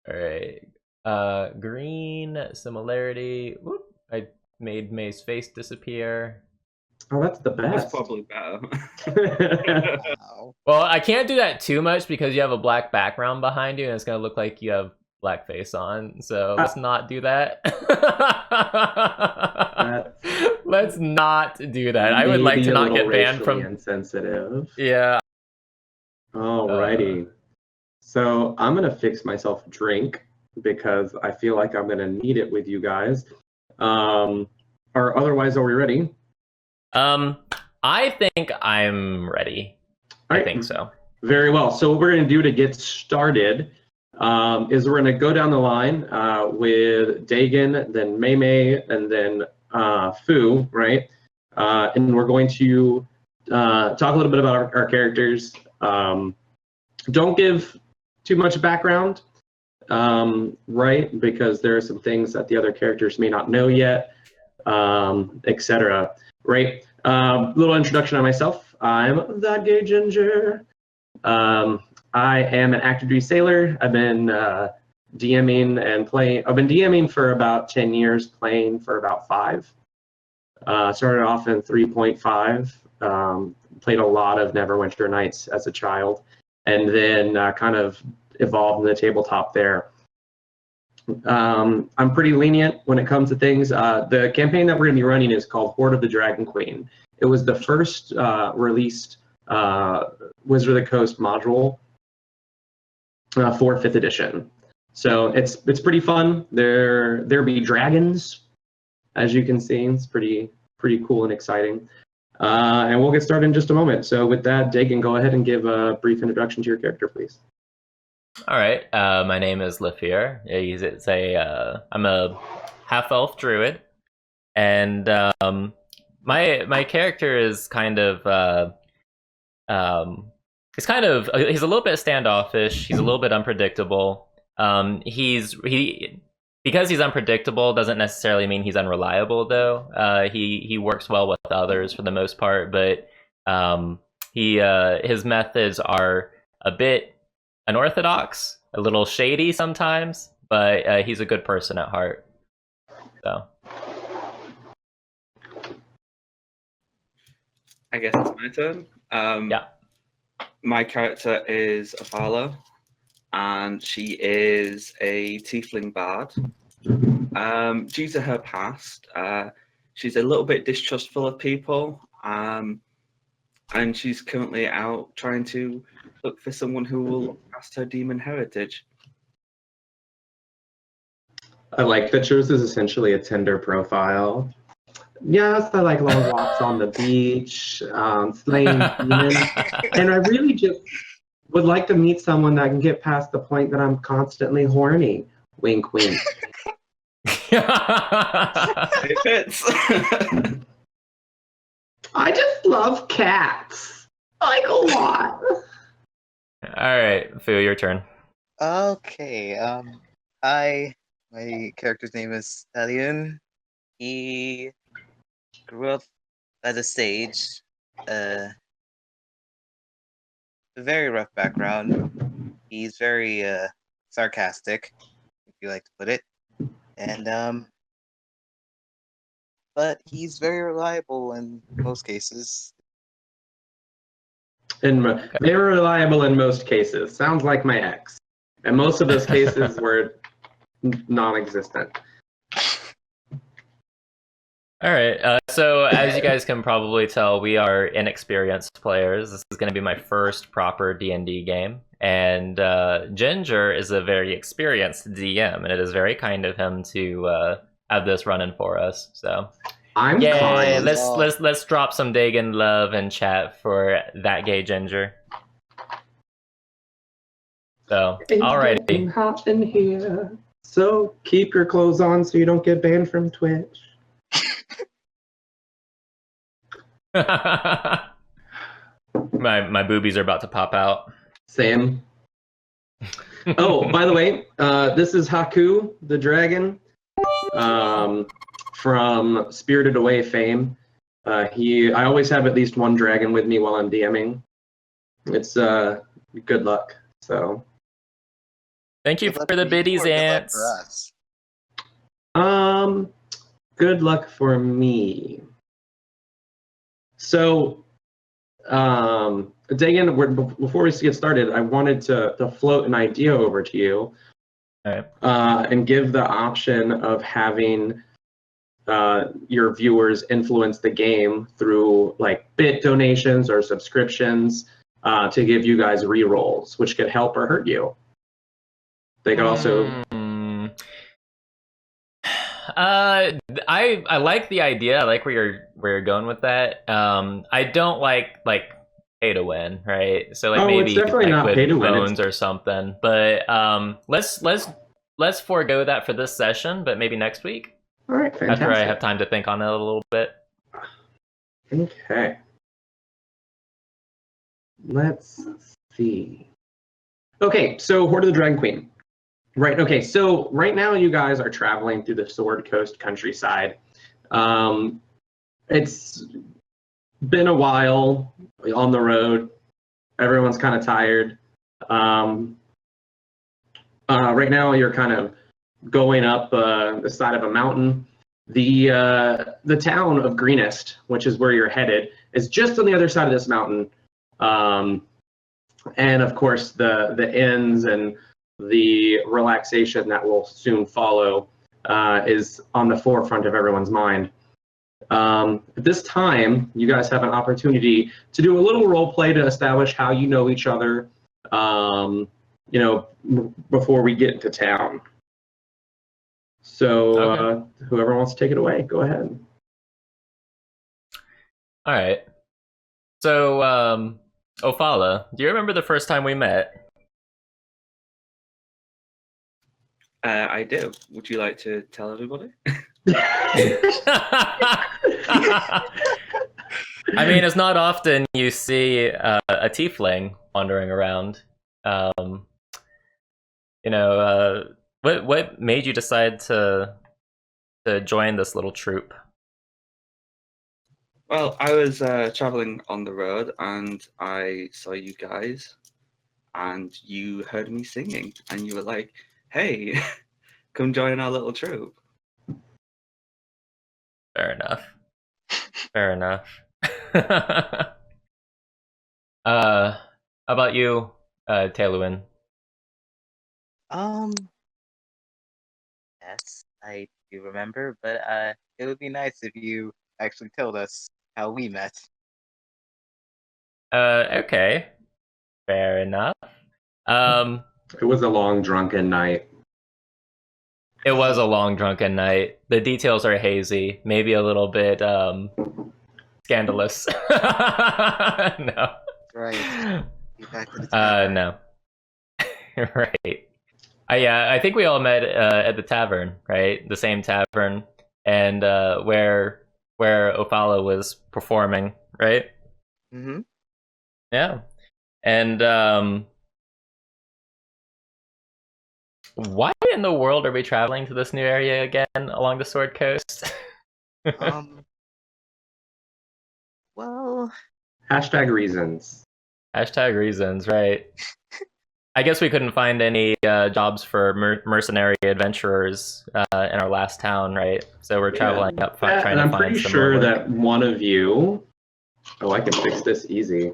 All right. Green similarity. Whoop. I made May's face disappear. Oh, that's the That's best. probably better. Wow. Well, I can't do that too much because you have a black background behind you, and it's gonna look like you have blackface on. So let's not do that. Let's not do that. I would like Maybe to a not little get banned racially from. insensitive. Yeah. Alrighty. So I'm gonna fix myself a drink because I feel like I'm gonna need it with you guys. Or otherwise, are we ready? I think I'm ready. All I right. think so. Very well. So what we're gonna do to get started is we're gonna go down the line with Dagon, then Mei Mei, and then Fu, right? And we're going to talk a little bit about our characters. Don't give too much background, right? Because there are some things that the other characters may not know yet, etc. Right? Little introduction on myself. I'm that gay ginger. I am an active duty sailor. I've been DMing and playing. I've been DMing for about 10 years, playing for about 5. Started off in 3.5. Played a lot of Neverwinter Nights as a child, and then kind of evolved in the tabletop there. I'm pretty lenient when it comes to things. The campaign that we're going to be running is called Hoard of the Dragon Queen. It was the first released Wizard of the Coast module for 5th edition. So it's pretty fun. There be dragons, as you can see. It's pretty cool and exciting. And we'll get started in just a moment. So with that, Dagan, go ahead and give a brief introduction to your character, please. All right. My name is Lafir. I'm a half elf druid, and my character is kind of he's a little bit standoffish. He's a little bit unpredictable. Because he's unpredictable doesn't necessarily mean he's unreliable, though. He works well with others for the most part, but his methods are a bit unorthodox, a little shady sometimes, but he's a good person at heart. So I guess it's my turn. yeah. My character is Avala, and she is a tiefling bard. Due to her past, she's a little bit distrustful of people, and she's currently out trying to look for someone who will look past her demon heritage. I like that yours is essentially a Tinder profile. Yes, I like long walks on the beach, slaying demons, and I really just would like to meet someone that can get past the point that I'm constantly horny. Wink, wink. It fits. I just love cats, like a lot. All right, Fu, your turn. Okay. My character's name is Stallion. He grew up as a sage. A very rough background. He's very sarcastic, if you like to put it. And but he's very reliable in most cases. And they're reliable in most cases. Sounds like my ex. And most of those cases were non-existent. All right. So as you guys can probably tell, we are inexperienced players. This is going to be my first proper D&D game, and Ginger is a very experienced DM, and it is very kind of him to have this running for us. So, I'm yay! kind. Let's drop some Dagon love and chat for that gay Ginger. So, It's alrighty. getting hot in here. So keep your clothes on so you don't get banned from Twitch. my boobies are about to pop out. Same. Oh, by the way, this is Haku, the dragon, from Spirited Away fame. I always have at least one dragon with me while I'm DMing. It's good luck. So Thank you Good luck for the you, biddies, or good luck ants. for us. Good luck for me. So, Dagan, before we get started, I wanted to float an idea over to you. All right. And give the option of having your viewers influence the game through like bit donations or subscriptions to give you guys re-rolls, which could help or hurt you. They could also. I like the idea. I like where you're going with that. I don't like pay to win, right? So like maybe it's definitely like not with pay to win. bones or something. But let's forego that for this session. But maybe next week. All right, fantastic. After I have time to think on it a little bit. Okay. Let's see. Okay, so Hoard of the Dragon Queen. Right, okay, so right now you guys are traveling through the Sword Coast countryside. It's been a while on the road. Everyone's kind of tired. Right now you're kind of going up the side of a mountain. The town of Greenest, which is where you're headed, is just on the other side of this mountain. And of course, the inns and the relaxation that will soon follow is on the forefront of everyone's mind. At this time, you guys have an opportunity to do a little role play to establish how you know each other, before we get into town. So Okay. whoever wants to take it away, go ahead. All right. So, Ophala, do you remember the first time we met? I do. Would you like to tell everybody? I mean, it's not often you see a tiefling wandering around. What made you decide to join this little troop? Well, I was traveling on the road and I saw you guys, and you heard me singing, and you were like, "Hey, come join our little troop." Fair enough. Fair enough. How about you, Tailwin? Yes, I do remember, but it would be nice if you actually told us how we met. Okay. Fair enough. It was a long drunken night. It was a long drunken night. The details are hazy, maybe a little bit scandalous. No. Right. Get back to the tavern. No. Right. I think we all met at the tavern, right? The same tavern, and where Ophala was performing, right? Mm-hmm. Yeah. And why in the world are we traveling to this new area again along the Sword Coast? Well, Hashtag reasons. Hashtag reasons, right? I guess we couldn't find any jobs for mercenary adventurers in our last town, right? So we're traveling up front trying and to I'm find pretty some sure more work. that one of you. Oh, I can fix this easy.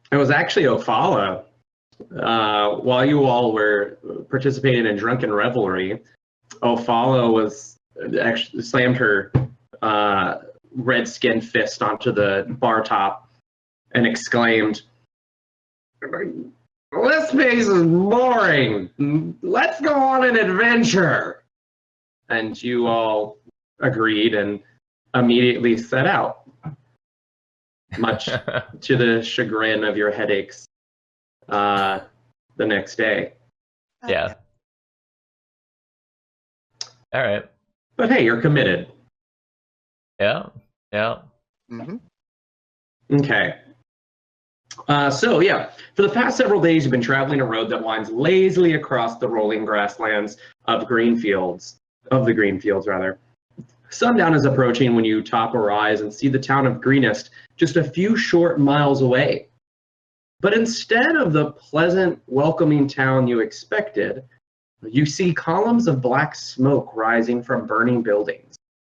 It was actually Ophala. While you all were participating in drunken revelry, Ophala was actually slammed her red skin fist onto the bar top and exclaimed, "This place is boring. Let's go on an adventure." And you all agreed and immediately set out, much to the chagrin of your headaches the next day. Yeah. All right. But hey, you're committed. Yeah. Yeah. Mm-hmm. Okay. So yeah, for the past several days, you've been traveling a road that winds lazily across the rolling grasslands of the green fields. Sundown is approaching when you top a rise and see the town of Greenest just a few short miles away. But instead of the pleasant, welcoming town you expected, you see columns of black smoke rising from burning buildings,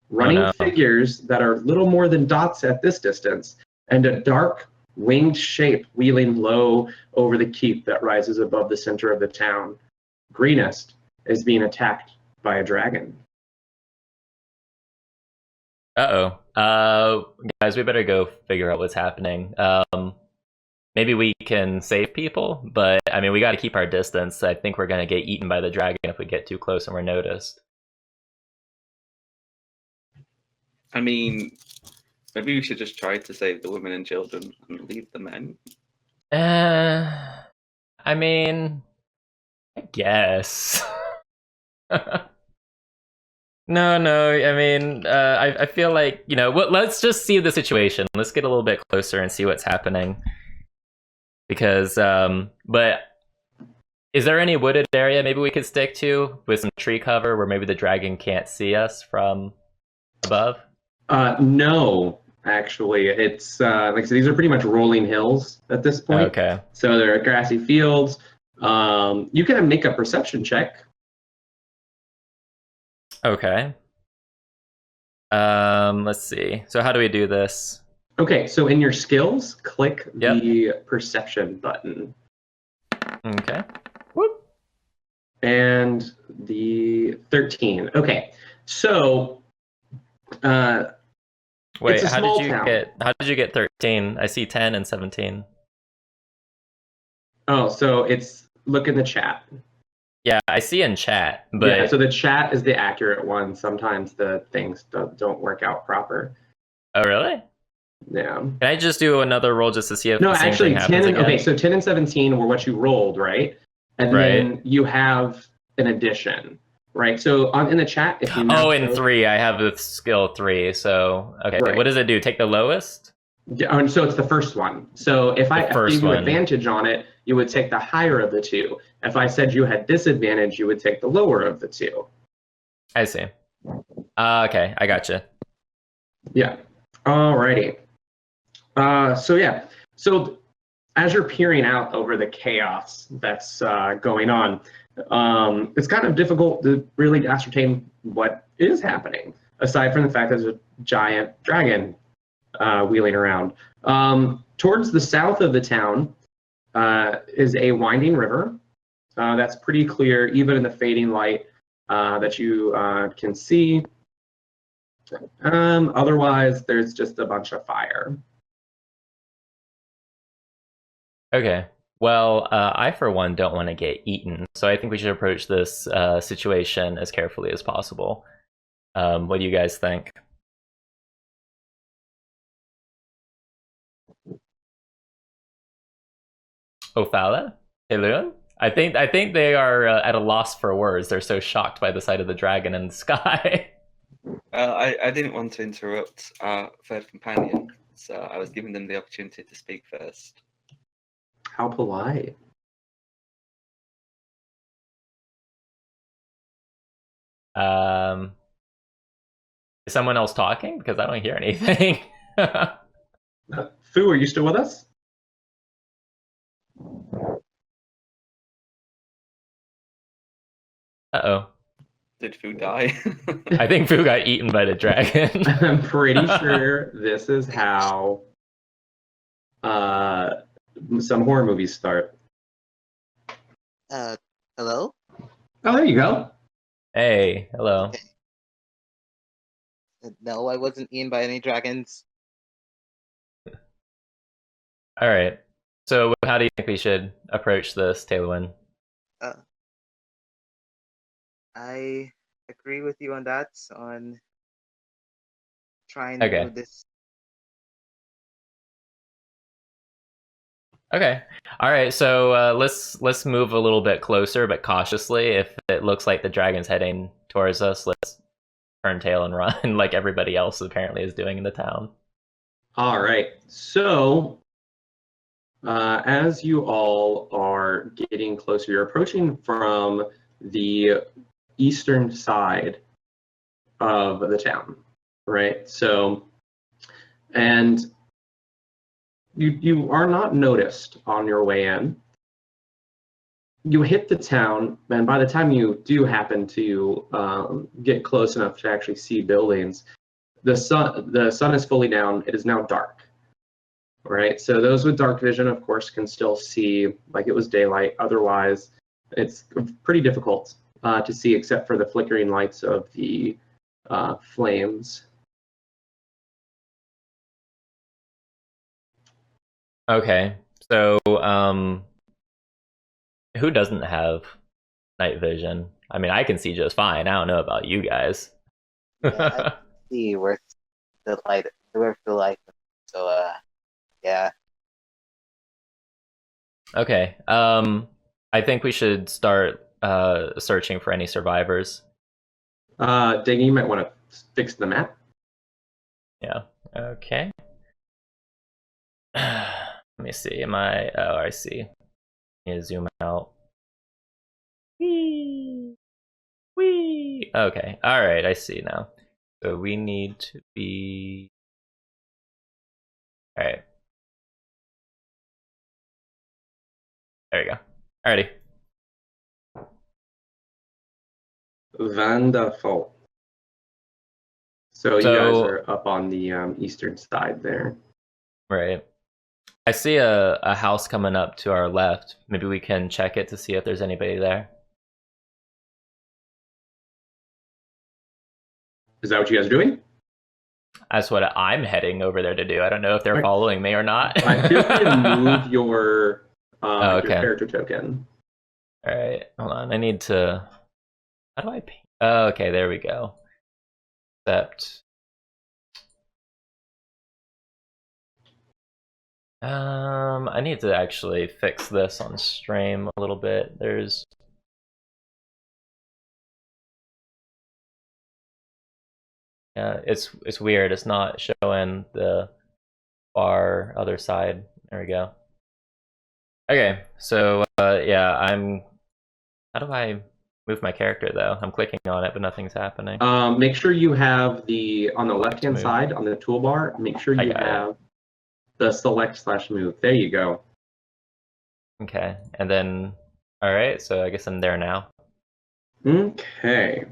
running no. figures that are little more than dots at this distance, and a dark, winged shape wheeling low over the keep that rises above the center of the town. Greenest is being attacked by a dragon. Guys, we better go figure out what's happening. Maybe we can save people, but I mean, we got to keep our distance. I think we're going to get eaten by the dragon if we get too close and we're noticed. I mean, maybe we should just try to save the women and children and leave the men. I mean, I guess. No, I mean, I feel like, let's just see the situation. Let's get a little bit closer and see what's happening. Because, but is there any wooded area maybe we could stick to with some tree cover where maybe the dragon can't see us from above? No, actually. It's, like I said, these are pretty much rolling hills at this point. Okay. So they're grassy fields. You can make a perception check. Okay. Let's see. So how do we do this? Okay, so in your skills, click Yep. the perception button. Okay. Whoop. And the 13. Okay, so Wait, it's a how small did you town. get 13? I see 10 and 17. Oh, so it's look in the chat. Yeah, I see in chat, but Yeah, so the chat is the accurate one. Sometimes the things don't work out proper. oh really? Yeah. Can I just do another roll just to see if No, the same actually, thing 10 happens and, again? okay, so 10 and 17 were what you rolled, right? And then you have an addition, right? So in the chat, if you Oh, in 3, I have the skill 3. So okay, Right. what does it do? Take the lowest? And so it's the first one. So if I first gave you one. advantage on it, you would take the higher of the two. If I said you had disadvantage, you would take the lower of the two. I see. Okay, I gotcha. Yeah. Alrighty. So as you're peering out over the chaos that's going on, it's kind of difficult to really ascertain what is happening, aside from the fact there's a giant dragon wheeling around. Towards the south of the town is a winding river that's pretty clear, even in the fading light that you can see. Otherwise, there's just a bunch of fire. Okay. Well, I for one don't want to get eaten, so I think we should approach this situation as carefully as possible. What do you guys think? Ophala? Helun? I think they are at a loss for words. They're so shocked by the sight of the dragon in the sky. I didn't want to interrupt our third companion, so I was giving them the opportunity to speak first. How polite. Is someone else talking? Because I don't hear anything. Fu, are you still with us? Uh-oh. Did Fu die? I think Fu got eaten by the dragon. I'm pretty sure this is how some horror movies start. Hello? Oh, there you go. Hey, hello. Okay. No, I wasn't eaten by any dragons. All right. So how do you think we should approach this, Taylorwin? I agree with you on that, on trying Okay. to do this. Okay. All right. So let's move a little bit closer, but cautiously. If it looks like the dragon's heading towards us, let's turn tail and run, like everybody else apparently is doing in the town. All right. So as you all are getting closer, you're approaching from the eastern side of the town, right? So, and you are not noticed on your way in. You hit the town, and by the time you do happen to get close enough to actually see buildings, the sun is fully down. It is now dark. Right, so those with dark vision, of course, can still see like it was daylight. Otherwise, it's pretty difficult to see, except for the flickering lights of the flames. Okay, so who doesn't have night vision? I mean, I can see just fine. I don't know about you guys. Yeah, I see where the light. So yeah. Okay. I think we should start searching for any survivors. Diggy, you might want to fix the map. Yeah. Okay. Let me see. Am I? Oh, I see. Need to zoom out. Whee! Whee! Okay. All right. I see now. So we need to be. All right. There you go. Alrighty. Wonderful. So you guys are up on the eastern side there. Right. I see a house coming up to our left. Maybe we can check it to see if there's anybody there. Is that what you guys are doing? That's what I'm heading over there to do. I don't know if they're following me or not. I feel free to move your okay. your character token. All right, hold on. I need to. How do I paint? Oh, okay, there we go. Except, I need to actually fix this on stream a little bit. There's. Yeah, it's weird. It's not showing the far other side. There we go. Okay, so yeah, how do I move my character though? I'm clicking on it, but nothing's happening. Make sure you have on the left-hand side on the toolbar, make sure you have the select/move. There you go. Okay, and then, all right, so I guess I'm there now. Okay.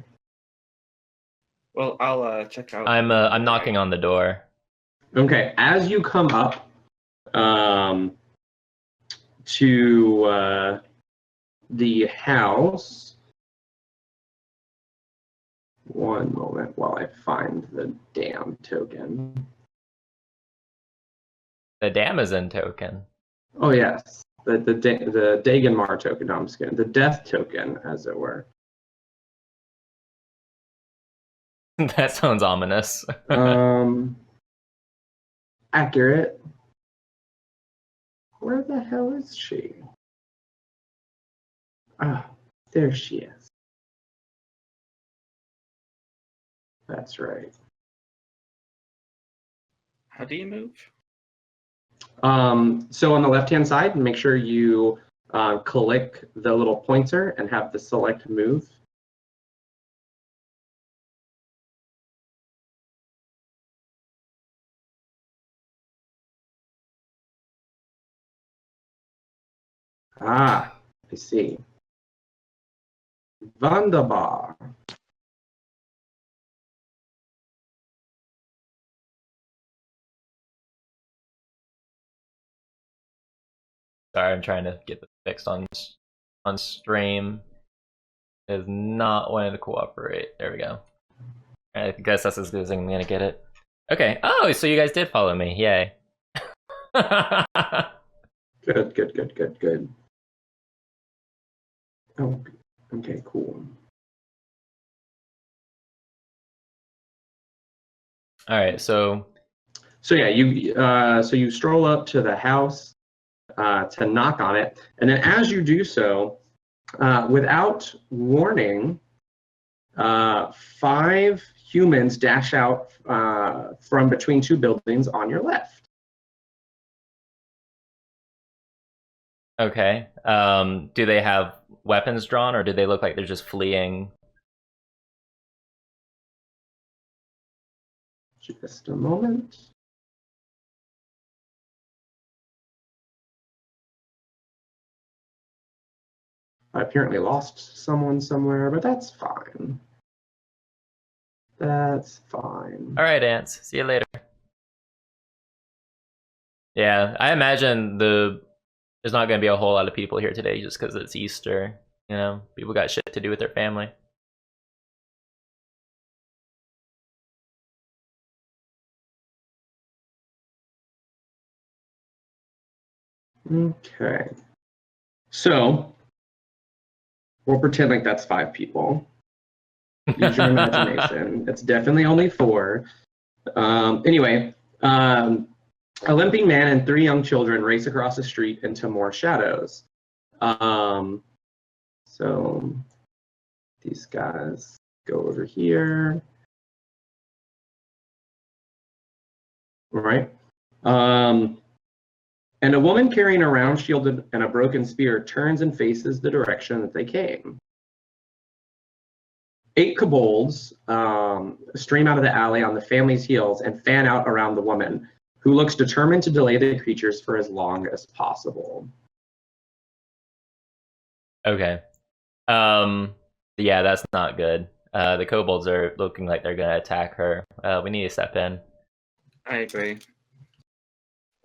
Well, I'll check out. I'm knocking on the door. Okay, as you come up to the house, one moment while I find the damn token. The Damazin token. Oh yes, the Dagenmar token. No, I'm just kidding. The death token, as it were. That sounds ominous. Accurate. Where the hell is she? Ah, there she is. That's right. How do you move? So on the left-hand side, make sure you click the little pointer and have the select move. Ah, I see. Wunderbar. Sorry, I'm trying to get this fixed on stream. It is not wanting to cooperate. There we go. I guess that's as good as I'm gonna get it. Okay. Oh, so you guys did follow me. Yay. Good, good, good, good, good. Oh, okay, cool. All right, so yeah, you stroll up to the house to knock on it, and then as you do so, without warning, 5 humans dash out from between 2 buildings on your left. okay. Do they have weapons drawn, or do they look like they're just fleeing? Just a moment. I apparently lost someone somewhere, but that's fine. That's fine. All right, ants. See you later. Yeah, I imagine there's not going to be a whole lot of people here today just because it's Easter. You know, people got shit to do with their family. Okay. So we'll pretend like that's 5 people. Use your imagination. It's definitely only 4. Anyway, a limping man and 3 young children race across the street into more shadows. So these guys go over here. All right. And a woman carrying a round shield and a broken spear turns and faces the direction that they came. 8 kobolds stream out of the alley on the family's heels and fan out around the woman, who looks determined to delay the creatures for as long as possible. Okay. Yeah, that's not good. The kobolds are looking like they're going to attack her. We need to step in. I agree.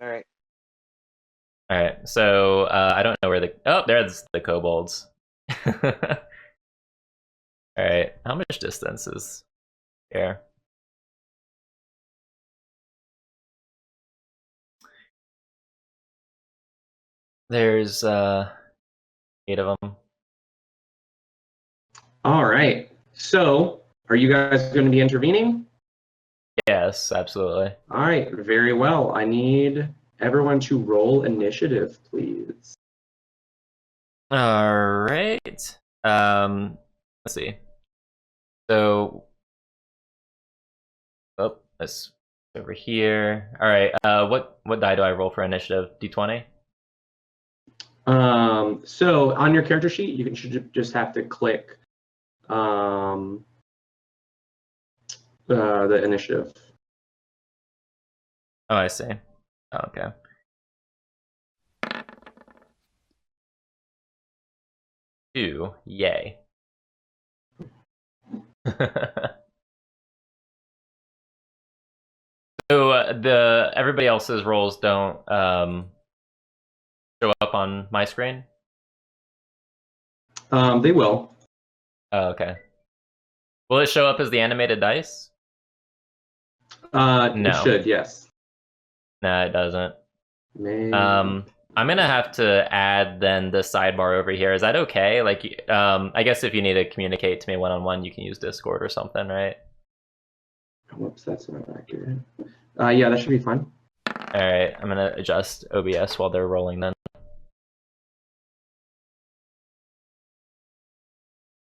All right. All right, so I don't know where there's the kobolds. All right, how much distance is here? There's 8 of them. All right. So, are you guys going to be intervening? Yes, absolutely. All right. Very well. I need everyone to roll initiative, please. All right. Let's see. So, that's over here. All right. What die do I roll for initiative? D20. So on your character sheet, you should just have to click the initiative. Oh, I see. Oh, okay. Two. Yay. So everybody else's rolls don't show up on my screen. They will. Oh, okay. Will it show up as the animated dice? No. No. It should, yes. Nah, it doesn't. Maybe. I'm gonna have to add then the sidebar over here. Is that okay? Like, I guess if you need to communicate to me one-on-one, you can use Discord or something, right? Whoops, that's not accurate. Yeah, that should be fine. All right, I'm gonna adjust OBS while they're rolling then.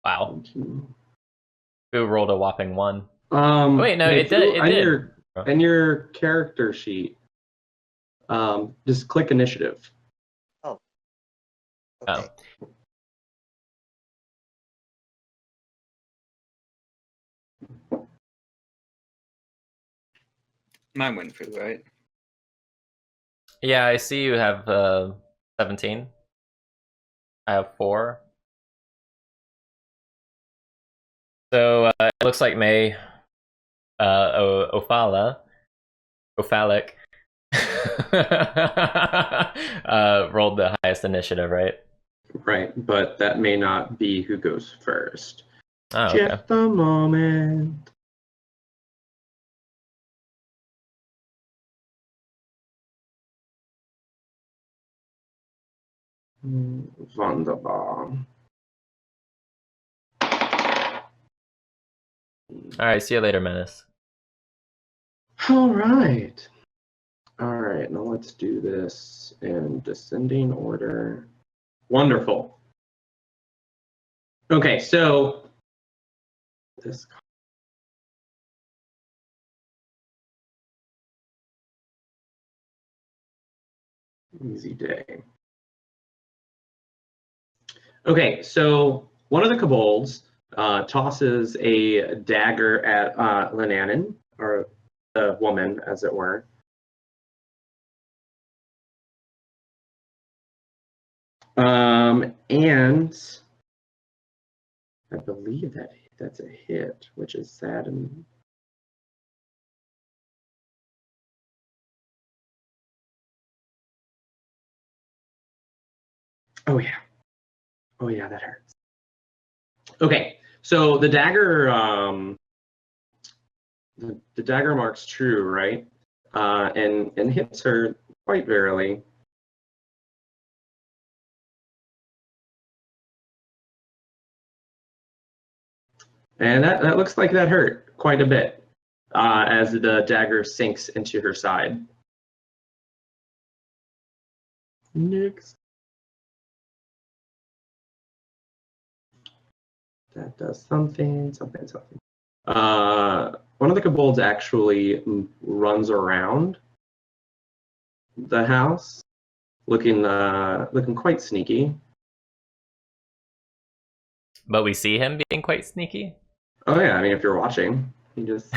Wow. Who rolled a whopping 1? Wait, no, it did. It did. In your character sheet, just click initiative. Okay. Oh. Mine went through, right? Yeah, I see you have 17. I have 4. So it looks like May Ophalic rolled the highest initiative, right? Right, but that may not be who goes first. Oh, okay. Just a moment. Wunderbar. All right, see you later, Menace. All right. All right, now let's do this in descending order. Wonderful. Okay, so this easy day. Okay, so one of the kobolds tosses a dagger at Linanen, or the woman, as it were. And I believe that's a hit, which is sad. And oh yeah, that hurts. Okay, so the dagger, the dagger marks true, right? And hits her quite barely. And that looks like that hurt quite a bit as the dagger sinks into her side. Next. That does something. One of the kobolds actually runs around the house, looking quite sneaky. But we see him being quite sneaky. Oh yeah, I mean if you're watching, he just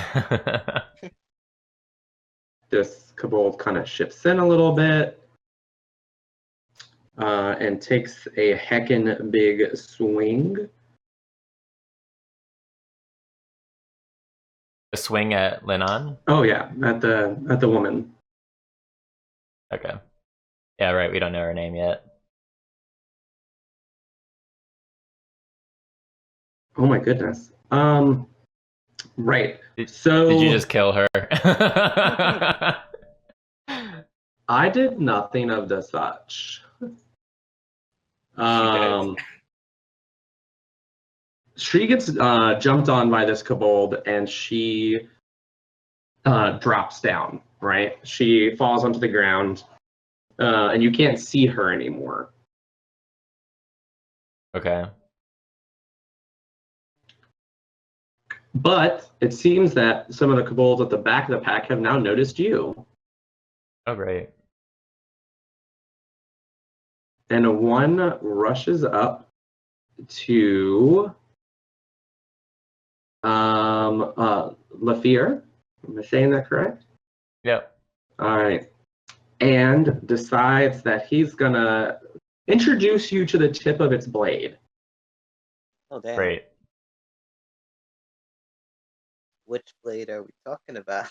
this kobold kind of shifts in a little bit and takes a heckin' big swing. A swing at Linan? Oh yeah, at the woman. Okay. Yeah, right, we don't know her name yet. Oh my goodness. Right. So Did you just kill her? I did nothing of the such. She gets jumped on by this kobold and she drops down, right? She falls onto the ground and you can't see her anymore. Okay. But it seems that some of the kobolds at the back of the pack have now noticed you. Oh, great. And one rushes up to Lafir. Am I saying that correct? Yep. All right. And decides that he's gonna introduce you to the tip of its blade. Oh, damn. Great. Which blade are we talking about?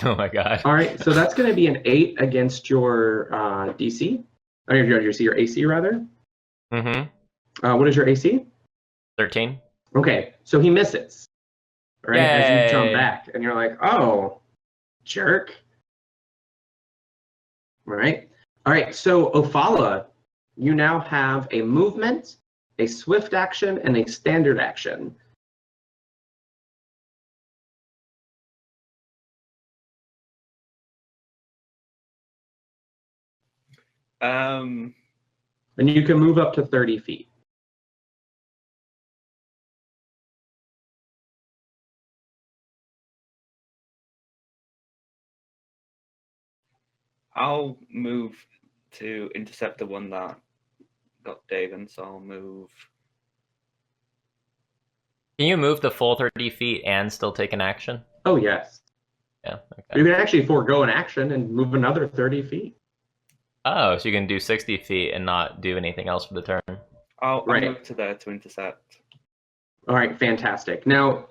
Oh my god. All right, so that's going to be an 8 against your DC. Or your AC rather. Mm-hmm. What is your AC? 13. Okay, so he misses. Right, as you jump Yay. back, and you're like, "Oh, jerk!" Right. All right. So Ophala, you now have a movement, a swift action, and a standard action. Um, And you can move up to 30 feet. I'll move to intercept the one that got Dagon, so I'll move. Can you move the full 30 feet and still take an action? Oh, yes. Yeah. You Okay. can actually forego an action and move another 30 feet. Oh, so you can do 60 feet and not do anything else for the turn. I'll Right. move to there to intercept. All right, fantastic. Now,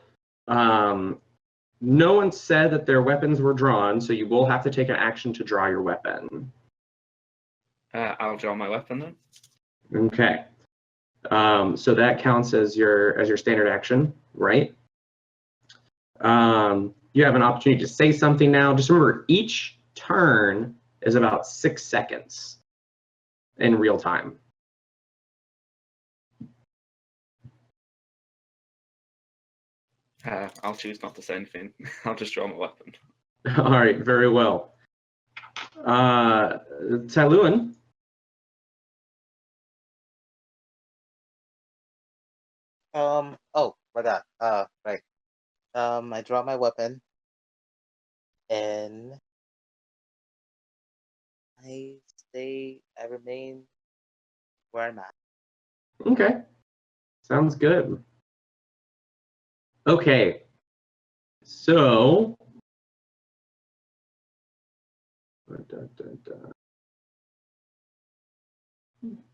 no one said that their weapons were drawn, so you will have to take an action to draw your weapon. I'll draw my weapon then. Okay. So that counts as your standard action, right? You have an opportunity to say something now. Just remember, each turn is about 6 seconds in real time. I'll choose not to say anything. I'll just draw my weapon. All right, very well. Taluan. Oh my god. Right. I draw my weapon, and I remain where I'm at. Okay, sounds good. Okay, so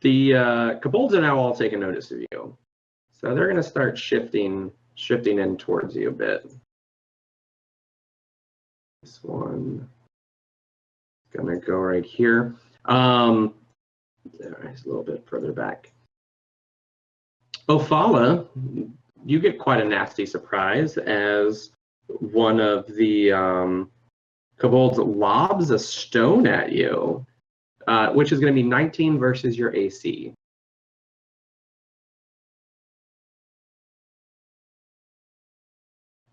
the kobolds are now all taking notice of you. So they're going to start shifting in towards you a bit. This one going to go right here. It's a little bit further back. Ophala, you get quite a nasty surprise as one of the kobolds lobs a stone at you, which is going to be 19 versus your AC.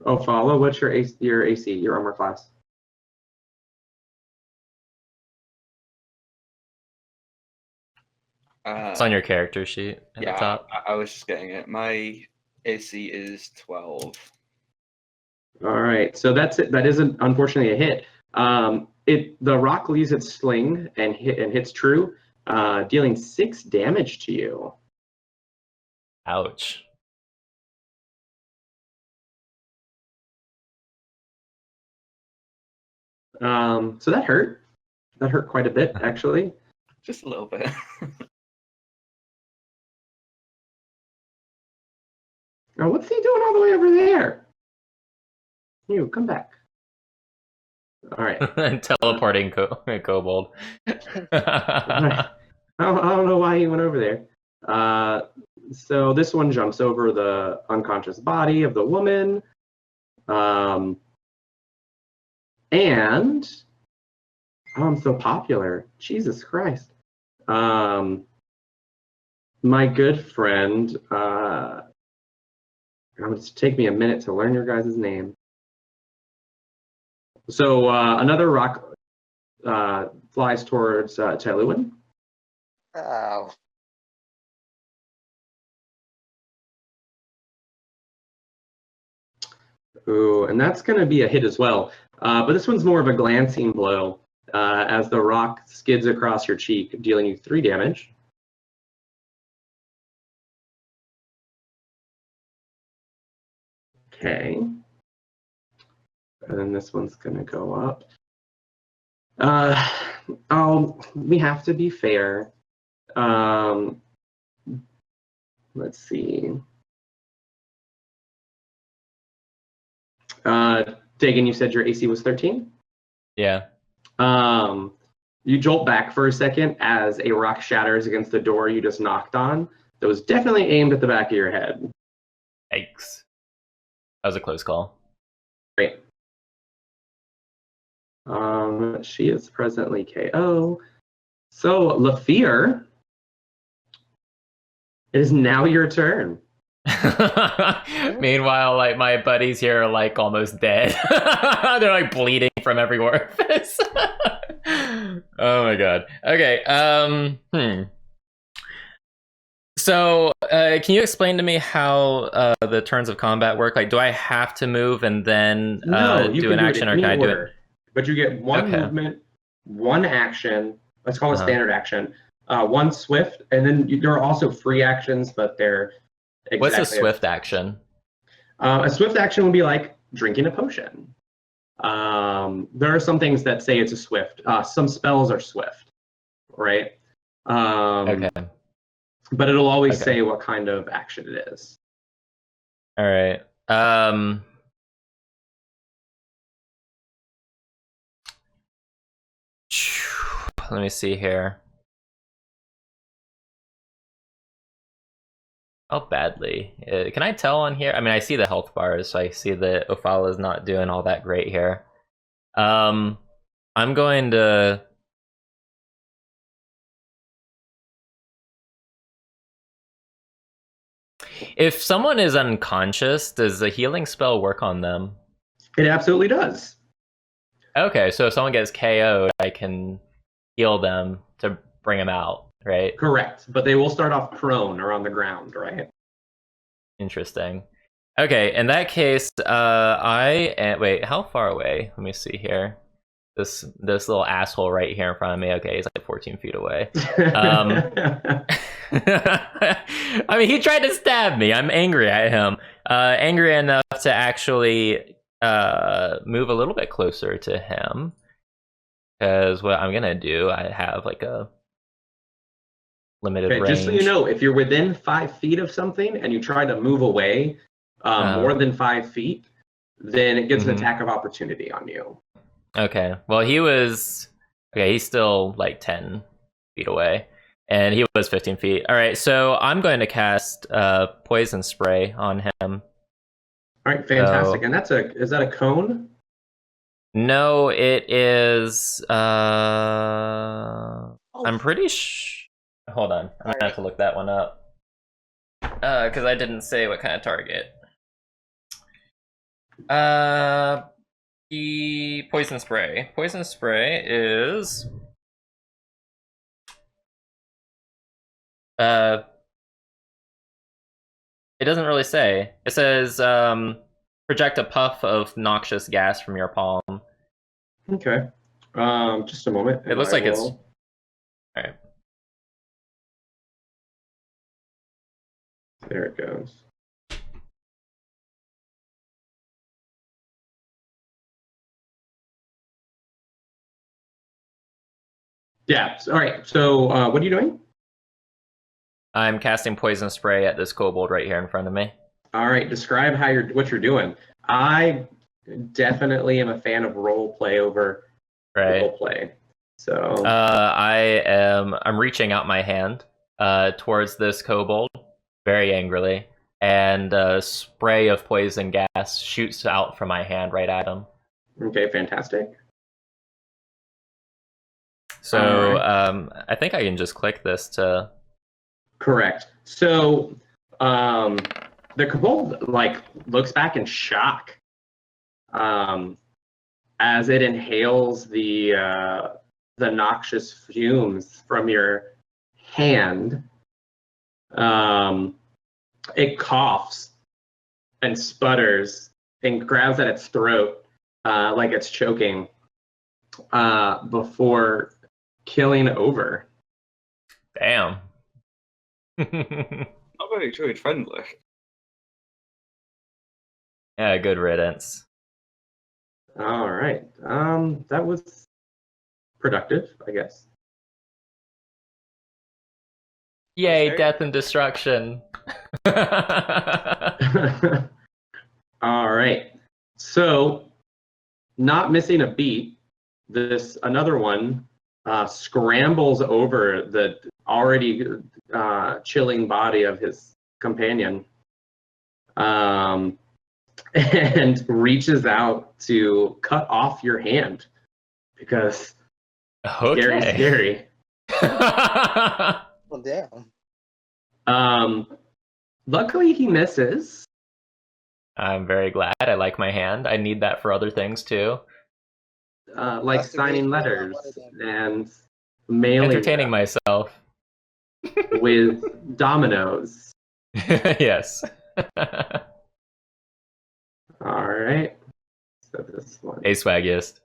Ophala, what's your AC, your armor class? It's on your character sheet at the top. I was just getting it. My AC is 12. All right, so that's it. That isn't unfortunately a hit. The rock leaves its sling and hits true, dealing 6 damage to you. Ouch. So that hurt. That hurt quite a bit, actually. Just a little bit. Now, what's he doing all the way over there? You, come back. All right. Teleporting kobold. I don't know why he went over there. So this one jumps over the unconscious body of the woman. And I'm so popular. Jesus Christ. My good friend, it's to take me a minute to learn your guys' name. So another rock flies towards Teluin. Oh. Ooh, and that's going to be a hit as well. But this one's more of a glancing blow as the rock skids across your cheek, dealing you 3 damage. Okay. And then this one's going to go up. We have to be fair. Let's see. Dagan, you said your AC was 13? Yeah. You jolt back for a second as a rock shatters against the door you just knocked on. That was definitely aimed at the back of your head. Yikes. That was a close call. Great. She is presently KO. So, Lafir, it is now your turn. Meanwhile, like my buddies here are like almost dead. They're like bleeding from every orifice. Oh my god. Okay. So, can you explain to me how the turns of combat work? Like, do I have to move and then do an action, or can I do it? But you get one movement, one action. Let's call it standard action. One swift, and then there are also free actions, but they're exactly. What's a swift action? A swift action would be like drinking a potion. There are some things that say it's a swift. Some spells are swift, right? Okay. But it'll always say what kind of action it is. All right. Let me see here. How badly? Can I tell on here? I mean, I see the health bars, so I see that Ophala is not doing all that great here. I'm going to... If someone is unconscious, does the healing spell work on them? It absolutely does. Okay, so if someone gets KO'd, I can heal them to bring them out, right? Correct, but they will start off prone or on the ground, right? Interesting. Okay, in that case, wait, how far away? Let me see here. This little asshole right here in front of me. Okay, he's like 14 feet away. I mean, he tried to stab me. I'm angry at him. Angry enough to actually move a little bit closer to him. Because what I'm gonna do, I have like a limited Okay, range. just so you know, if you're within 5 feet of something and you try to move away more than 5 feet, then it gets an attack of opportunity on you. Okay. Well, he's still like 10 feet away, and he was 15 feet. All right, so I'm going to cast poison spray on him. All right, fantastic. So, And is that a cone? no, it is. I'm pretty Hold on, I'm gonna have to look that one up because I didn't say what kind of target. The poison spray. Poison spray is it doesn't really say. It says project a puff of noxious gas from your palm. Okay. Just a moment. It looks like it's all right. There it goes. Yeah. All right. So what are you doing? I'm casting poison spray at this kobold right here in front of me. All right. Describe what you're doing. I definitely am a fan of role play over role play. So I'm reaching out my hand towards this kobold very angrily, and a spray of poison gas shoots out from my hand right at him. Okay, fantastic. So I think I can just click this to. Correct. So the kobold looks back in shock as it inhales the noxious fumes from your hand. It coughs and sputters and grabs at its throat like it's choking before killing over. Damn. Not very true, friendly. Yeah, good riddance. All right. That was productive, I guess. Yay, death and destruction. All right. So, not missing a beat, another one scrambles over the already chilling body of his companion, and reaches out to cut off your hand because scary. Well, damn. Luckily he misses. I'm very glad. I like my hand. I need that for other things too. Like signing letters and mailing Entertaining them myself. with dominoes. Yes. All right. So this one. A swaggiest.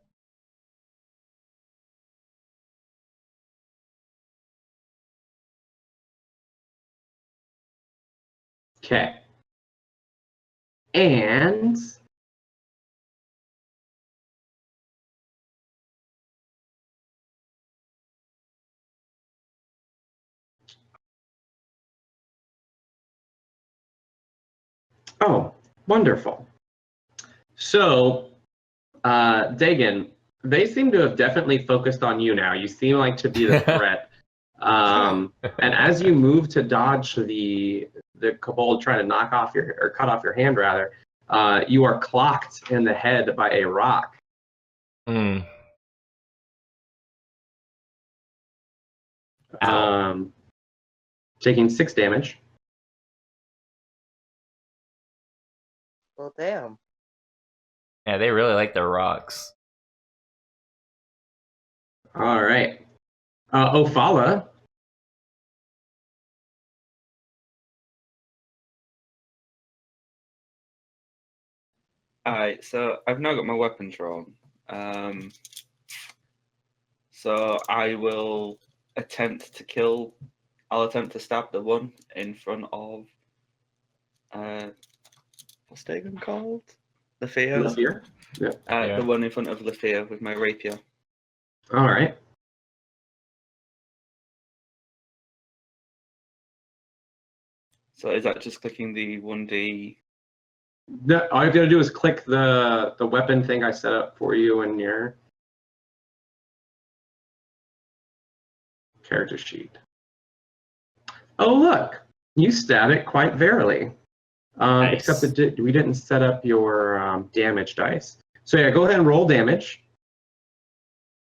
Okay. And oh, wonderful. So, Dagan, they seem to have definitely focused on you now. You seem like to be the threat. And as you move to dodge the kobold trying to cut off your hand rather, you are clocked in the head by a rock. Taking 6 damage. Well, damn. Yeah, they really like their rocks. All right. Ophala. Alright, so I've now got my weapon drawn. So I will attempt to kill. I'll attempt to stab the one in front of. What's Dagon called? Lafia? Lafia? Yeah. The one in front of Lafia with my rapier. All right. So is that just clicking the 1D? All you have to do is click the weapon thing I set up for you in your character sheet. Oh, look, you stab it quite verily. Nice. Except that we didn't set up your damage dice. So yeah, go ahead and roll damage.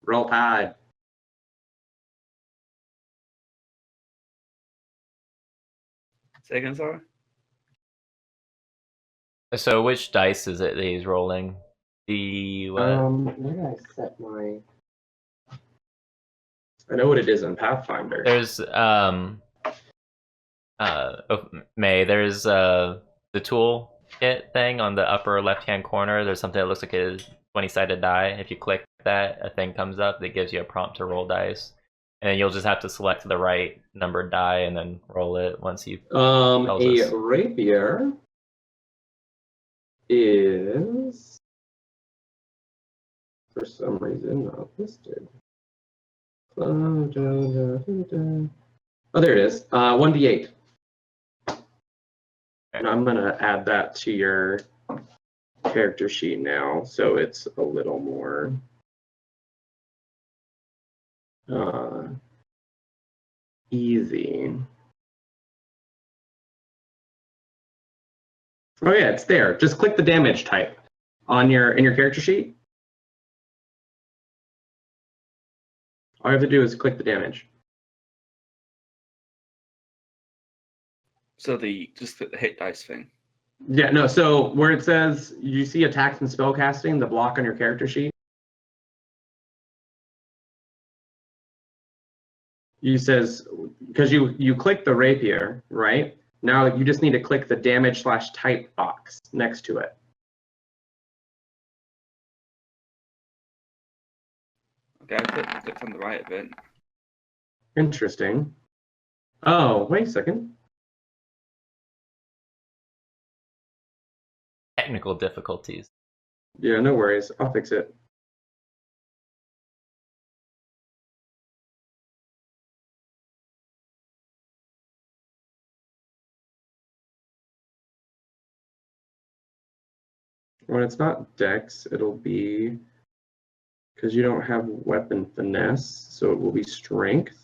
Roll Tide. Say again, sorry? So which dice is it that he's rolling? The what? Where did I set my? I know what it is in Pathfinder. There's May. There's the tool kit thing on the upper left-hand corner. There's something that looks like a 20-sided die. If you click that, a thing comes up that gives you a prompt to roll dice, and then you'll just have to select the right numbered die and then roll it once you. A rapier is for some reason not listed. Oh, there it is. 1d8. And I'm gonna add that to your character sheet now, so it's a little more easy. Oh yeah, it's there. Just click the damage type on in your character sheet. All you have to do is click the damage. So just click the hit dice thing. Yeah, no, so where it says, you see attacks and spellcasting, the block on your character sheet? You says, because you click the rapier, right? Now you just need to click the damage/type box next to it. Okay, I clicked on the right of it. Interesting. Oh, wait a second. Technical difficulties. Yeah, no worries. I'll fix it. When it's not dex, it'll be, because you don't have weapon finesse, so it will be strength.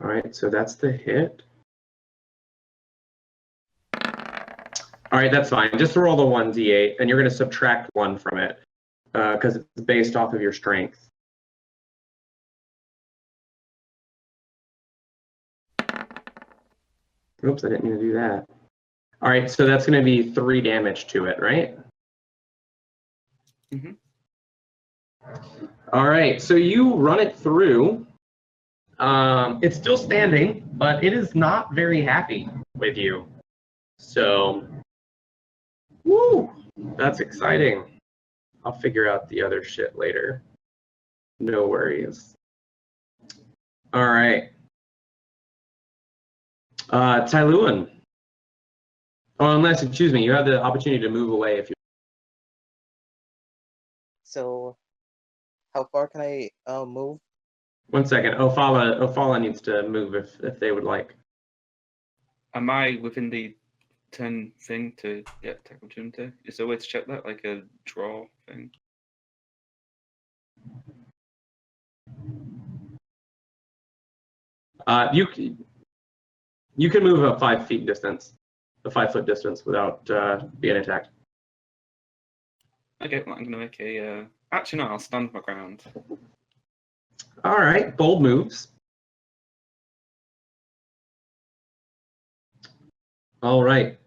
All right, so that's the hit. All right, that's fine. Just roll the 1d8, and you're going to subtract 1 from it, because it's based off of your strength. Oops, I didn't mean to do that. All right, so that's going to be 3 damage to it, right? Mm-hmm. All right, so you run it through. It's still standing, but it is not very happy with you. So, woo, that's exciting. I'll figure out the other shit later. No worries. All right. Tyluan. Oh, unless, excuse me, you have the opportunity to move away if you. So, how far can I move? 1 second. Ophala needs to move if they would like. Am I within the 10 thing to get attack opportunity? Is there a way to check that, like a draw thing? You can move a 5 feet distance, a 5-foot distance without being attacked. Okay, well, I'm gonna make a. Actually, no, I'll stand my ground. All right, bold moves. All right.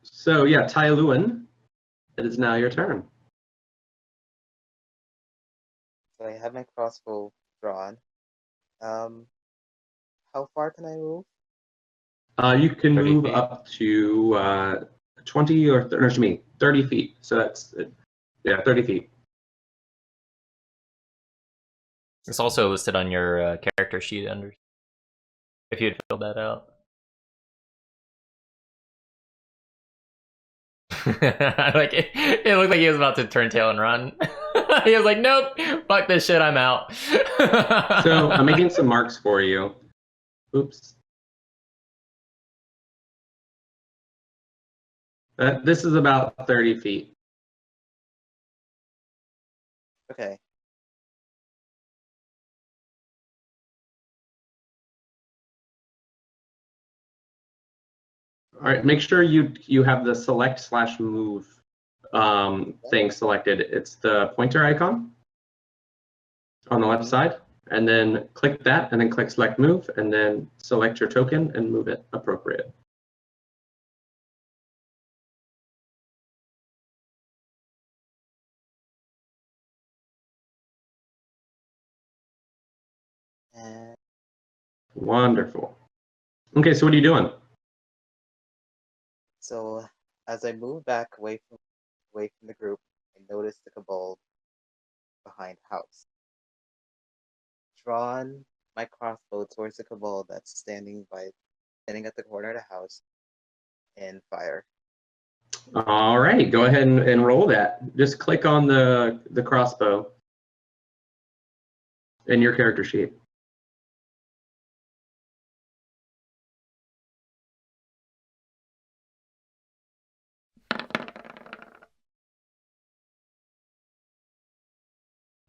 So yeah, Tyluan, it is now your turn. So I have my crossbow drawn. How far can I move? You can 30 move feet. up to 20 or no, excuse me, 30 feet. So that's yeah, 30 feet. It's also listed on your character sheet under if you'd filled that out. Like it looked like he was about to turn tail and run. He was like, "Nope, fuck this shit, I'm out." So I'm making some marks for you. Oops. This is about 30 feet. Okay. All right, make sure you have the select/move thing selected. It's the pointer icon on the left side, and then click that, and then click select move, and then select your token and move it appropriate. And Wonderful. Okay, so what are you doing? so as I move back away from the group, I notice the kobold behind the house. Drawn my crossbow towards the kobold that's standing at the corner of the house, and fire. All right, go ahead and roll that. Just click on the crossbow in your character sheet.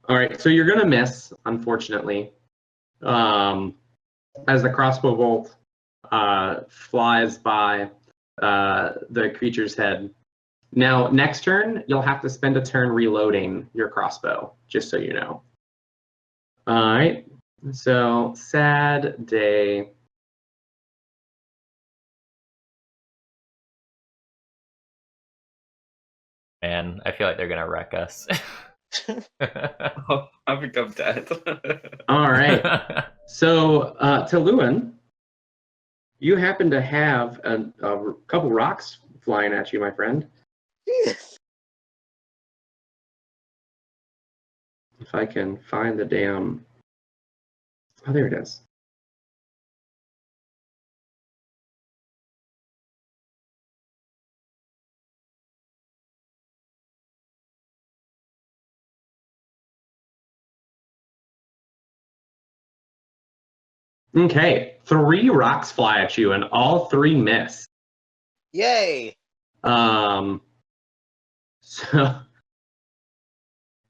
All right, so you're gonna miss, unfortunately, as the crossbow bolt flies by the creature's head. Now, next turn, you'll have to spend a turn reloading your crossbow, just so you know. All right, so sad day. Man, I feel like they're gonna wreck us. Oh, I think I'm dead. All right, so Tuluan, you happen to have a couple rocks flying at you, my friend. Jesus. If I can find the damn... Oh, there it is. Okay, 3 rocks fly at you, and all 3 miss. Yay! So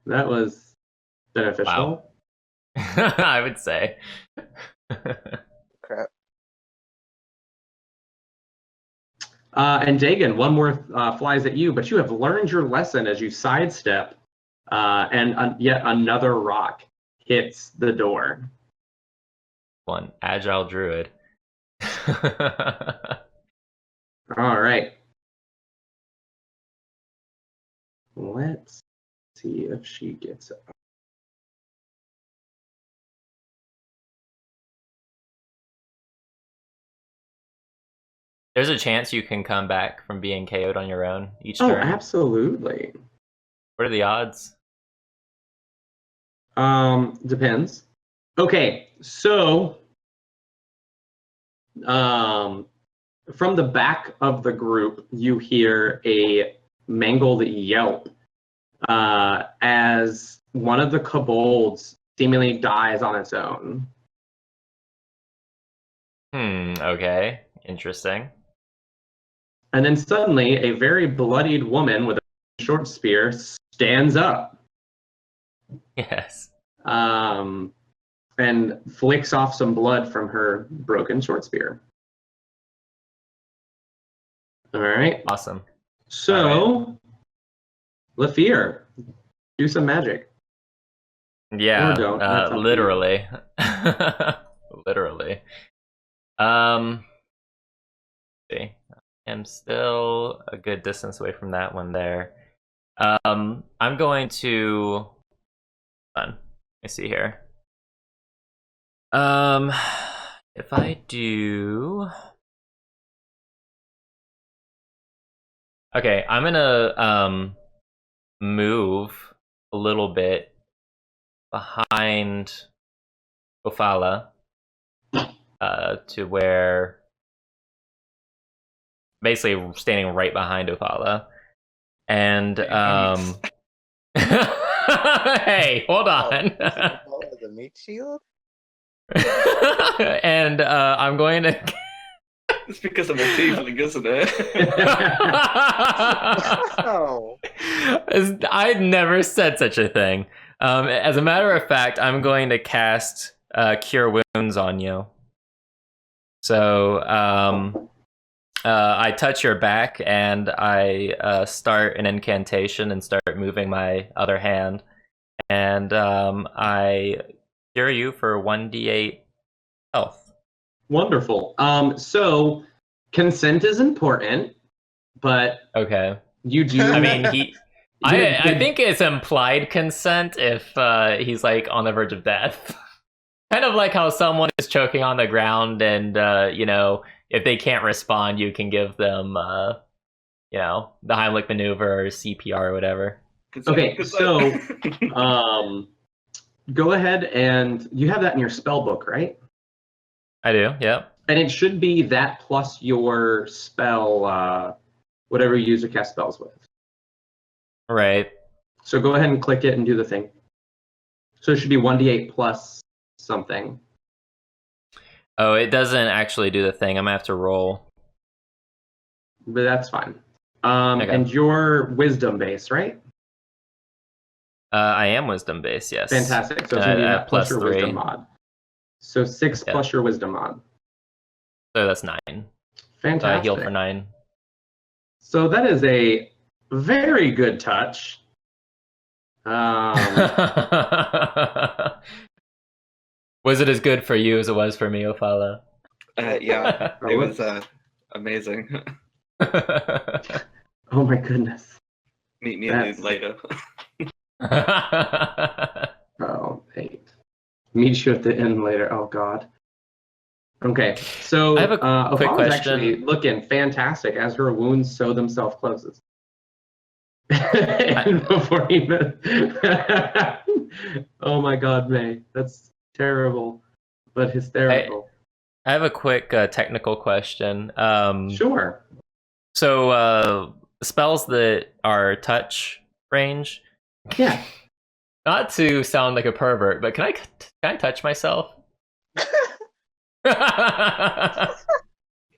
that was beneficial. Wow. I would say. Crap. And Dagon, 1 more flies at you, but you have learned your lesson as you sidestep, and yet another rock hits the door. One agile druid. All right. Let's see if she gets it. There's a chance you can come back from being KO'd on your own each Oh, turn. absolutely. What are the odds? Depends. Okay, so from the back of the group, you hear a mangled yelp as one of the kobolds seemingly dies on its own. Okay. Interesting. And then suddenly, a very bloodied woman with a short spear stands up Yes. and flicks off some blood from her broken short spear. All right. Awesome. So, Lafir, do some magic. Yeah. Or don't. That's up to you. Literally. Literally. See. I'm still a good distance away from that one there. I'm going to... Hold on. Let me see here. If I do... Okay, I'm gonna move a little bit behind Ofala. to where basically standing right behind Ophala. And hey, hold on. The meat shield? And I'm going to It's because I'm a tiefling, isn't it? Oh. I'd never said such a thing. As a matter of fact, I'm going to cast Cure Wounds on you. So I touch your back and I start an incantation and start moving my other hand. And I cure you for 1d8 health. Wonderful. So consent is important, but Okay. you do. I mean, I Did- think it's implied consent if he's like on the verge of death. Kind of like how someone is choking on the ground, and you know, if they can't respond, you can give them, you know, the Heimlich maneuver or CPR or whatever. Okay, so go ahead and you have that in your spell book, right? I do, yeah. And it should be that plus your spell, whatever you use to cast spells with. Right. So go ahead and click it and do the thing. So it should be 1d8 plus something. Oh, it doesn't actually do the thing. I'm gonna have to roll. But that's fine. Okay. And your wisdom base, right? I am wisdom based, yes. Fantastic. So it's going to be that plus your +3. wisdom mod. So 6 Yeah. plus your wisdom mod. So that's 9. Fantastic. So I heal for 9. So that is a very good touch. Was it as good for you as it was for me, Ophala? Yeah, it was amazing. Oh my goodness. Meet me That's- later. Oh, 8. Meet you at the inn later. Oh god. Okay, so I have a quick Ophala's question. actually looking fantastic as her wounds sew themselves closes. And before he oh my god, May, that's terrible, but hysterical. I have a quick technical question. Sure. So spells that are touch range. Yeah. Not to sound like a pervert, but can I touch myself?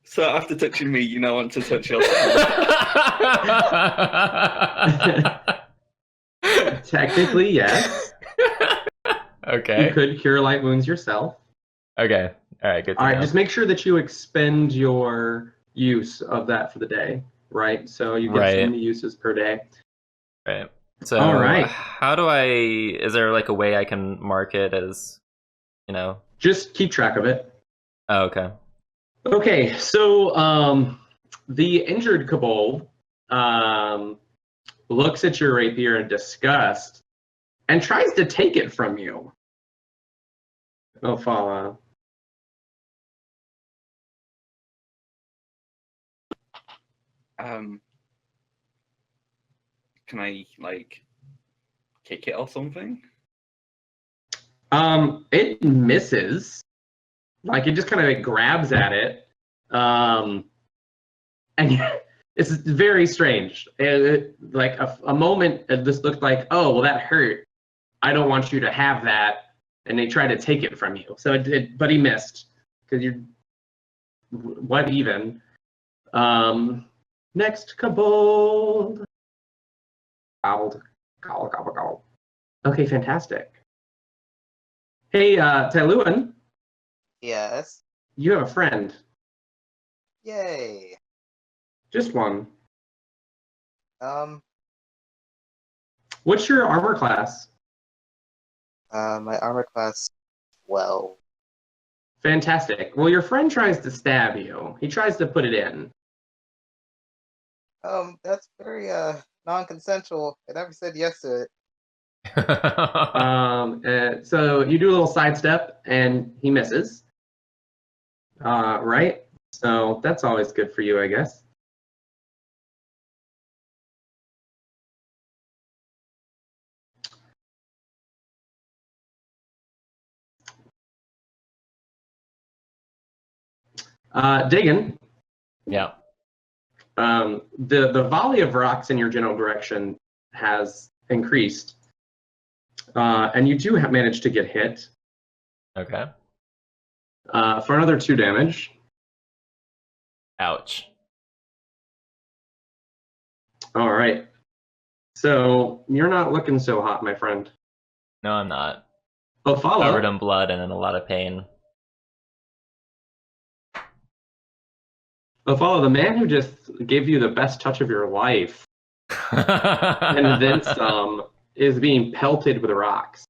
So after touching me, you now want to touch yourself. Technically, yes. Okay. You could cure light wounds yourself. Okay. All right. Good to All right, know. just make sure that you expend your use of that for the day, right? So you get so Right. many uses per day. Right. So, All right. how do I? Is there like a way I can mark it as, you know? Just keep track of it. Oh, okay. Okay, so the injured kobold looks at your rapier in disgust and tries to take it from you. Ophala. Can I like kick it or something? It misses. Like it just kind of like grabs at it. And it's very strange. Like a moment, this looked like, oh, well, that hurt. I don't want you to have that. And they try to take it from you. So but he missed because you're what even. Next kobold. Gobbled. Gobble, gobble, gobble. Okay, fantastic. Hey, Tailuan, Yes. you have a friend. Yay. Just one. Um. What's your armor class? My armor class 12. Fantastic. Well, your friend tries to stab you. He tries to put it in. That's very non-consensual. I never said yes to it. So you do a little sidestep, and he misses. Right? So that's always good for you, I guess. Dagan, Yeah. the volley of rocks in your general direction has increased, and you do manage to get hit Okay. for another 2 damage. Ouch. All right. So you're not looking so hot, my friend. No, I'm not. Covered Ophala, in blood and in a lot of pain. the man who just gave you the best touch of your life and then some is being pelted with rocks.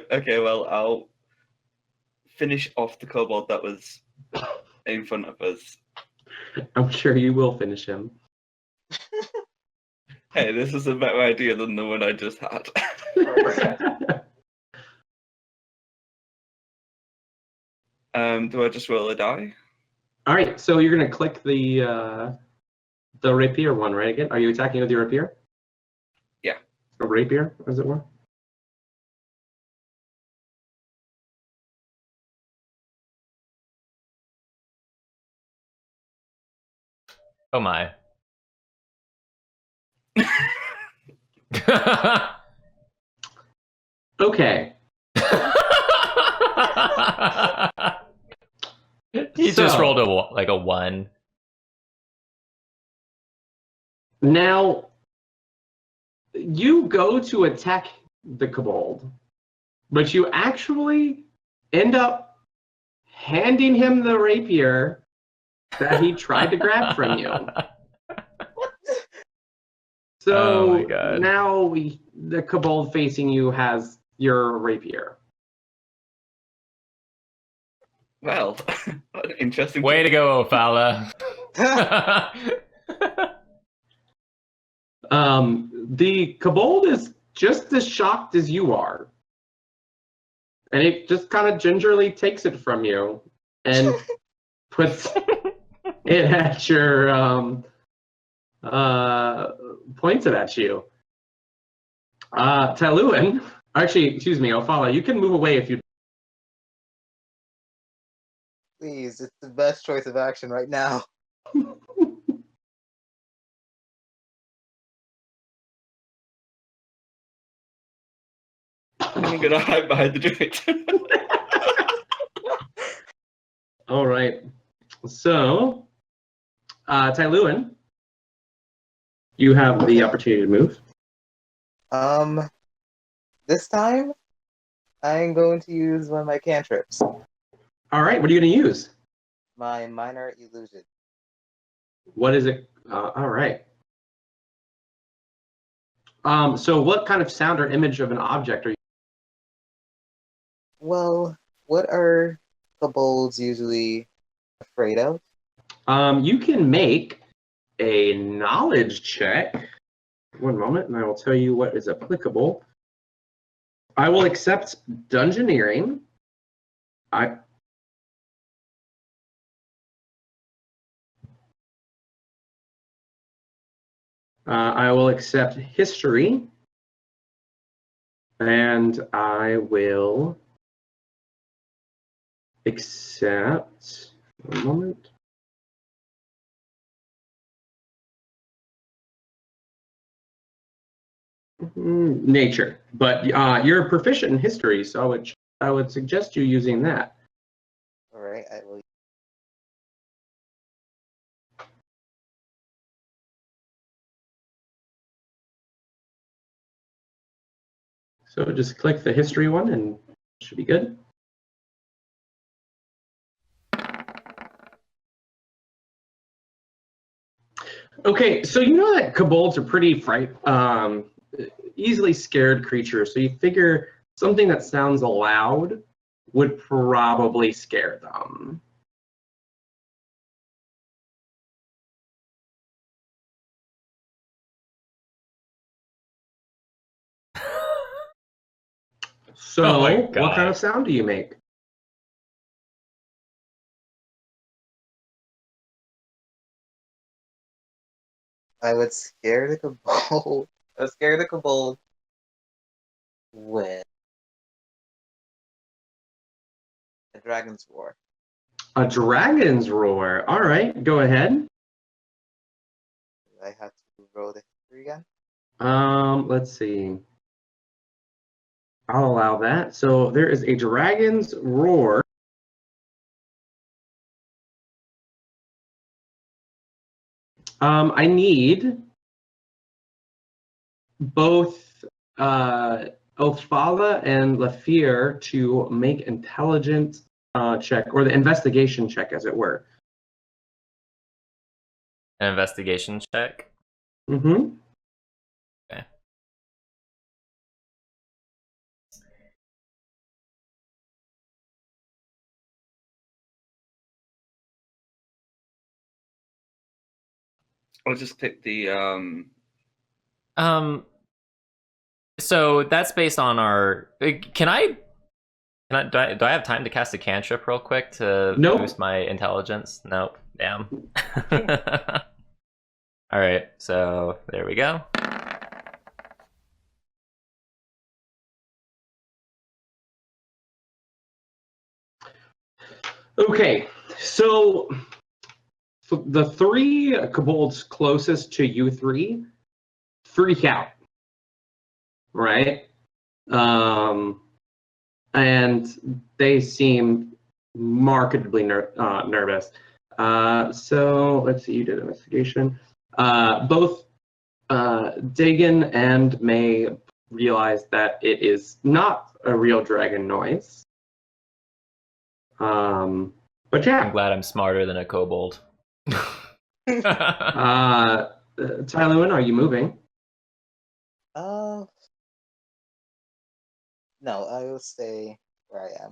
Okay, well, I'll finish off the kobold that was in front of us. I'm sure you will finish him. Hey, this is a better idea than the one I just had. Do I just roll a die? All right, so you're gonna click the rapier one, right? Again, are you attacking with your rapier? Yeah. A rapier, as it were. Oh my. Okay. He just So- rolled a 1. Now, you go to attack the kobold, but you actually end up handing him the rapier that he tried to grab from you. So Oh my God. now the kobold facing you has your rapier. Well, interesting. Way to go, Ophala. The kobold is just as shocked as you are. And it just kind of gingerly takes it from you and puts it at your points it at you. Taluan, actually, excuse me, Ophala, you can move away if you. Please, it's the best choice of action right now. I'm gonna hide behind the druid. All right. So, Taluan, you have the opportunity to move. This time, I'm going to use one of my cantrips, All right, what are you going to use? my minor illusion. What is it? All right. So what kind of sound or image of an object are you? Well, what are kobolds usually afraid of? You can make a knowledge check. One moment, and I will tell you what is applicable. I will accept dungeoneering. I will accept history, and I will accept. One moment. Nature, but you're proficient in history, so I would suggest you using that. All right, I will. So just click the history one, and it should be good. Okay, so you know that kobolds are pretty easily scared creatures. So you figure something that sounds loud would probably scare them. So Oh my what kind God. of sound do you make? I would scare the kobold. I would scare the kobold with a dragon's roar. A dragon's roar. All right, go ahead. I have to roll the history again. Let's see. I'll allow that. So there is a dragon's roar. I need both Ophala and Lafir to make intelligence check, or the investigation check, as it were. An investigation check. Mm-hmm. Okay. I'll just pick the So that's based on our. Can I? Do I have time to cast a cantrip real quick to Nope. boost my intelligence? Nope. Damn. All right. So there we go. Okay, so the three kobolds closest to you three freak out, right? And they seem markedly nervous. So let's see, you did investigation. Both Dagon and May realize that it is not a real dragon noise. But I'm yeah, glad I'm smarter than a kobold. Tylewin, are you moving? No, I will stay where I am.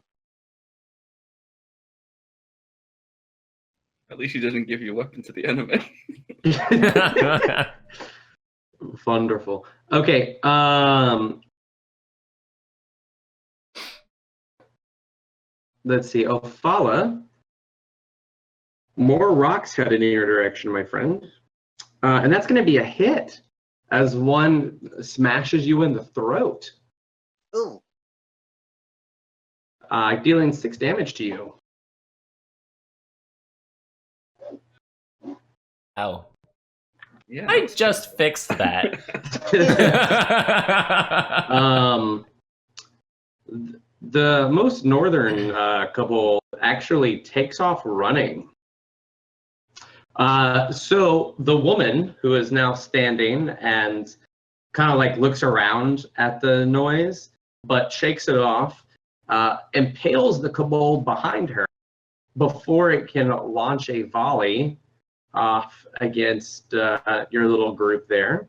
at least he doesn't give your weapon to the enemy. Wonderful. Okay. Let's see. Ophala. More rocks headed in your direction, my friend. And that's going to be a hit as one smashes you in the throat, Ooh, dealing 6 damage to you. Ow. Yeah. I just fixed that. The most northern couple actually takes off running. So the woman who is now standing and kind of like looks around at the noise, but shakes it off, impales the kobold behind her before it can launch a volley off against your little group there.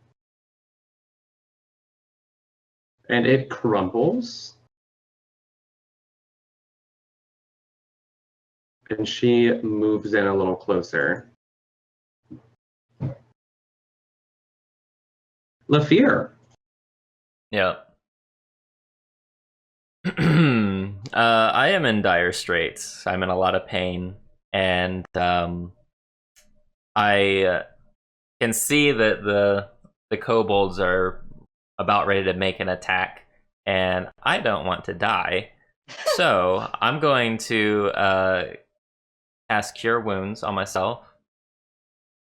And it crumples. And she moves in a little closer. Lafir. Yeah. I am in dire straits. I'm in a lot of pain, and I can see that the kobolds are about ready to make an attack, and I don't want to die. So I'm going to cast Cure Wounds on myself.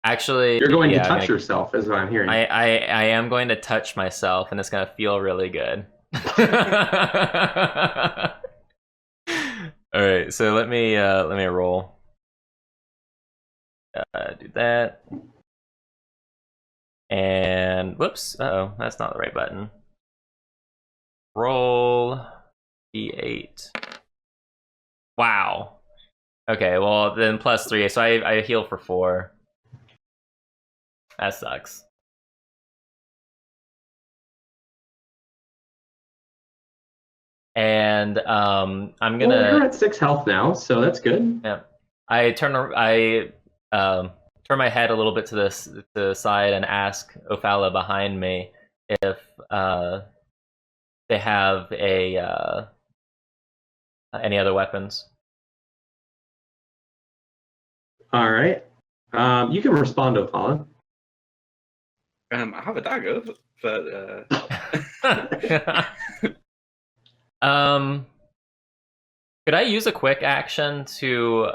Actually, You're going yeah, to touch yourself, is what I'm hearing. I am going to touch myself, and it's going to feel really good. All right, so let me roll. Do that. And whoops, uh-oh, that's not the right button. Roll D8. Wow. Okay, well then +3, so I heal for 4. That sucks. And I'm gonna. Well, you're at 6 health now, so that's good. Yeah, I turn my head a little bit to the side and ask Ophala behind me if they have any other weapons. All right. You can respond to Ophala. I have a dagger, but Could I use a quick action to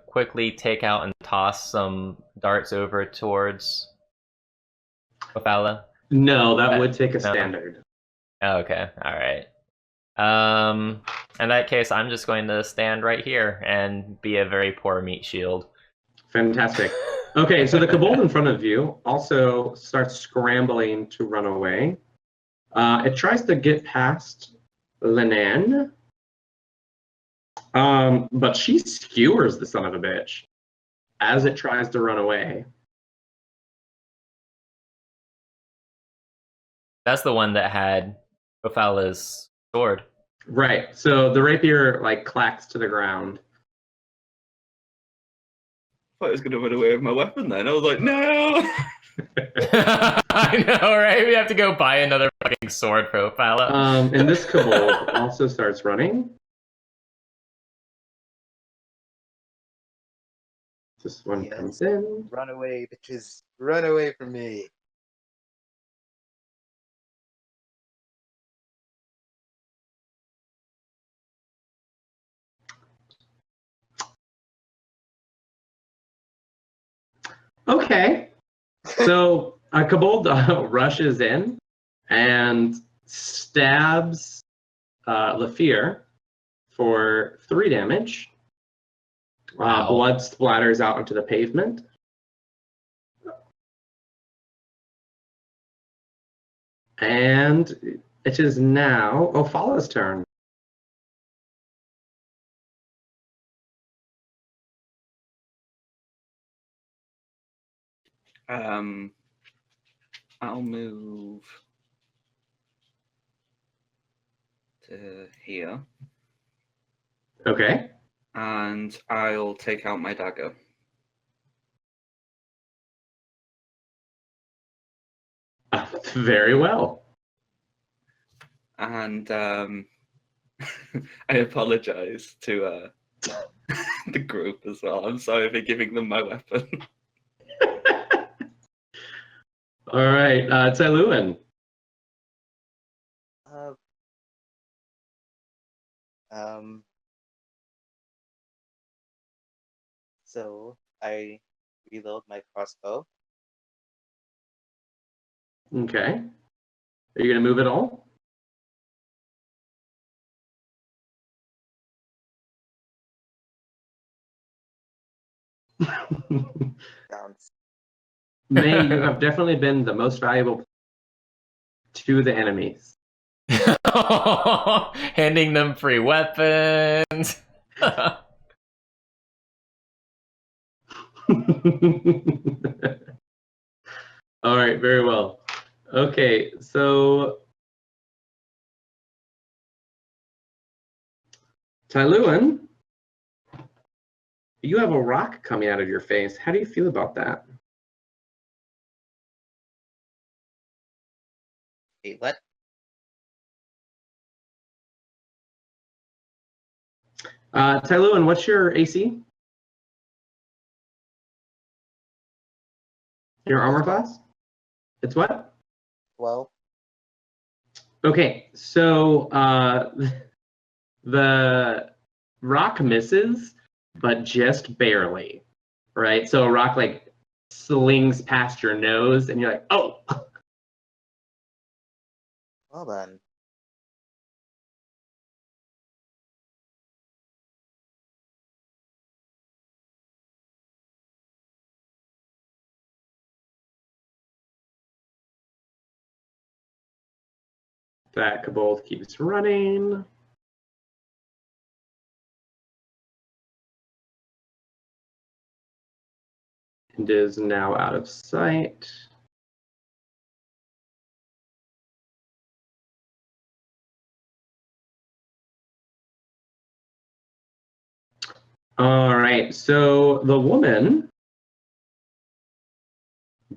quickly take out and toss some darts over towards Ophala? No, that would take a No. standard. Oh, okay, all right. In that case, I'm just going to stand right here and be a very poor meat shield. Fantastic. Okay, so the kobold in front of you also starts scrambling to run away. It tries to get past Linan, but she skewers the son of a bitch as it tries to run away. That's the one that had Ophala's sword. Right. So the rapier like clacks to the ground. I thought I was going to run away with my weapon then. I was like, no! I know, right? We have to go buy another fucking sword for Ophala. And this kobold also starts running. This one Yes. comes in. Run away, bitches. Run away from me. Okay. So a kobold rushes in and stabs Lafir for 3 damage. Wow. Blood splatters out onto the pavement. And it is now Ophala's turn. I'll move to here, Okay. and I'll take out my dagger. Very well. And I apologize to the group as well. I'm sorry for giving them my weapon. All right, Tailuan. So I reload my crossbow. Okay. Are you going to move at all? Sounds. May, you have definitely been the most valuable to the enemies. Handing them free weapons. All right, very well. Okay, so Tailuan, you have a rock coming out of your face. How do you feel about that? Wait, what? Tailuan, what's your AC? Your armor class? It's what? 12. Okay, so the rock misses, but just barely, right? So a rock like slings past your nose, and you're like, oh! Well then. That kobold keeps running. And is now out of sight. All right, so the woman,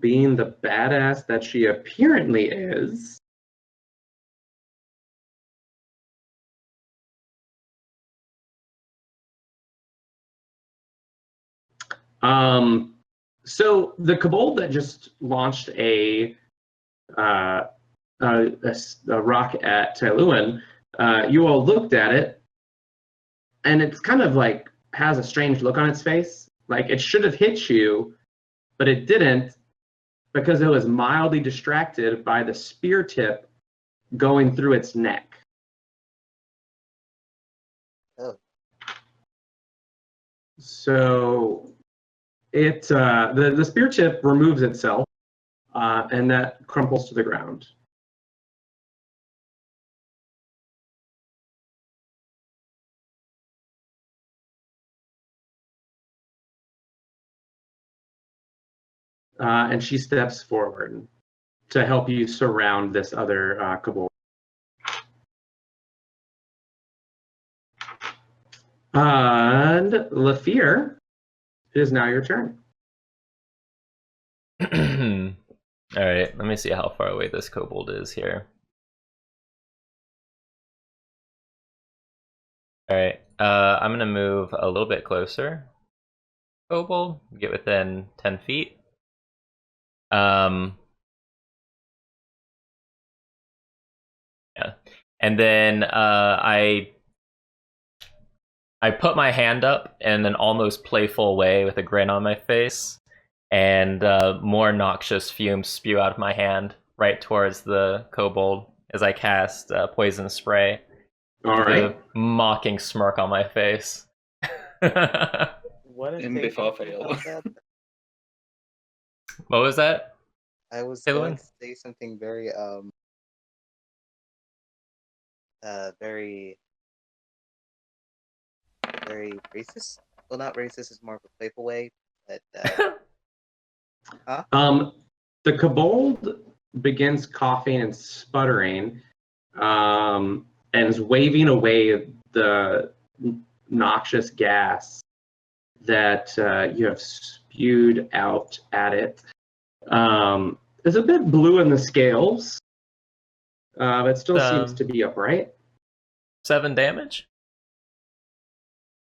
being the badass that she apparently is, so the kobold that just launched a a rock at Tailuan, you all looked at it, and it's kind of like has a strange look on its face. Like it should have hit you, but it didn't because it was mildly distracted by the spear tip going through its neck. Oh. So the spear tip removes itself, and that crumples to the ground. And she steps forward to help you surround this other Kabul. And Lafir, it is now your turn. All right, let me see how far away this kobold is here. All right, I'm gonna move a little bit closer. Kobold, get within 10 feet. Yeah, and then I put my hand up in an almost playful way with a grin on my face, and more noxious fumes spew out of my hand right towards the kobold as I cast poison spray. All right. A mocking smirk on my face. What is In taking before you fail. about that? What was that? I was Say the going one. to say something very very racist. Well, not racist, it's more of a playful way, but The kobold begins coughing and sputtering, and is waving away the noxious gas that you have spewed out at it. It's a bit blue in the scales, but still seems to be upright. 7 damage?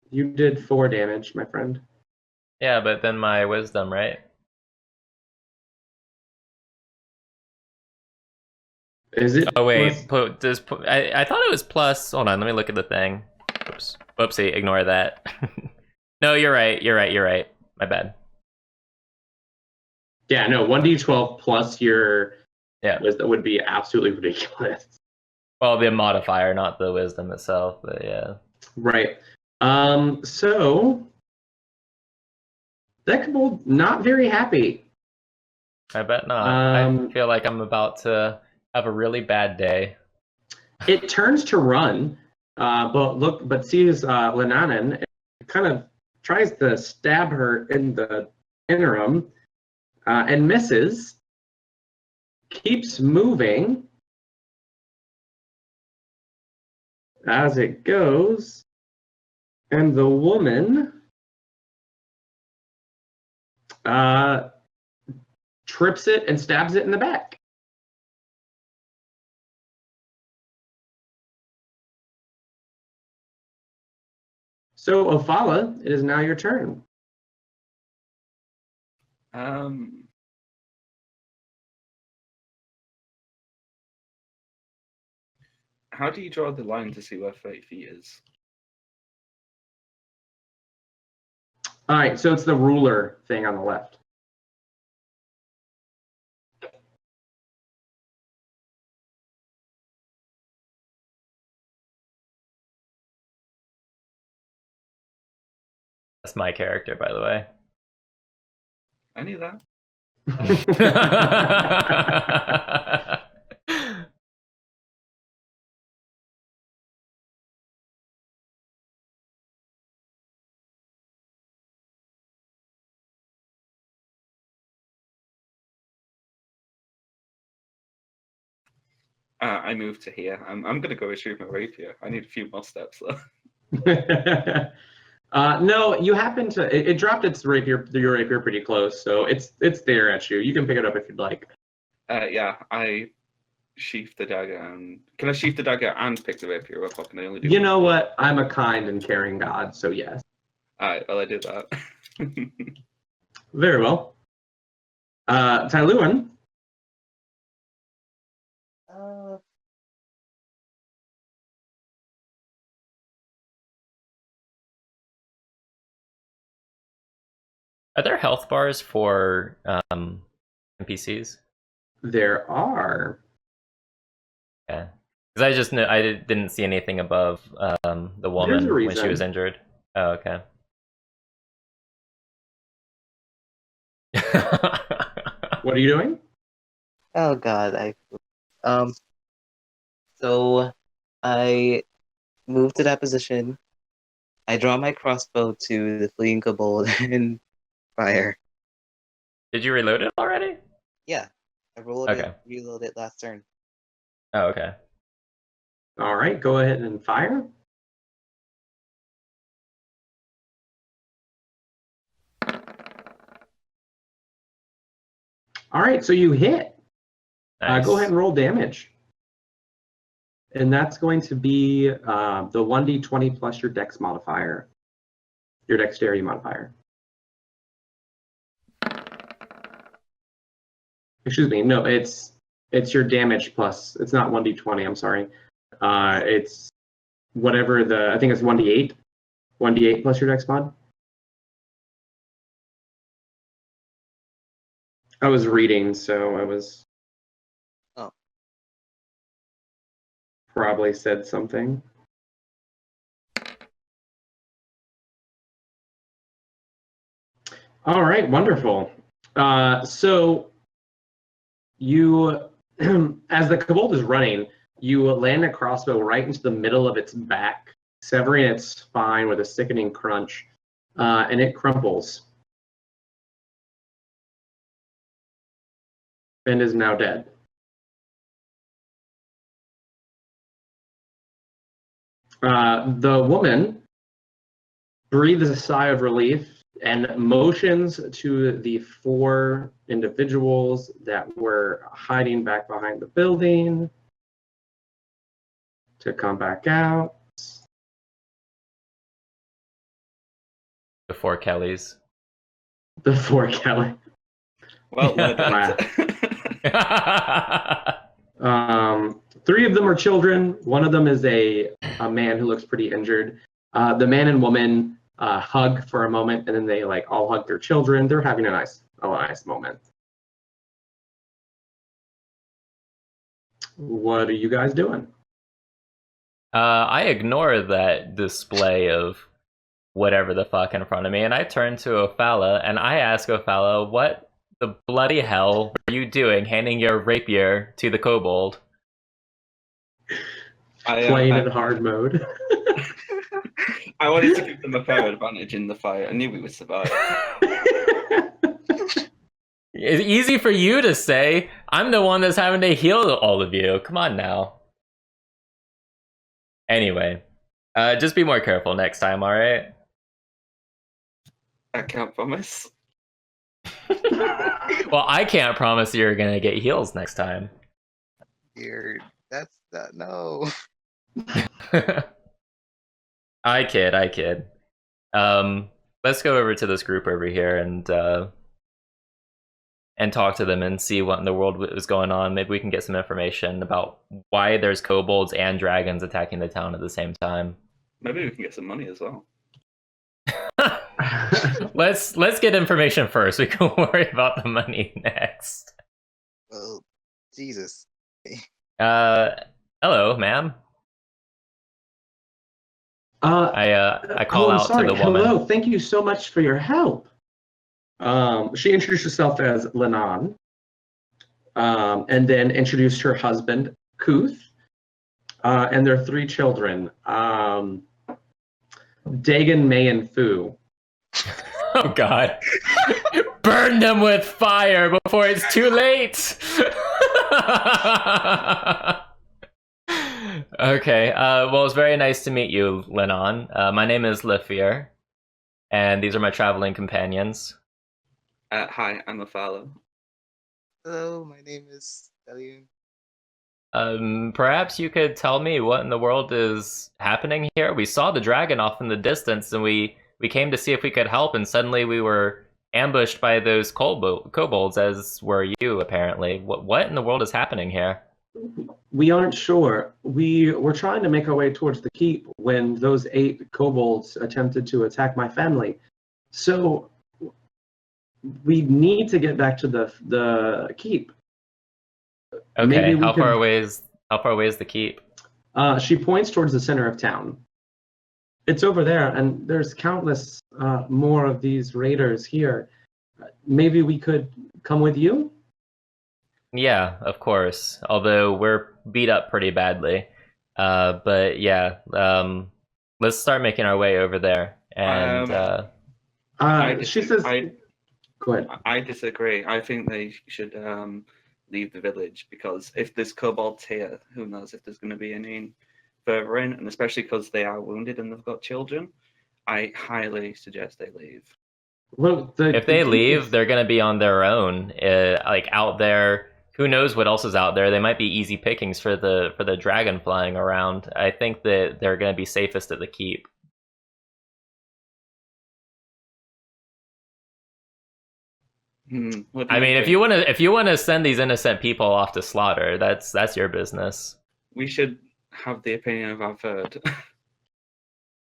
You did 4 damage, my friend. Yeah, but then my wisdom, right? Is it? Oh wait, I thought it was plus. Hold on, let me look at the thing. Oops, whoopsie, ignore that. No, you're right. You're right. My bad. Yeah, no, 1d12 plus your Yeah. wisdom would be absolutely ridiculous. Well, the modifier, not the wisdom itself, but yeah. Right. So that kobold not very happy. I bet not. I feel like I'm about to have a really bad day. It turns to run, but sees Lananan and kind of tries to stab her in the interim, and misses. Keeps moving as it goes, and the woman trips it and stabs it in the back. So, Ophala, it is now your turn. How do you draw the line to see where 30 feet is? All right, so it's the ruler thing on the left. That's my character, by the way. I knew that. I moved to here. I'm going to go retrieve my rapier. I need a few more steps though. No, you happen to. It dropped your rapier pretty close, so it's there at you. You can pick it up if you'd like. Yeah, I sheath the dagger and can I sheath the dagger and pick the rapier up? Or can I only do? You know what? I'm a kind and caring god, so yes. All right, well I did that. Very well. Tailuan, Are there health bars for NPCs? There are. Yeah. Because I just know I didn't see anything above the There's a woman when she was reason. injured. Oh, okay. What are you doing? Oh God, um. So I move to that position. I draw my crossbow to the fleeing kobold and fire. Did you reload it already? Yeah, I rolled Okay. it, reload it last turn. Oh, okay. All right, go ahead and fire. All right, so you hit. Nice. Go ahead and roll damage. And that's going to be the 1d20 plus your dex modifier, your dexterity modifier. Excuse me, no, it's your damage plus. It's not 1d20. I'm sorry. It's whatever I think it's 1d8. 1d8 plus your dex mod. I was reading, so I was. Oh. Probably said something. All right, wonderful. So you, as the kobold is running, you land a crossbow right into the middle of its back, severing its spine with a sickening crunch, and it crumples and is now dead. The woman breathes a sigh of relief and motions to the 4 individuals that were hiding back behind the building to come back out. The 4 Kellys. The 4 Kelly. Well, Yeah. loaded. 3 of them are children. One of them is a man who looks pretty injured. The man and woman hug for a moment, and then they all hug their children. They're having a nice moment. What are you guys doing? I ignore that display of whatever the fuck in front of me, and I turn to Ophala and I ask Ophala, what the bloody hell are you doing handing your rapier to the kobold? Playing in hard mode. I wanted to give them a fair advantage in the fight. I knew we would survive. It's easy for you to say. I'm the one that's having to heal all of you. Come on now. Anyway, just be more careful next time, alright? I can't promise. Well, I can't promise you're gonna get heals next time. Weird. That's not no. I kid. Let's go over to this group over here and talk to them and see what in the world is going on. Maybe we can get some information about why there's kobolds and dragons attacking the town at the same time. Maybe we can get some money as well. Let's get information first. We can worry about the money next. Well, Jesus. Hello, ma'am. I call out sorry. to the woman. Hello, thank you so much for your help. She introduced herself as Lenan, and then introduced her husband, Kuth, and their 3 children, Dagon, May, and Fu. Oh God! Burn them with fire before it's too late. Okay. Well, it's very nice to meet you, Lenon. My name is Lefir, and these are my traveling companions. Hi, I'm Ophala. Hello, my name is Delium. Perhaps you could tell me what in the world is happening here? We saw the dragon off in the distance, and we came to see if we could help, and suddenly we were ambushed by those kobolds, as were you, apparently. What in the world is happening here? We aren't sure. We were trying to make our way towards the keep when those 8 kobolds attempted to attack my family. So we need to get back to the keep. Okay, Maybe we how far could- away is the keep? She points towards the center of town. It's over there, and there's countless more of these raiders here. Maybe we could come with you? Yeah, of course. Although we're beat up pretty badly. But yeah, let's start making our way over there. And She says, go ahead. I disagree. I think they should leave the village, because if there's kobolds here, who knows if there's going to be any further in, and especially because they are wounded and they've got children, I highly suggest they leave. Well, if they leave, they're going to be on their own, like out there. Who knows what else is out there? They might be easy pickings for the dragon flying around. I think that they're going to be safest at the keep. What do I mean, think? if you want to send these innocent people off to slaughter, that's your business. We should have the opinion of our third.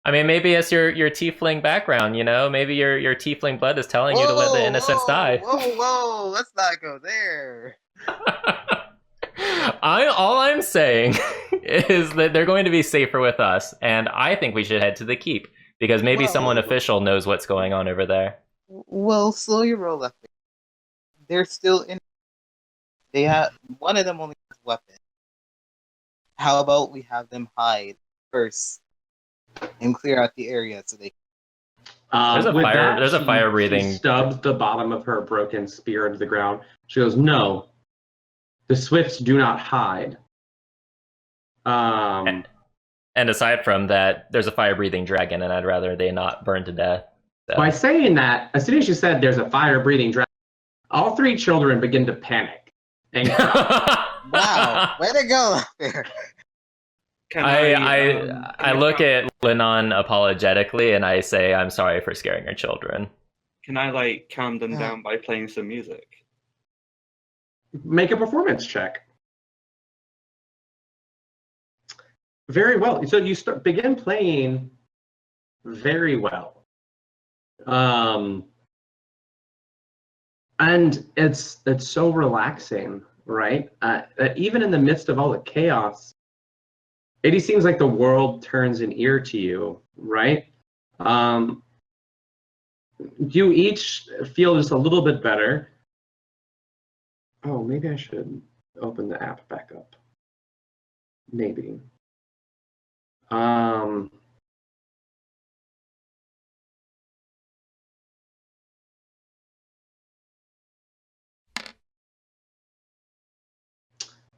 I mean, maybe it's your tiefling background, you know? Maybe your tiefling blood is telling you to let the innocents die. Whoa, let's not go there. All I'm saying is that they're going to be safer with us, and I think we should head to the keep, because maybe someone official knows what's going on over there. Well, slow your roll up. They're still in. They have one of them only has a weapon. How about we have them hide first and clear out the area so they. There's a fire breathing. She stubs the bottom of her broken spear into the ground. She goes, "No, the Swifts do not hide." And aside from that, there's a fire-breathing dragon, and I'd rather they not burn to death. So. By saying that, as soon as you said there's a fire-breathing dragon, all three children begin to panic. And Wow, way to go there. I look at Lennon apologetically, and I say, "I'm sorry for scaring your children." Can I calm them down by playing some music? Make a performance check. Very well. So you begin playing very well. And it's so relaxing, right? Even in the midst of all the chaos, it seems like the world turns an ear to you, right? You each feel just a little bit better. Oh, maybe I should open the app back up. Maybe.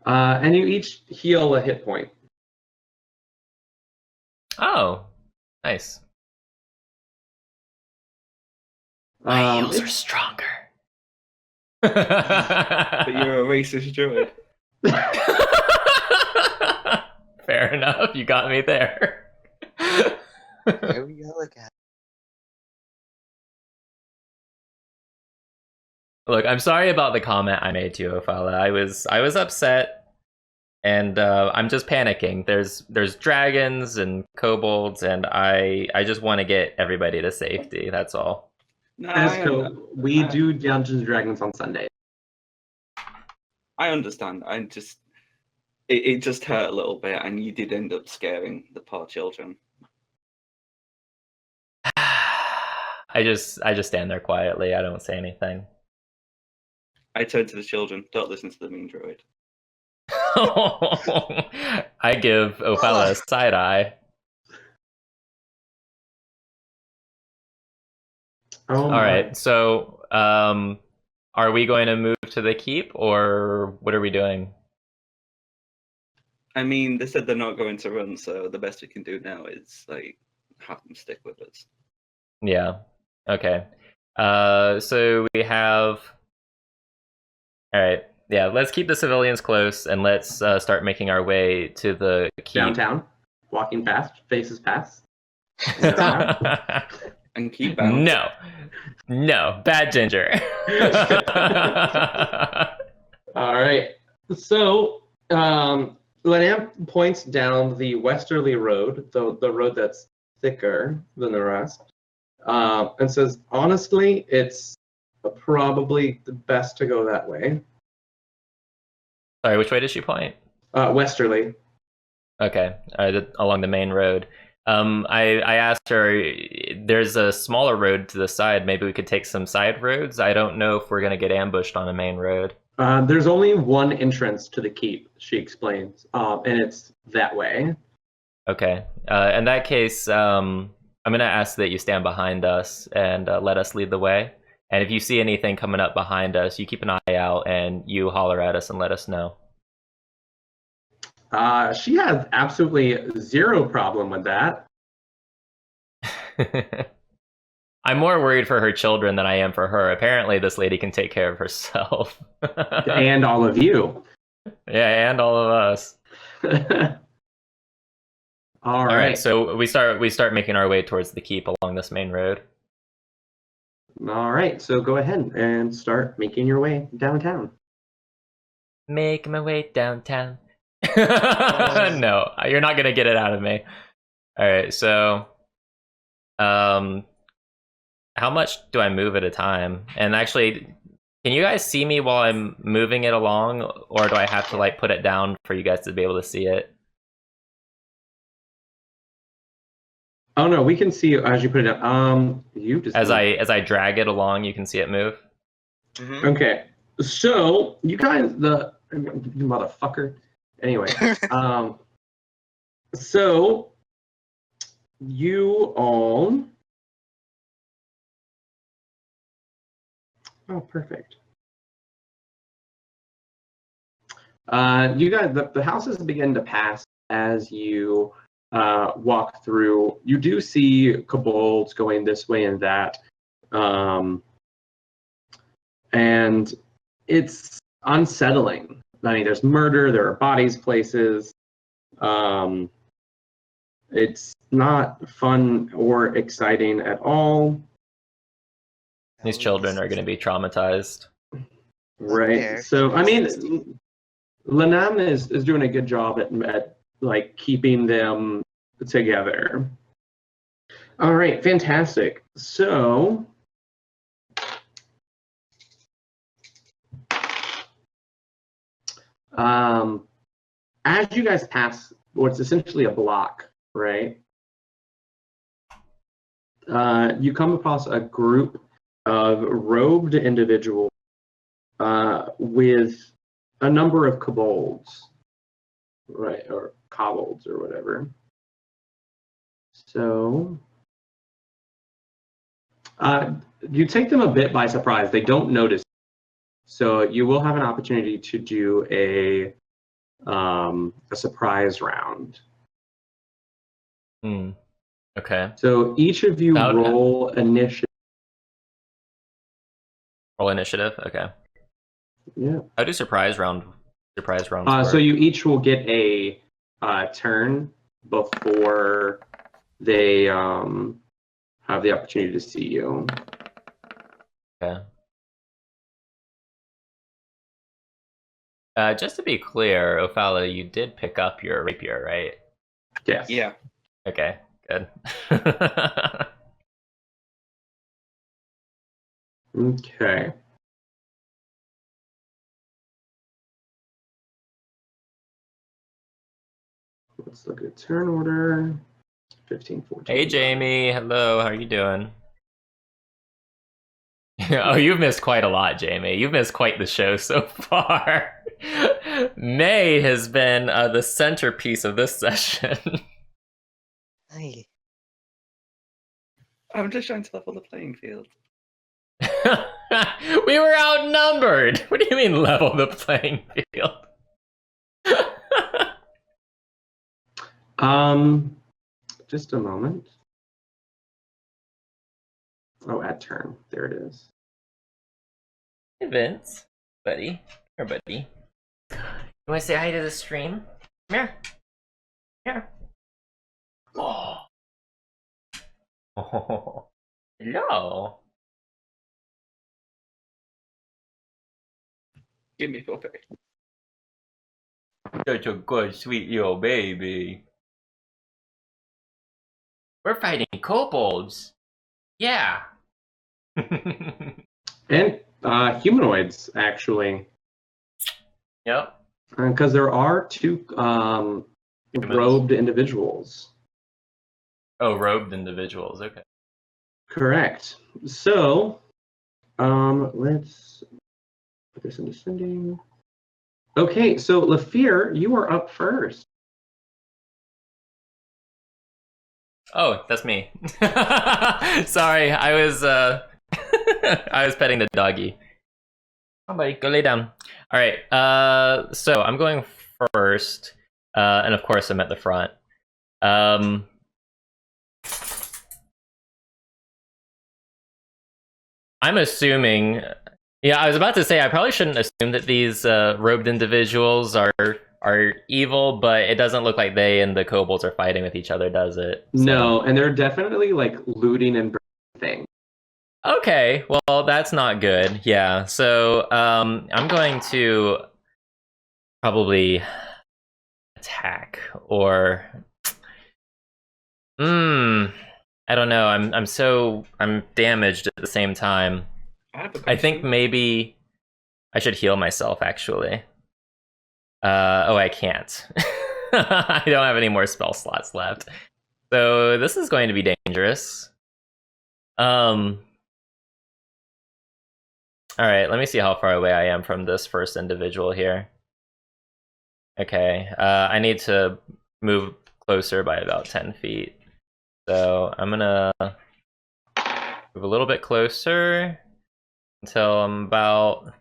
And you each heal a hit point. Oh, nice. My heals are stronger. But you're a racist druid. Fair enough. You got me there. There we go. Look at. Look, I'm sorry about the comment I made to you, Ophala. I was upset, and I'm just panicking. There's dragons and kobolds, and I just want to get everybody to safety. That's all. No, we do Dungeons and Dragons on Sunday. I understand. It just hurt a little bit, and you did end up scaring the poor children. I just stand there quietly. I don't say anything. I turn to the children. Don't listen to the mean druid. I give Ophala a side eye. Oh, all right. So, are we going to move to the keep, or what are we doing? I mean, they said they're not going to run, so the best we can do now is have them stick with us. Yeah. Okay. So we have. All right. Yeah. Let's keep the civilians close, and let's start making our way to the keep. Downtown, walking fast, faces past. And keep bouncing. No, bad ginger. All right. So, Lenam points down the westerly road, the road that's thicker than the rest, and says, "Honestly, it's probably the best to go that way. Sorry, which way did she point? Westerly. Okay, along the main road. I asked her, there's a smaller road to the side. Maybe we could take some side roads. I don't know if we're gonna get ambushed on a main road. There's only one entrance to the keep, she explains, and it's that way. Okay. In that case, I'm gonna ask that you stand behind us and let us lead the way. And if you see anything coming up behind us, you keep an eye out and you holler at us and let us know. She has absolutely zero problem with that. I'm more worried for her children than I am for her. Apparently, this lady can take care of herself. And all of you. Yeah, and all of us. All All right, right. so we start making our way towards the keep along this main road. All right. So go ahead and start making your way downtown. Make my way downtown. No, you're not gonna get it out of me. All right, so, how much do I move at a time? And actually, can you guys see me while I'm moving it along, or do I have to like put it down for you guys to be able to see it? Oh no, we can see you as you put it down. You just As I drag it along, you can see it move. Mhm. Okay. So you guys, the you motherfucker. Anyway, so you all. Oh, perfect. You guys, the houses begin to pass as you walk through. You do see kobolds going this way and that, and it's unsettling. I mean, there's murder, there are bodies places. It's not fun or exciting at all. These children are going to be traumatized. Right. Fair. So, I mean, Lanam is doing a good job at like keeping them together. All right, fantastic. So, as you guys pass what's essentially a block, right? You come across a group of robed individuals with a number of kobolds, right, or kobolds or whatever. So you take them a bit by surprise. They don't notice. So you will have an opportunity to do a surprise round. Okay. So each of you roll initiative. Roll initiative. Okay. Yeah. How do surprise rounds So you each will get a turn before they have the opportunity to see you. Okay. Just to be clear, Ophala, you did pick up your rapier, right? Yes. Yeah. Okay, good. Okay. Let's look at turn order. 15, 14. Hey, Jamie. Hello. How are you doing? Oh, you've missed quite a lot, Jamie. You've missed quite the show so far. May has been the centerpiece of this session. Hi. I'm just trying to level the playing field. We were outnumbered. What do you mean level the playing field? Just a moment. Oh, at turn. There it is. Hey, Vince, buddy. Here, buddy. You want to say hi to the stream? Come here. Here. Oh. Oh. Hello. Give me puppy. Such a good, sweet little baby. We're fighting kobolds. Yeah. And humanoids, actually. Yep. Because there are two robed individuals. Oh, robed individuals. Okay. Correct. So, let's put this in descending. Okay, so Lafir, you are up first. Oh, that's me. Sorry, I was I was petting the doggy. Oh, buddy, go lay down. All right. So I'm going first, and of course I'm at the front. I'm assuming. Yeah, I was about to say I probably shouldn't assume that these robed individuals are evil, but it doesn't look like they and the kobolds are fighting with each other, does it? So. No, and they're definitely like looting and burning things. Okay, well that's not good. Yeah, so I'm going to probably attack or I don't know. I'm damaged at the same time. I think maybe I should heal myself actually. Oh, I can't. I don't have any more spell slots left. So this is going to be dangerous. All right, let me see how far away I am from this first individual here. Okay, I need to move closer by about 10 feet. So I'm gonna move a little bit closer until I'm about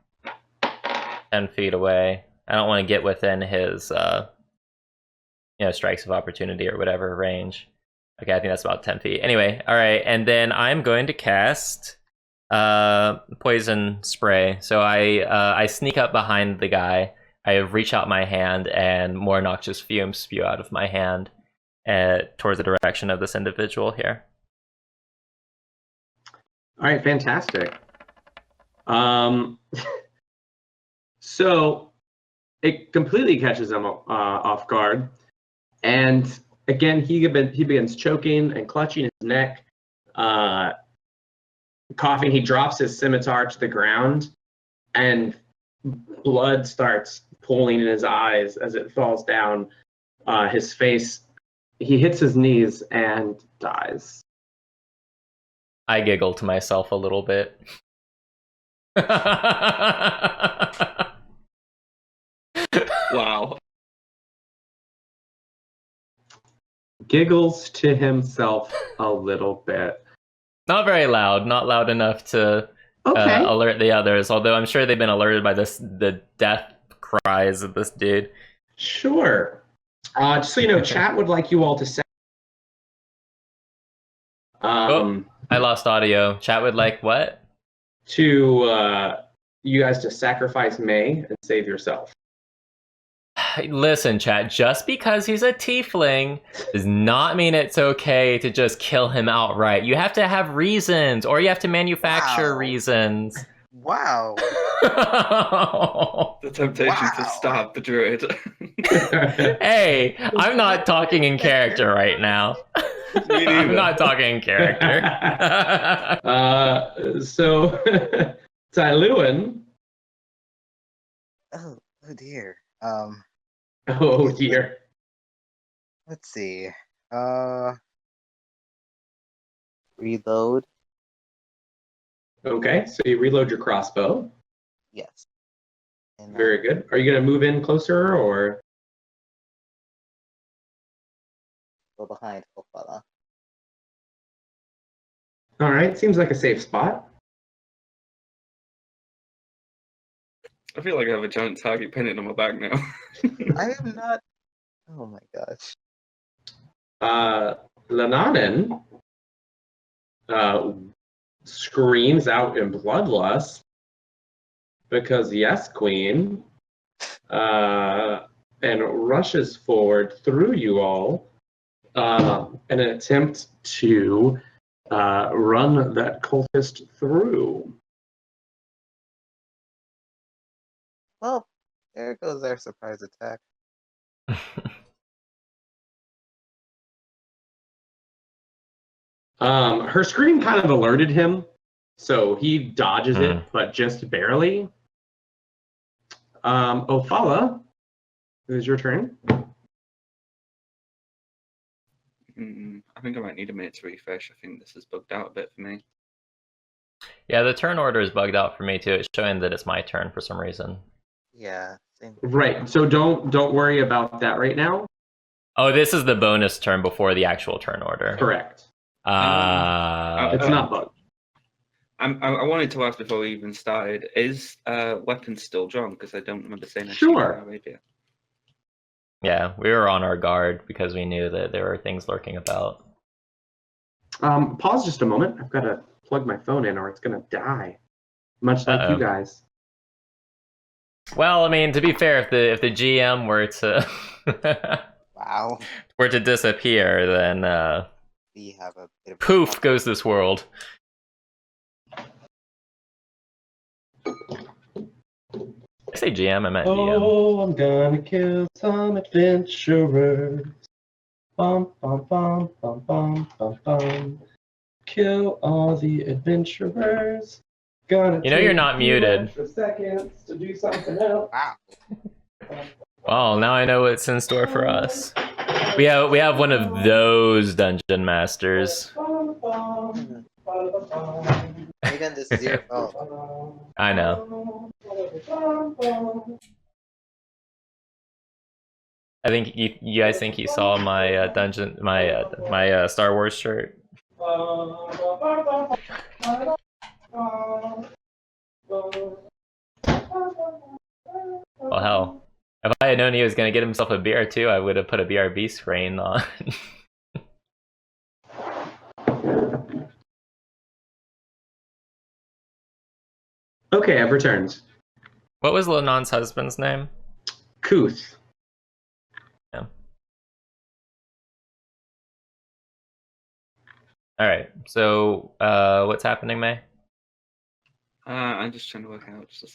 10 feet away. I don't want to get within his, strikes of opportunity or whatever range. Okay, I think that's about 10 feet. Anyway, all right, and then I'm going to cast poison spray. So I sneak up behind the guy. I reach out my hand, and more noxious fumes spew out of my hand towards the direction of this individual here. All right, fantastic. So it completely catches him off guard, and again he begins choking and clutching his neck, coughing. He drops his scimitar to the ground, and blood starts pooling in his eyes as it falls down his face. He hits his knees and dies. I giggle to myself a little bit. Wow. Giggles to himself a little bit. Not very loud, not loud enough to alert the others, although I'm sure they've been alerted by the death cries of this dude. Sure. Just so you know, chat would like you all to say. I lost audio. Chat would like what? To you guys to sacrifice May and save yourself. Listen, chat, just because he's a tiefling does not mean it's okay to just kill him outright. You have to have reasons, or you have to manufacture reasons. Wow. The temptation to stab the druid. Hey, I'm not talking in character right now. Me neither. I'm not talking in character. So, Tylewin. Oh dear. Oh dear. Let's see. Reload. Okay, so you reload your crossbow. Yes. And, Very good. Are you going to move in closer or? go behind little fella. All right, seems like a safe spot. I feel like I have a giant target painted on my back now. I am not. Oh my gosh. Lananen screams out in bloodlust because yes, queen, and rushes forward through you all in an attempt to run that cultist through. Well, there goes our surprise attack. Her scream kind of alerted him, So he dodges it, but just barely. Ophala, it is your turn. I think I might need a minute to refresh. I think this is bugged out a bit for me. Yeah, the turn order is bugged out for me too. It's showing that it's my turn for some reason. Yeah, same. Right. So don't worry about that right now. Oh, this is the bonus turn before the actual turn order. Correct. It's not bugged. I wanted to ask before we even started: is weapons still drawn? Because I don't remember saying. Sure. Yeah, we were on our guard because we knew that there were things lurking about. Pause just a moment. I've got to plug my phone in, or it's gonna die. Much like you guys. Well, I mean, to be fair, if the GM were to Wow. were to disappear, then We have a bit of poof goes this world. I say GM, I meant DM. Oh, I'm gonna kill some adventurers. Bum, bum, bum, bum, bum, bum, bum. Kill all the adventurers. Gonna You know you're not take a few muted. extra seconds to do something else. wow. Well, now I know what's in store for us. We have one of those dungeon masters. Megan, this is your fault. I know. I think you guys think you saw my dungeon, my Star Wars shirt. Well, hell, if I had known he was gonna get himself a beer too, I would have put a BRB screen on. Okay, I've returned. What was Lenon's husband's name? Kuth. Yeah. All right. So, what's happening, May? I'm just trying to work out just a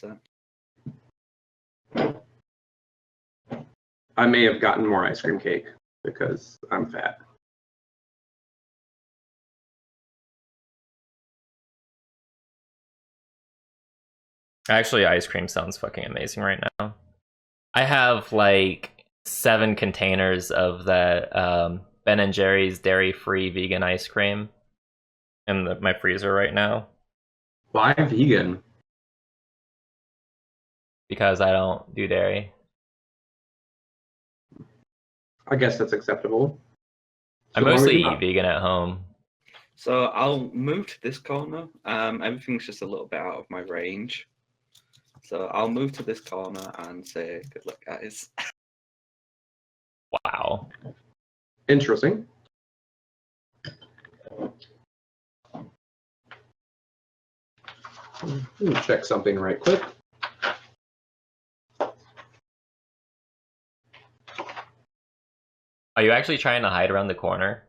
sec. I may have gotten more ice cream cake because I'm fat. Actually, ice cream sounds fucking amazing right now. I have like 7 containers of that Ben and Jerry's dairy-free vegan ice cream in my freezer right now Why vegan? because I don't do dairy. I guess that's acceptable. I So long as mostly you're eat not- vegan at home. So I'll move to this corner. Everything's just a little bit out of my range. So I'll move to this corner and say, good luck, guys. Wow. Interesting. Let me check something right quick. Are you actually trying to hide around the corner?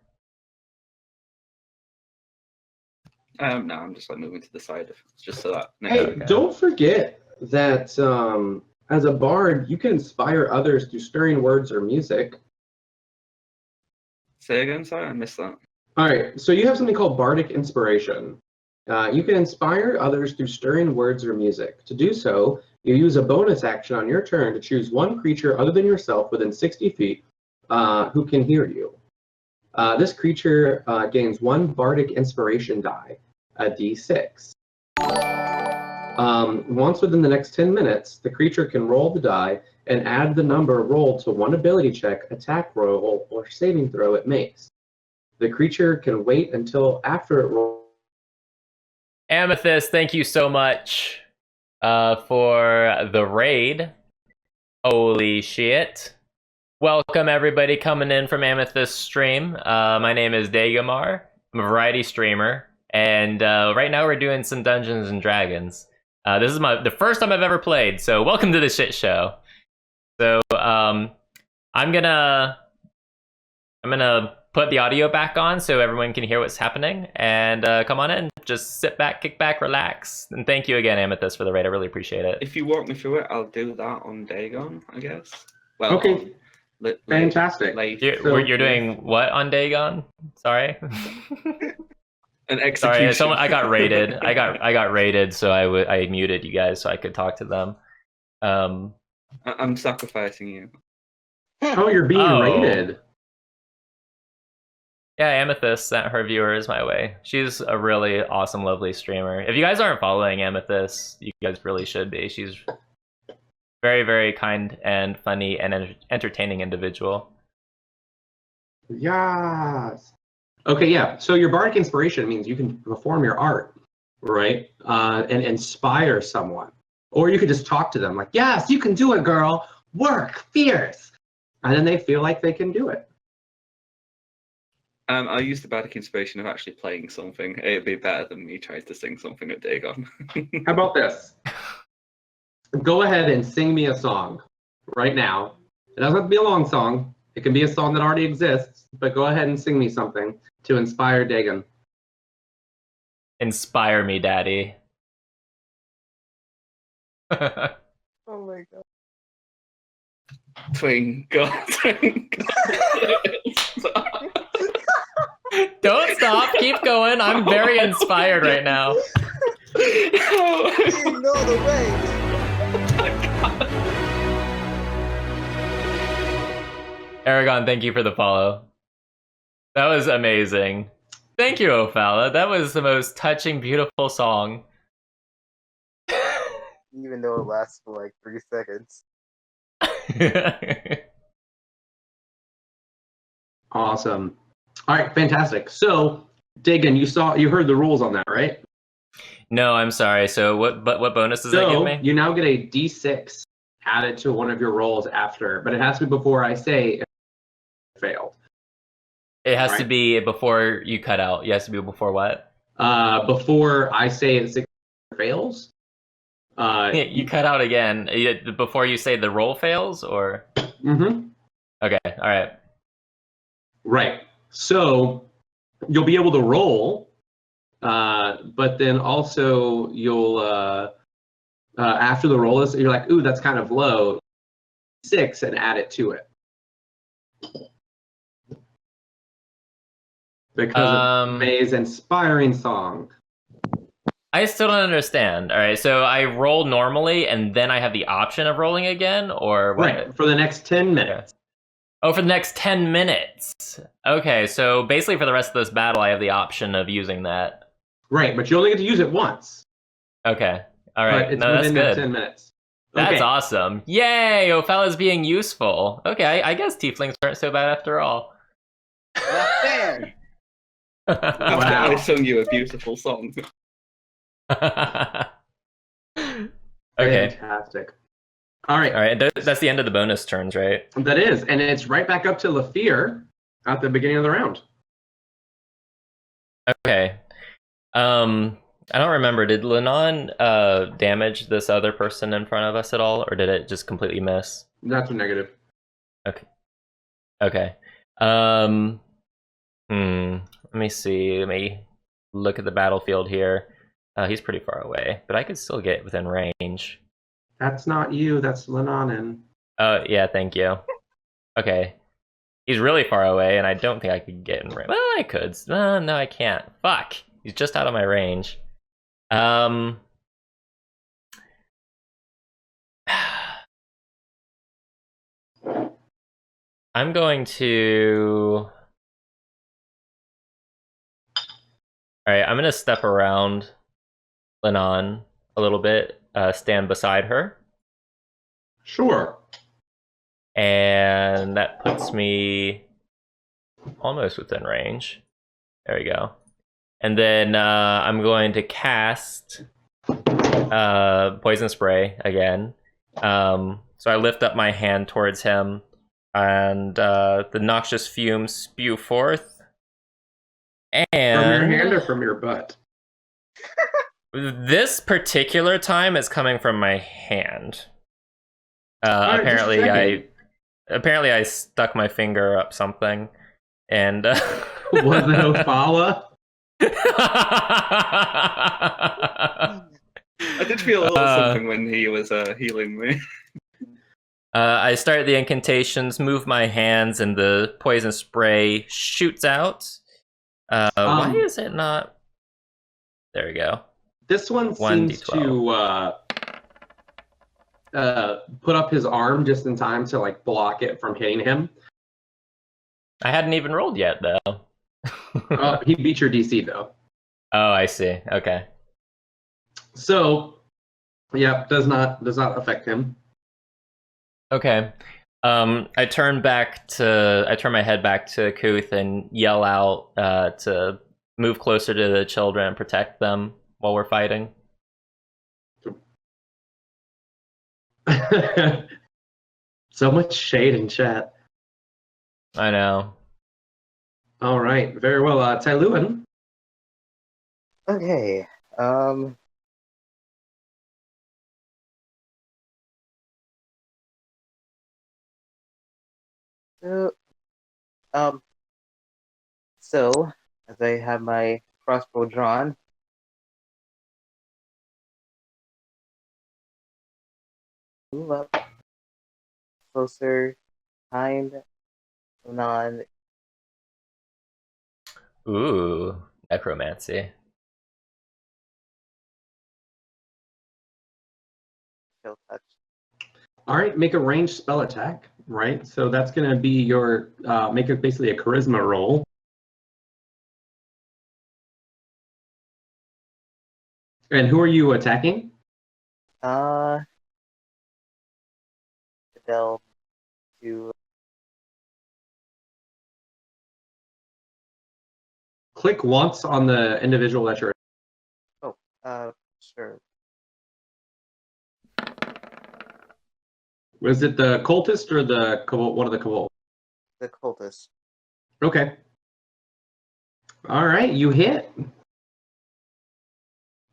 No, I'm just like moving to the side, just so that. Hey, Okay. don't forget that as a bard, you can inspire others through stirring words or music. Say again, sorry, I missed that. All right, so you have something called bardic inspiration. You can inspire others through stirring words or music. To do so, you use a bonus action on your turn to choose one creature other than yourself within 60 feet who can hear you. This creature gains 1 bardic inspiration die, a d6. Once within the next 10 minutes, the creature can roll the die and add the number rolled to one ability check, attack roll, or saving throw it makes. The creature can wait until after it rolls. Amethyst, thank you so much for the raid. Holy shit. Welcome everybody coming in from Amethyst stream. My name is Dagamar. I'm a variety streamer. And right now we're doing some Dungeons and Dragons. This is the first time I've ever played, so welcome to the shit show. So I'm gonna put the audio back on so everyone can hear what's happening. And come on in, just sit back, kick back, relax. And thank you again, Amethyst, for the raid. I really appreciate it. If you walk me through it, I'll do that on Dagon, I guess. Well, Okay. Fantastic. Late. You're doing what on Dagon? Sorry. An Sorry, execution. someone, I got raided. I got raided, so I muted you guys so I could talk to them. I'm sacrificing you. Oh, you're being Oh. rated. Yeah, Amethyst sent her viewers my way. She's a really awesome, lovely streamer. If you guys aren't following Amethyst, you guys really should be. She's very, very kind and funny and entertaining individual. Yes. Okay, yeah. So your bardic inspiration means you can perform your art, right? And inspire someone. Or you could just talk to them like, yes, you can do it, girl. Work, fierce. And then they feel like they can do it. I'll use the bardic inspiration of actually playing something. It'd be better than me trying to sing something at Dagon. How about this? Go ahead and sing me a song right now. It doesn't have to be a long song. It can be a song that already exists, but go ahead and sing me something to inspire Dagon. Inspire me, daddy. Oh my god. Twinkle, twinkle. Don't stop, keep going. I'm very inspired right now. You know the way. Aragon, thank you for the follow. That was amazing. Thank you, Ophala. That was the most touching, beautiful song. Even though it lasts for like 3 seconds. Awesome. All right, fantastic. So, Dagon, you heard the rules on that, right? No, I'm sorry. So what bonus does that give me? You now get a D6 added to one of your rolls after, but it has to be before I say it failed. It has to Right. be before you cut out. It has to be before what? Before I say it fails. You cut out again. Before you say the roll fails, or? Mm-hmm. Okay, all right. Right. So you'll be able to roll, but then also you'll after the roll is you're like, ooh, that's kind of low. 6 and add it to it. Because of May's inspiring song. I still don't understand. All right, so I roll normally, and then I have the option of rolling again, or what? Right, for the next 10 minutes. Oh, for the next 10 minutes. Okay, so basically for the rest of this battle, I have the option of using that. Right, but you only get to use it once. Okay, all right. But it's No, that's within that good. 10 minutes. That's Okay. awesome. Yay, Ophala's being useful. Okay, I guess tieflings aren't so bad after all. Not fair. After Wow. I sung you a beautiful song. Okay. Fantastic. All right. All right, that's the end of the bonus turns, right? That is, and it's right back up to Lafir at the beginning of the round. Okay. I don't remember. Did Lenon damage this other person in front of us at all, or did it just completely miss? That's a negative. Okay. Let me see. Let me look at the battlefield here. He's pretty far away, but I could still get within range. That's not you. That's Lenonin. Oh, yeah, thank you. Okay. He's really far away, and I don't think I could get in range. Well, I could. No, I can't. Fuck. He's just out of my range. I'm going to... Alright, I'm going to step around Lenon a little bit, stand beside her. Sure. And that puts me almost within range. There we go. And then I'm going to cast Poison Spray again. So I lift up my hand towards him, and the noxious fumes spew forth. And From your hand or from your butt? this particular time it's coming from my hand. Alright, Apparently I stuck my finger up something, and Was it Ophala? I did feel a little something when he was healing me. I start the incantations, move my hands, and the poison spray shoots out. Why is it not? There we go. This one seems 1d12. to put up his arm just in time to like block it from hitting him. I hadn't even rolled yet, though. He beat your DC though. Oh, I see. Okay. So, yeah, does not affect him. Okay. I turn my head back to Kuth and yell out to move closer to the children and protect them while we're fighting. So much shade in chat. I know. All right, very well. Tyluan. Okay. So, um, so as I have my crossbow drawn, move up closer, behind, non, Ooh, necromancy. chill touch. All right, make a ranged spell attack. Right, so that's going to be your make it basically a charisma roll. And who are you attacking? Delve to Click once on the individual that you're. sure. Was it the cultist or the one of the kobold? The cultist. Okay. All right, you hit.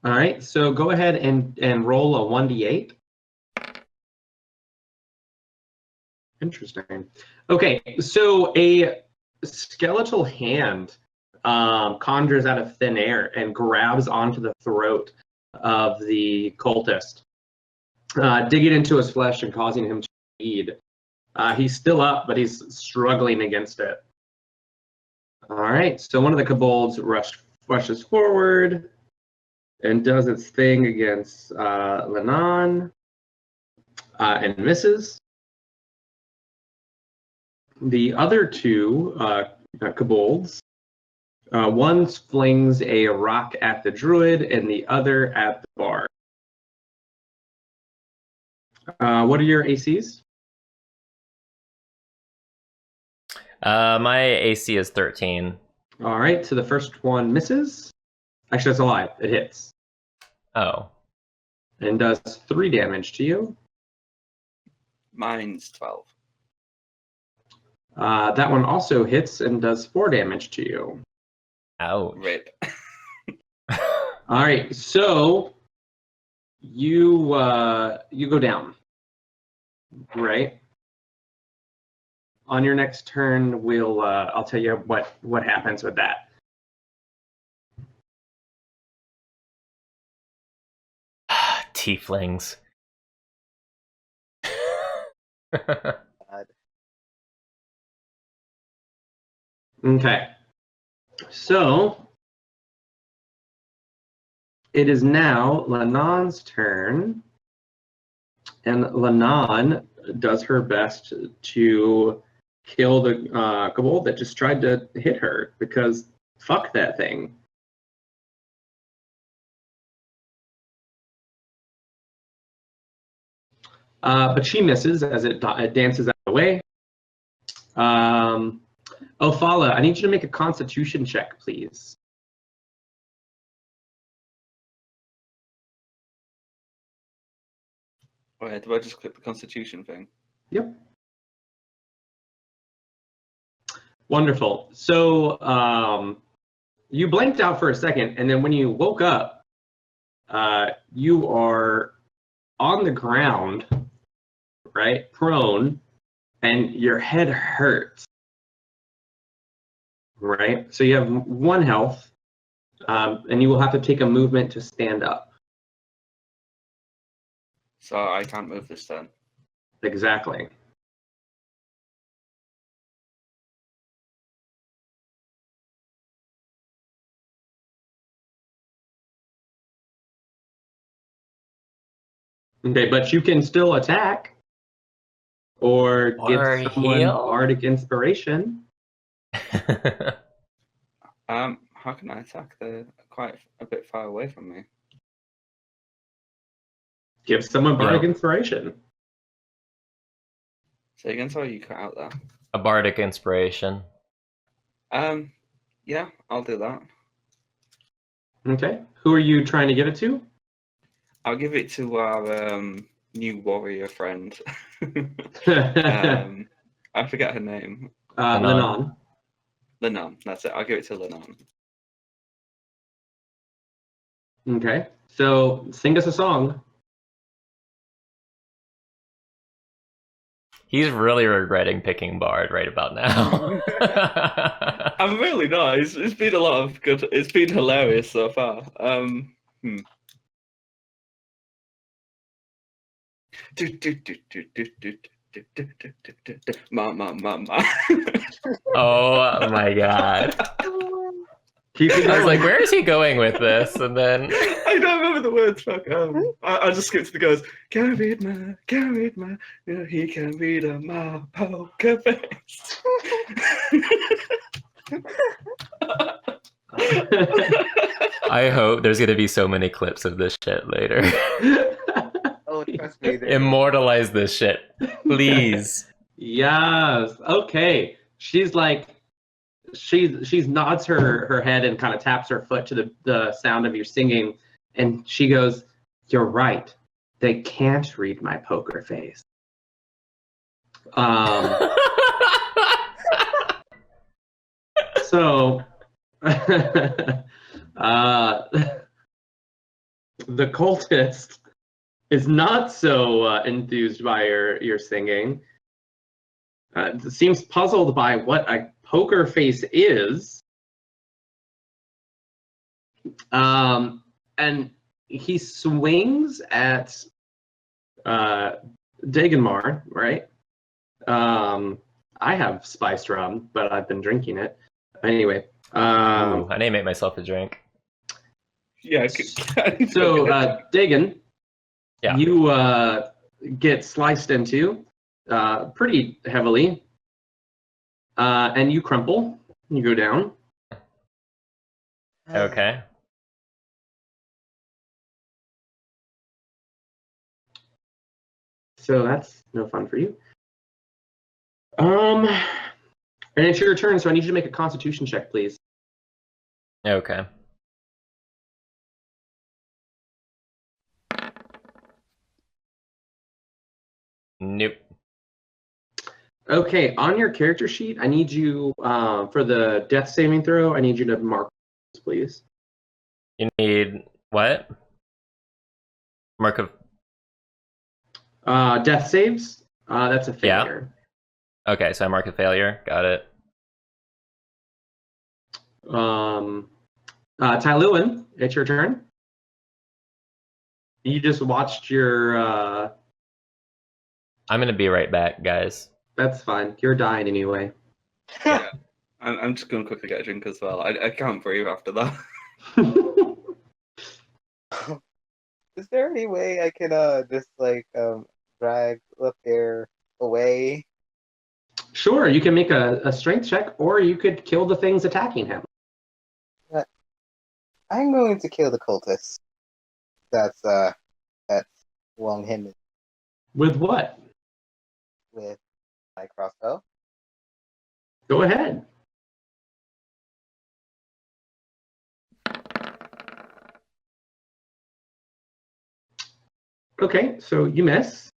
All right, so go ahead and roll a 1d8. Interesting. Okay, so a skeletal hand conjures out of thin air and grabs onto the throat of the cultist, digging into his flesh and causing him to bleed. He's still up, but he's struggling against it. All right, so one of the kobolds rushes forward and does its thing against Lanan and misses. The other two kobolds, one flings a rock at the druid and the other at the bar. What are your ACs? My AC is 13. All right, so the first one misses. Actually, that's a lie. It hits Oh. and does 3 damage to you. Mine's 12. That one also hits and does 4 damage to you. Ouch. Rip. All right, so you go down, right? On your next turn, we'll I'll tell you what happens with that. Tieflings. God. Okay, so it is now Lanan's turn, and Lanan does her best to kill the kobold that just tried to hit her, because fuck that thing. But she misses as it dances out of the way. Ophala, I need you to make a Constitution check, please. Wait, do I just click the Constitution thing? Yep. Wonderful. So you blanked out for a second, and then when you woke up, you are on the ground, right, prone, and your head hurts, right? So you have 1 health, and you will have to take a movement to stand up. So I can't move this turn. Exactly. Okay, but you can still attack or Or give someone heal? bardic inspiration. How can I attack? They're quite a bit far away from me. Give someone bardic Yep. inspiration. Say again, sorry, you cut out there. A bardic inspiration. Yeah, I'll do that. Okay. Who are you trying to give it to? I'll give it to our new warrior friend. I forget her name. Lennon. Lennon, that's it. I'll give it to Lennon. Okay. So sing us a song. He's really regretting picking Bard right about now. I'm really not. It's been a lot of good. It's been hilarious so far. Ma. Oh my god. Keep it I was like, going. where is he going with this? And then I don't remember the words. Fuck. I just skipped to the goes. Can't read my. You know, he can read my poker face. I hope there's gonna be so many clips of this shit later. Oh, trust me. Immortalize this shit, please. Yes. Okay. She's like, she's nods her head and kind of taps her foot to the sound of your singing, and she goes, "You're right. They can't read my poker face." So, the cultist is not so enthused by your singing. Seems puzzled by what a poker face is. And he swings at Dagenmar, right? I have spiced rum, but I've been drinking it. Anyway. Ooh, I need to make myself a drink. Yeah. So, Dagon, Yeah. you get sliced into pretty heavily, and you crumple. You go down. Okay. So that's no fun for you. And it's your turn, so I need you to make a Constitution check, please. Okay. Nope. Okay, on your character sheet, I need you for the death saving throw. I need you to mark, please. You need what? Mark of. Death saves. That's a failure. Okay, so I mark a failure. Got it. Ty Lewin, it's your turn. You just watched your. I'm gonna be right back, guys. That's fine. You're dying anyway. Yeah. I'm just gonna quickly get a drink as well. I can't breathe after that. Is there any way I can just like drag Lafair away? Sure, you can make a strength check, or you could kill the things attacking him. I'm going to kill the cultist. That's wrong him With what? with my crossbow. Go ahead. Okay, so you miss.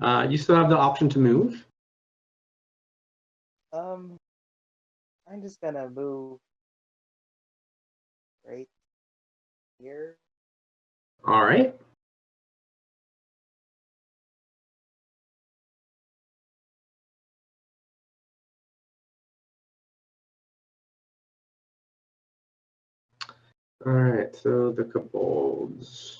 You still have the option to move. I'm just gonna move right here. All right. All right, so the kobolds.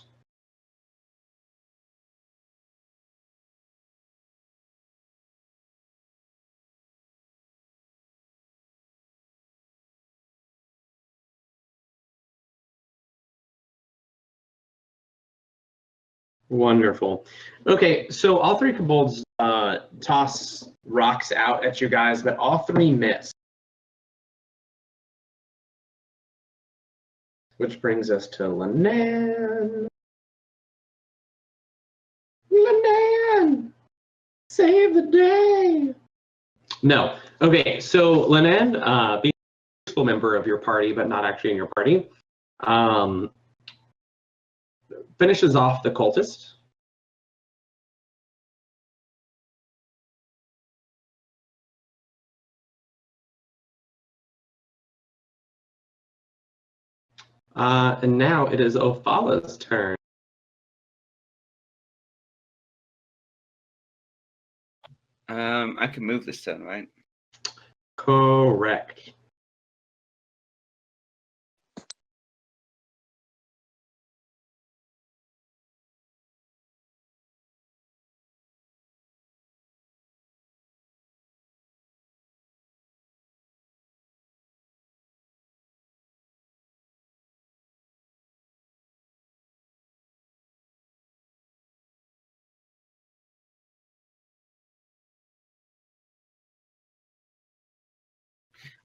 Wonderful. Okay, so all three kobolds toss rocks out at you guys, but all three miss. Which brings us to Linan. Linan! Save the day! No. Okay, so Linan, being a useful member of your party, but not actually in your party, finishes off the cultist. And now it is Ophala's turn. I can move this turn, right? Correct.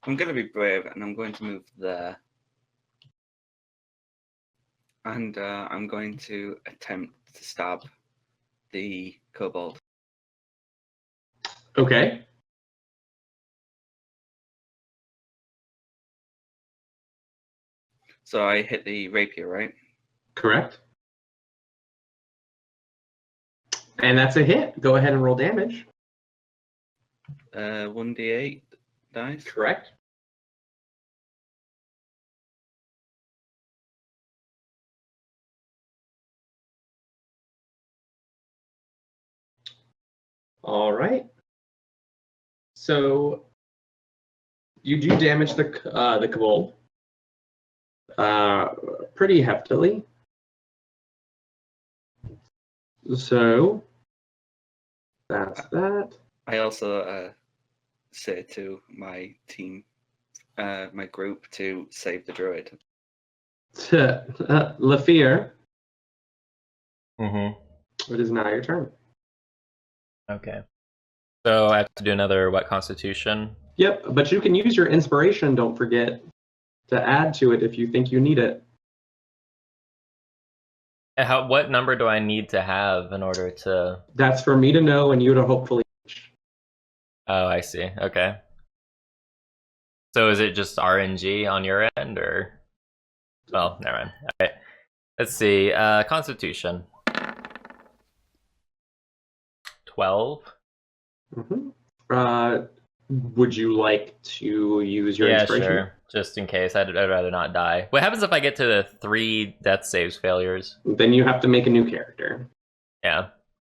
I'm going to be brave, and I'm going to move there. And I'm going to attempt to stab the kobold. Okay. So I hit the rapier, right? Correct. And that's a hit. Go ahead and roll damage. 1d8 dice. Correct. All right. So you do damage the kobold pretty heftily. So that's that. I also say to my team, my group, to save the druid. Lafir, Mm-hmm. it is now your turn. Okay. So I have to do another what constitution? Yep, but you can use your inspiration, don't forget, to add to it if you think you need it. What number do I need to have in order to? That's for me to know and you to hopefully. Oh, I see. Okay. So is it just RNG on your end, or? Well, never mind. All right. Let's see. Constitution. 12. Mm-hmm. Would you like to use your Yeah, inspiration? sure. Just in case. I'd rather not die. What happens if I get to the 3 death saves failures? Then you have to make a new character. Yeah.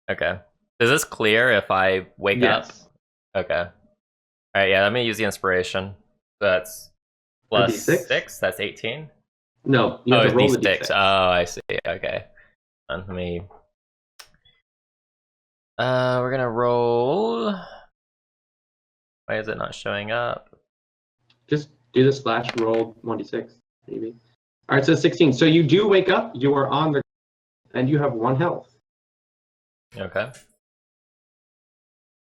Okay. Is this clear if I wake up? Yes. Okay. All right. Yeah. Let me use the inspiration. So that's A plus D6? 6. That's 18. No, you have Oh, to roll it's the D6. D6. Oh, I see. Okay. Let me. We're gonna roll. Why is it not showing up? Just do the slash roll 1d6, maybe. All right, so 16. So you do wake up, you are on the, and you have 1 health. Okay.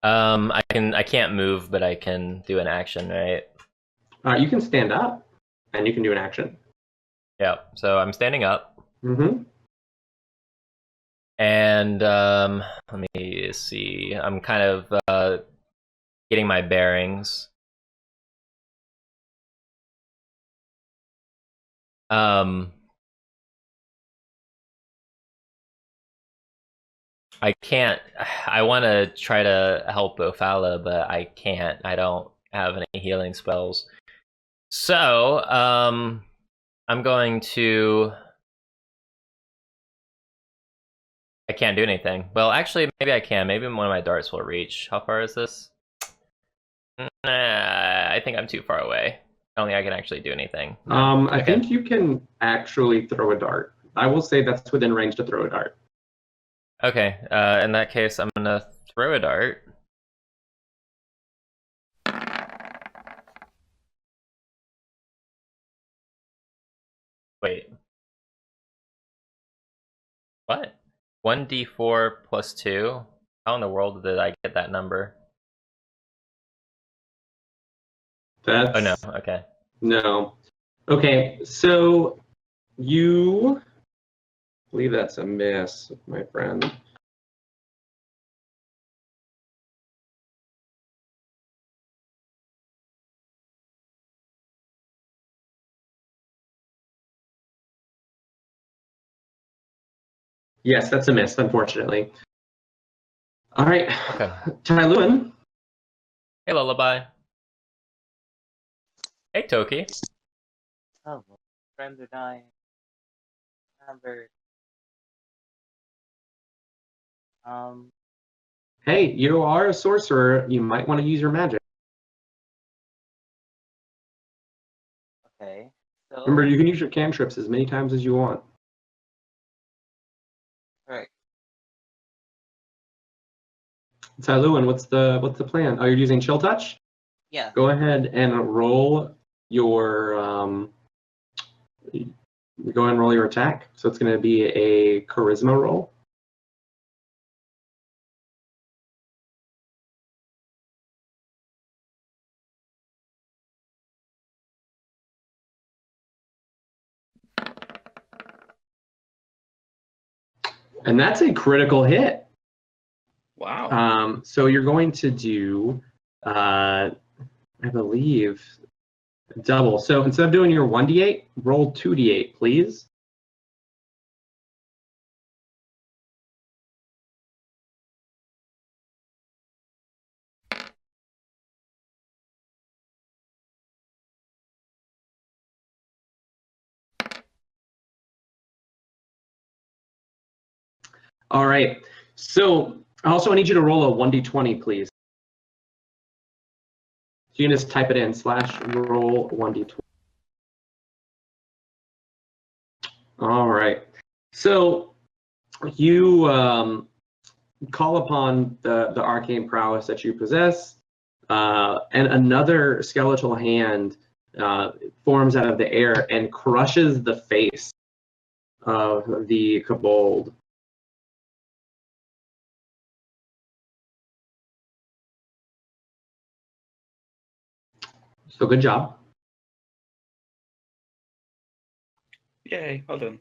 I can't move, but I can do an action, right? You can stand up, and you can do an action. Yeah. So I'm standing up, Mm-hmm. and let me see. I'm kind of getting my bearings. I can't. I want to try to help Ophala, but I can't. I don't have any healing spells. So, I'm going to. I can't do anything. Well, actually, maybe I can. Maybe one of my darts will reach. How far is this? Nah, I think I'm too far away. I don't think I can actually do anything. I think you can actually throw a dart. I will say that's within range to throw a dart. Okay, in that case, I'm gonna throw a dart. Wait. What? 1d4 plus 2. How in the world did I get that number? That's Oh no, okay. no. Okay, so you believe that's a miss, my friend. Yes, that's a miss, unfortunately. All right, Okay. Ty Lewin. Hey, Lullaby. Hey, Toki. Oh, friends are dying. Amber. Um, Hey, you are a sorcerer. You might want to use your magic. okay. So, Remember, you can use your cantrips as many times as you want. alright. Ty Lewin, what's the plan? Oh, you're using Chill Touch? Yeah. Go ahead and roll your go ahead and roll your attack. So it's going to be a charisma roll. And that's a critical hit. Wow. So you're going to do, I believe, double. So instead of doing your 1d8, roll 2d8, please. All right. So also I need you to roll a 1d20, please. So you can just type it in, /roll 1d20. All right. So you call upon the arcane prowess that you possess, and another skeletal hand forms out of the air and crushes the face of the kobold. So good job. Yay, well done.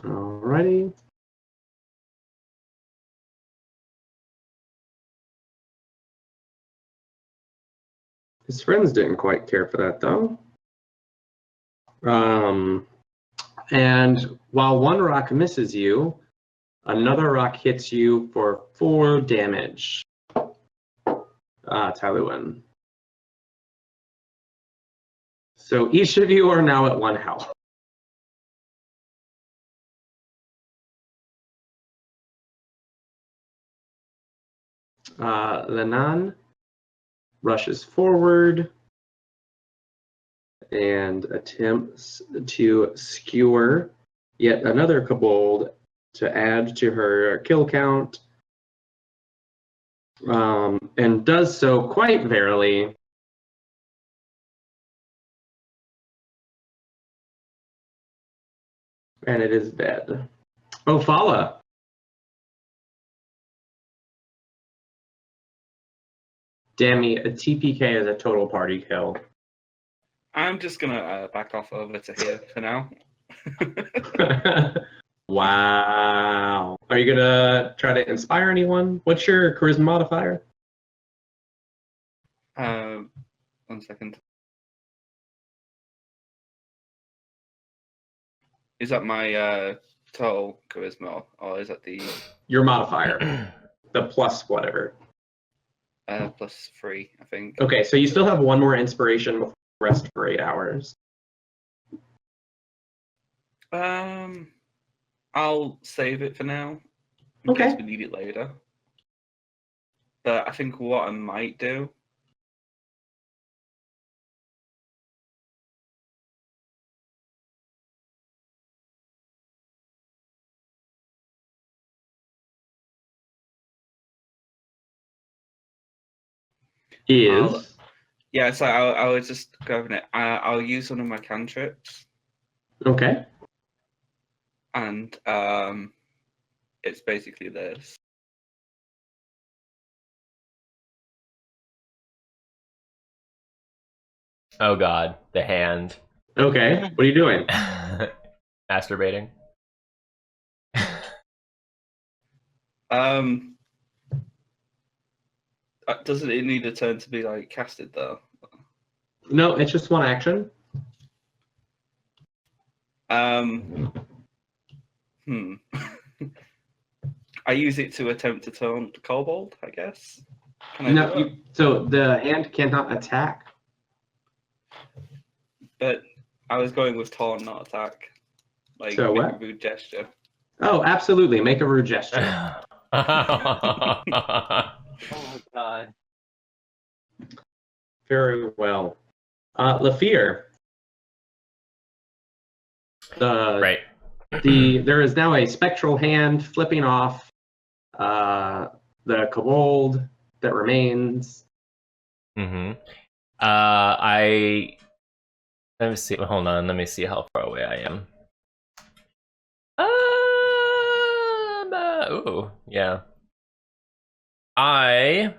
Alrighty. His friends didn't quite care for that though. And while one rock misses you, another rock hits you for 4 damage. Taluin. So each of you are now at 1 health. Lenan rushes forward and attempts to skewer yet another kobold to add to her kill count, and does so quite verily. And it is dead. Ophala. Damn me, a TPK is a total party kill. I'm just gonna back off over to here for now. Wow. Are you gonna try to inspire anyone? What's your charisma modifier? 1 second. Is that my total charisma, or is that the Your modifier. The plus whatever. +3, I think? Okay, so you still have 1 more inspiration before rest for 8 hours. I'll save it for now in Okay. case we need it later. But I think what I might do Is yeah, so I was just grabbing it. I'll use one of my cantrips. Okay. And it's basically this. Oh god, the hand. Okay. What are you doing? Masturbating. Doesn't it need a turn to be like casted though? No, it's just one action. Hmm. I use it to attempt to turn the kobold, I guess. Can I No, do it? so the hand cannot attack. But I was going with taunt, not attack. Like So make what? a rude gesture. Oh, absolutely. Make a rude gesture. Oh god. Very well. Lafir. Right. There is now a spectral hand flipping off the kobold that remains. Mm-hmm. Let me see. Hold on. Let me see how far away I am. Ooh, yeah. I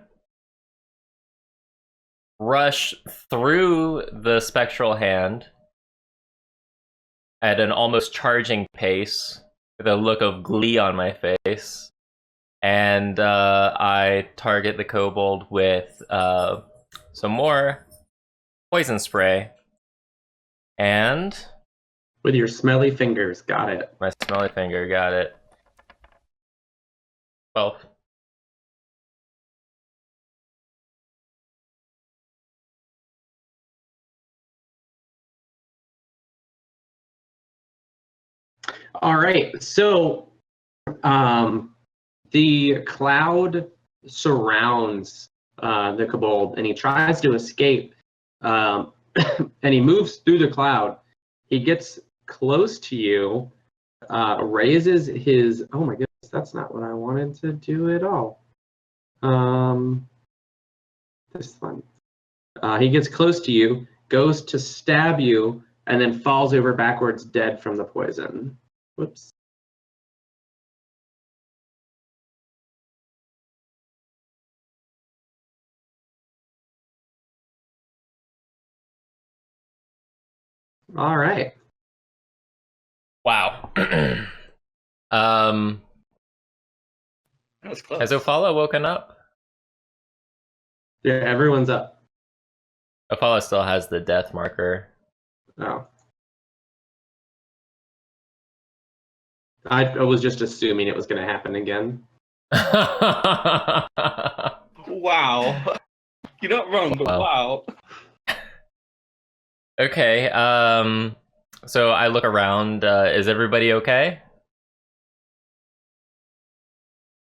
rush through the spectral hand at an almost charging pace with a look of glee on my face. And I target the kobold with some more poison spray. And With your smelly fingers. Got it. my smelly finger, got it. 12. All right. So the cloud surrounds the kobold and he tries to escape. And he moves through the cloud. He gets close to you, raises his. Oh my goodness, that's not what I wanted to do at all. This one. He gets close to you, goes to stab you, and then falls over backwards, dead from the poison. Whoops. All right. Wow. That was close. Has Ophala woken up? Yeah, everyone's up. Ophala still has the death marker. Oh. I was just assuming it was going to happen again. Wow. You're not wrong, but wow. Okay, so I look around. Is everybody okay?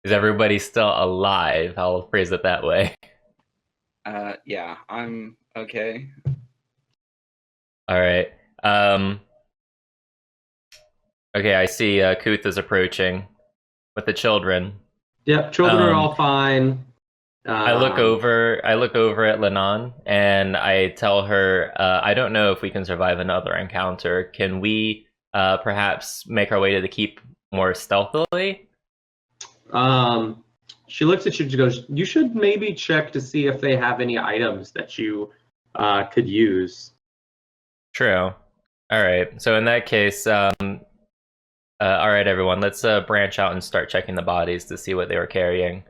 Is everybody still alive? I'll phrase it that way. Yeah, I'm okay. All right. Okay, I see Kuth is approaching with the children. Yep, children are all fine. I look over at Lenon and I tell her, I don't know if we can survive another encounter. Can we perhaps make our way to the keep more stealthily? She looks at you and she goes, you should maybe check to see if they have any items that you could use. True. All right. So in that case, all right, everyone, let's branch out and start checking the bodies to see what they were carrying.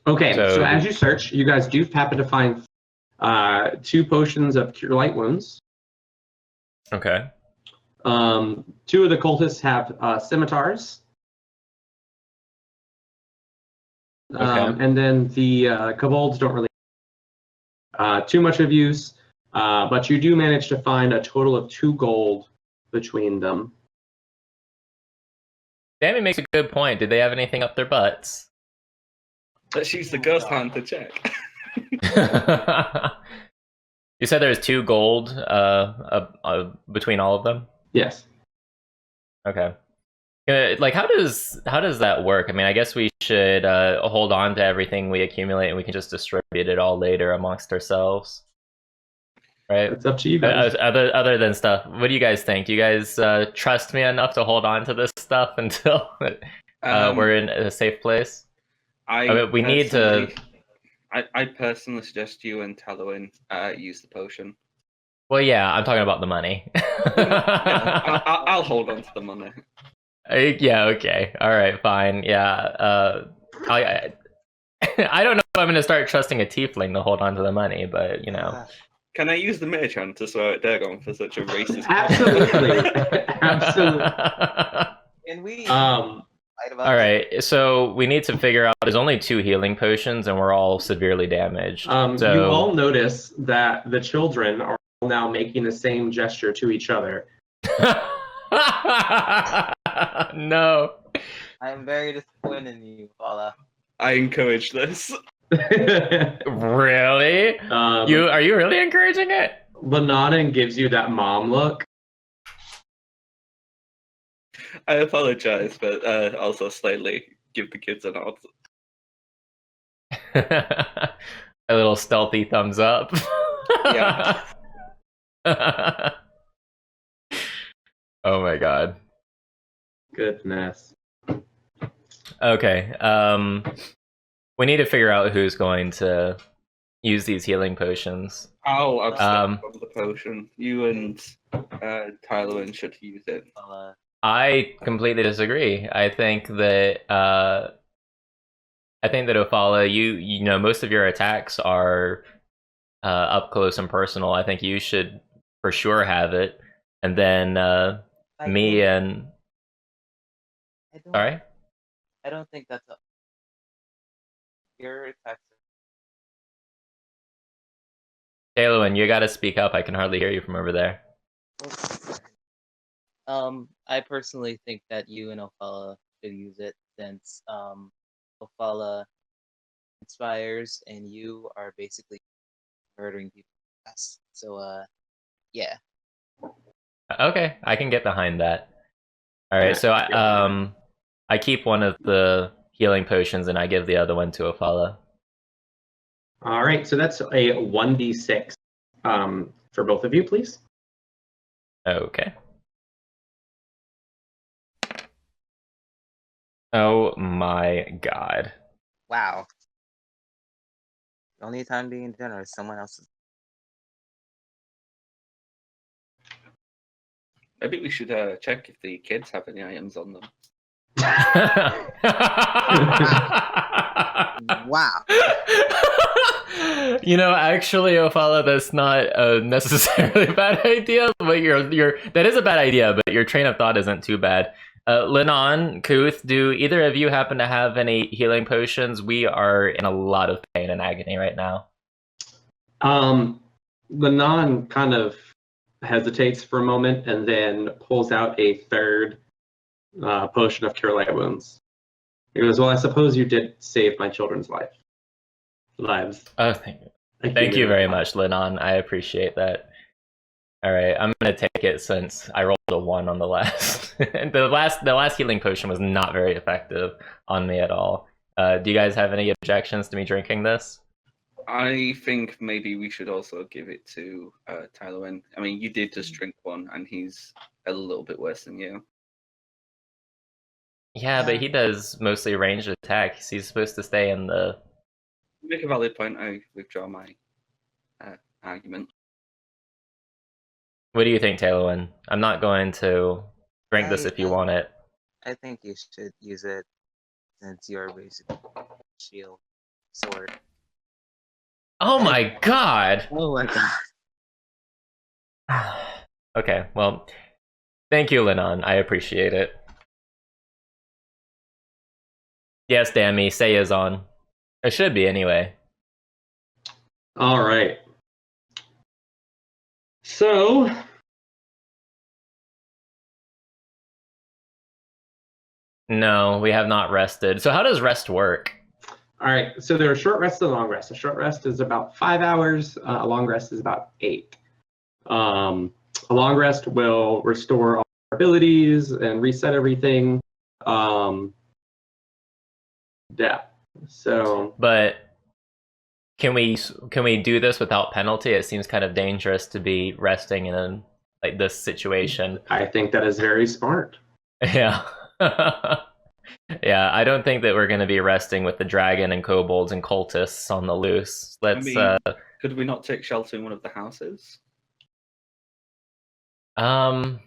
Okay, so as you search, you guys do happen to find 2 potions of Cure Light Wounds. Okay. 2 of the cultists have scimitars. Okay. And then the kobolds don't really too much of use, but you do manage to find a total of 2 gold between them. Sammy makes a good point. Did they have anything up their butts? Let's use the ghost hand to check. You said there's 2 gold between all of them? Yes. Okay. Like, how does that work? I mean, I guess we should hold on to everything we accumulate and we can just distribute it all later amongst ourselves. right? It's up to you guys. Other than stuff, what do you guys think? Do you guys trust me enough to hold on to this stuff until we're in a safe place? I mean, we need to. I personally suggest you and Talwyn use the potion. Well, yeah, I'm talking about the money. I'll hold on to the money. Yeah. Okay. All right. Fine. Yeah. I I don't know if I'm going to start trusting a tiefling to hold on to the money, but you know. Can I use the mage hand to swear at Dagon for such a racist? Absolutely. Absolutely. Can we fight about All right, so we need to figure out. There's only 2 healing potions, and we're all severely damaged. So you all notice that the children are all now making the same gesture to each other. No. I am very disappointed in you, Paula. I encourage this. Really? Are you really encouraging it? Lanaden gives you that mom look. I apologize, but also slightly give the kids a nod. A little stealthy thumbs up. Yeah. Oh my god. Goodness. Okay. We need to figure out who's going to use these healing potions. I'll abstain from the potion. You and Tyler should use it. I completely disagree. I think that Ophala, you know, most of your attacks are up close and personal. I think you should for sure have it, and then me and. Sorry. I don't think that's a. Your attacks. Taylor, you got to speak up. I can hardly hear you from over there. I personally think that you and Ophala should use it since Ophala inspires and you are basically murdering people. So yeah. Okay, I can get behind that. All right, so I keep one of the healing potions and I give the other one to Ophala. All right, so that's a 1d6 for both of you, please. Okay. Oh my god. Wow. The only time being generous, someone else's. Maybe we should check if the kids have any items on them. Wow. You know, actually, Ophala, that's not a necessarily bad idea. But that is a bad idea, but your train of thought isn't too bad. Linon, Kuth, do either of you happen to have any healing potions? We are in a lot of pain and agony right now. Linon kind of hesitates for a moment and then pulls out a third potion of Cure Light Wounds. He goes, well, I suppose you did save my children's lives. Oh, thank you very much, Linon. I appreciate that. All right, I'm gonna take it since I rolled a 1 on the last. the last healing potion was not very effective on me at all. Do you guys have any objections to me drinking this? I think maybe we should also give it to Tyler. I mean, you did just drink one, and he's a little bit worse than you. Yeah, but he does mostly ranged attacks. He's supposed to stay in the. You make a valid point. I withdraw my argument. What do you think, Taylor? I'm not going to drink this if you want it. I think you should use it since you're basically shield sword. Oh my god! Oh my god. Okay, well, thank you, Linon. I appreciate it. Yes, Dammy, say is on. It should be anyway. All right. So, no, we have not rested. So how does rest work? all right. So there are short rests and long rests. A short rest is about 5 hours. A long rest is about 8. A long rest will restore all our abilities and reset everything. Yeah. So. But Can we do this without penalty? It seems kind of dangerous to be resting in like this situation. I think that is very smart. Yeah. Yeah, I don't think that we're going to be resting with the dragon and kobolds and cultists on the loose. I Let's mean, could we not take shelter in one of the houses? I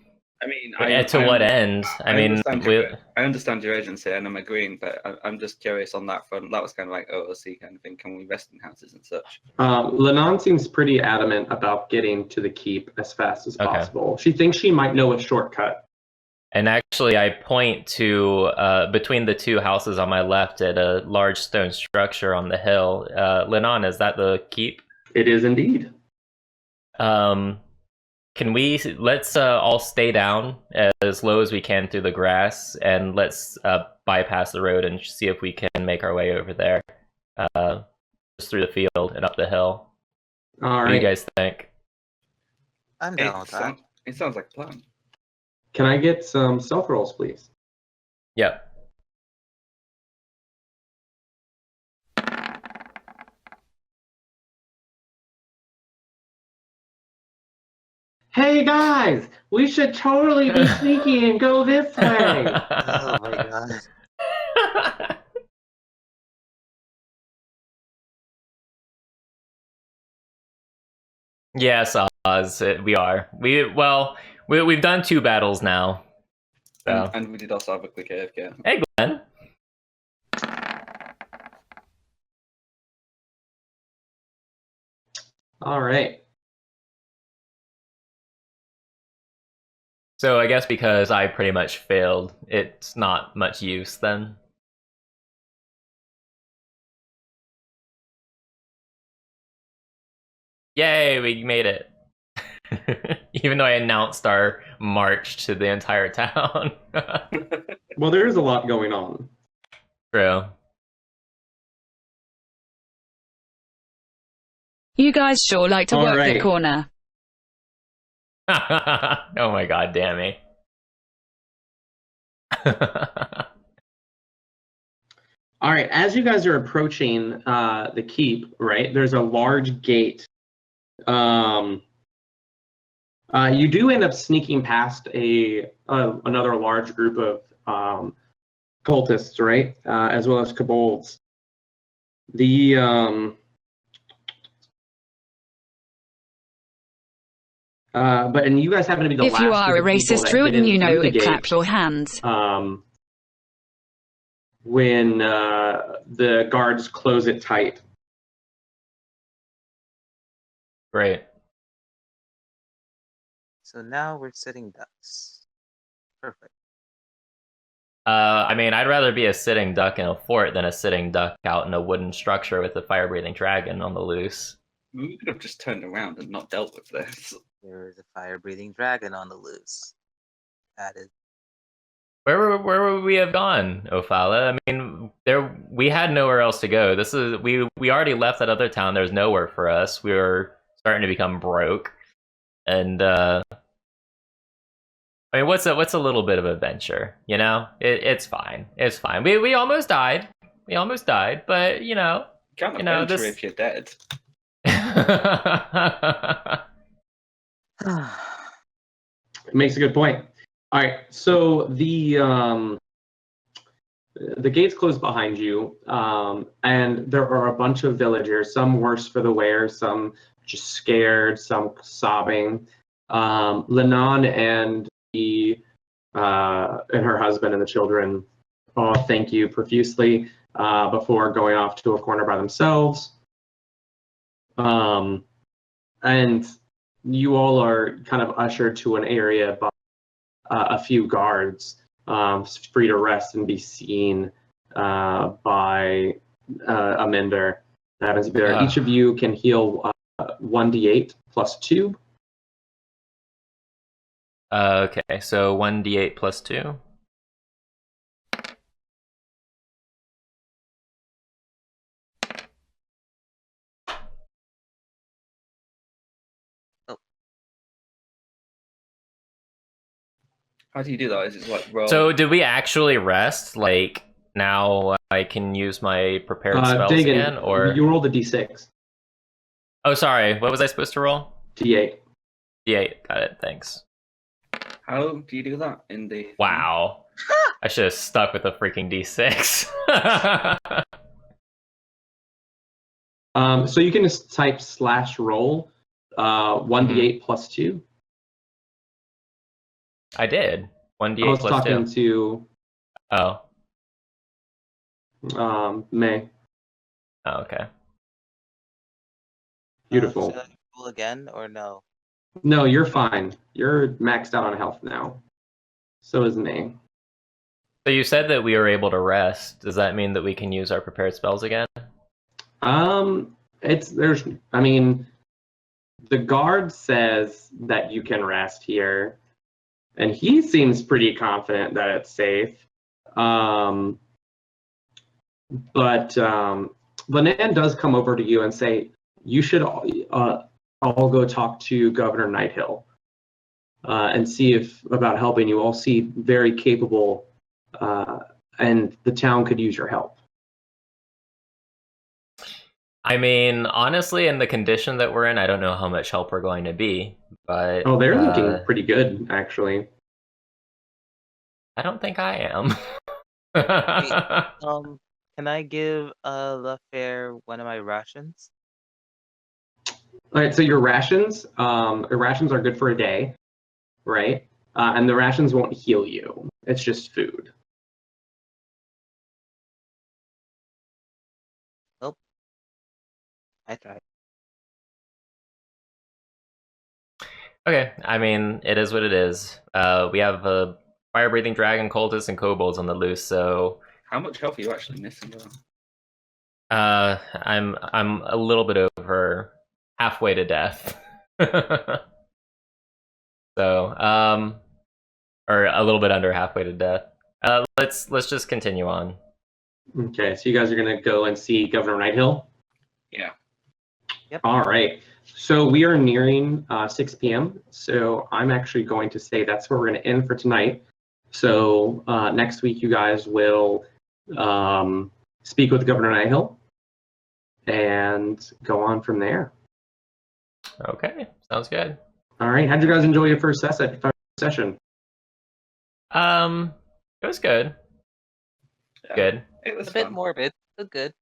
mean, to what end? I mean, I understand your urgency, and I'm agreeing, but I'm just curious on that front. That was kind of like OOC kind of thing. Can we rest in houses and such? Lennon seems pretty adamant about getting to the keep as fast as possible. She thinks she might know a shortcut. And actually, I point to between the two houses on my left at a large stone structure on the hill. Lennon, is that the keep? It is indeed. Let's all stay down as low as we can through the grass, and let's bypass the road and see if we can make our way over there, just through the field and up the hill. All right. What do you guys think? I'm down with that. It sounds like a plan. Can I get some stealth rolls, please? Yep. Hey guys, we should totally be sneaky and go this way. Oh my god. Yes, Oz, we are. We've done 2 battles now. So. And we did also have a quick AFK. Hey, Glenn. All right. So I guess because I pretty much failed, it's not much use then. Yay, we made it. Even though I announced our march to the entire town. Well, there is a lot going on. True. You guys sure like to work the corner. Oh my god, Dammy. All right, as you guys are approaching the keep, right, there's a large gate. You do end up sneaking past another large group of cultists, right, as well as kobolds. And you guys happen to be the last. If you are a racist druid and you know it, clap your hands. When the guards close it tight. Great. So now we're sitting ducks. Perfect. I mean, I'd rather be a sitting duck in a fort than a sitting duck out in a wooden structure with a fire-breathing dragon on the loose. We could have just turned around and not dealt with this. There is a fire-breathing dragon on the loose. That is. Where would we have gone, Ophala? I mean, we had nowhere else to go. We already left that other town. There's nowhere for us. We were starting to become broke, and I mean, what's a little bit of adventure? You know, it's fine. It's fine. We almost died. We almost died, but you know, Can't adventure this. if you're dead. It makes a good point. All right, so the gates close behind you, and there are a bunch of villagers. Some worse for the wear, some just scared, some sobbing. Lennon and her husband and the children all thank you profusely before going off to a corner by themselves. And you all are kind of ushered to an area by a few guards, free to rest and be seen by Amender. That happens to be there. Each of you can heal 1d8 plus 2. Okay, so 1d8 plus 2. How do you do that? Is it like roll? So did we actually rest? Like now I can use my prepared spells Dagan, again, or you rolled a d6. Oh, sorry. What was I supposed to roll? D8. D8. Got it. Thanks. How do you do that in the? Wow. I should have stuck with the freaking D6. So you can just type /roll 1d8 plus 2. I did. I 1d8 was plus talking 2. Oh. to May. Oh, okay. Beautiful. Should I roll again or no? No, you're fine. You're maxed out on health now. So is May. So you said that we were able to rest. Does that mean that we can use our prepared spells again? I mean, the guard says that you can rest here, and he seems pretty confident that it's safe. But Banan does come over to you and say, you should all go talk to Governor Nighthill and see if about helping you. All seem very capable, and the town could use your help. I mean, honestly, in the condition that we're in, I don't know how much help we're going to be, but... Oh, they're looking pretty good, actually. I don't think I am. Can I give LaFair one of my rations? All right, so your rations are good for a day, right? And the rations won't heal you. It's just food. I tried. Okay, I mean, it is what it is. We have a fire-breathing dragon, cultists, and kobolds on the loose, so... How much health are you actually missing? I'm a little bit over halfway to death. So, or a little bit under halfway to death. Let's just continue on. Okay, so you guys are gonna go and see Governor Nighthill? Yeah. Yep. All right. So we are nearing 6 p.m. So I'm actually going to say that's where we're going to end for tonight. So next week you guys will speak with Governor Nighthill and go on from there. Okay, sounds good. All right. How'd you guys enjoy your first session? It was good. Yeah. Good. It was A bit fun. morbid, but good.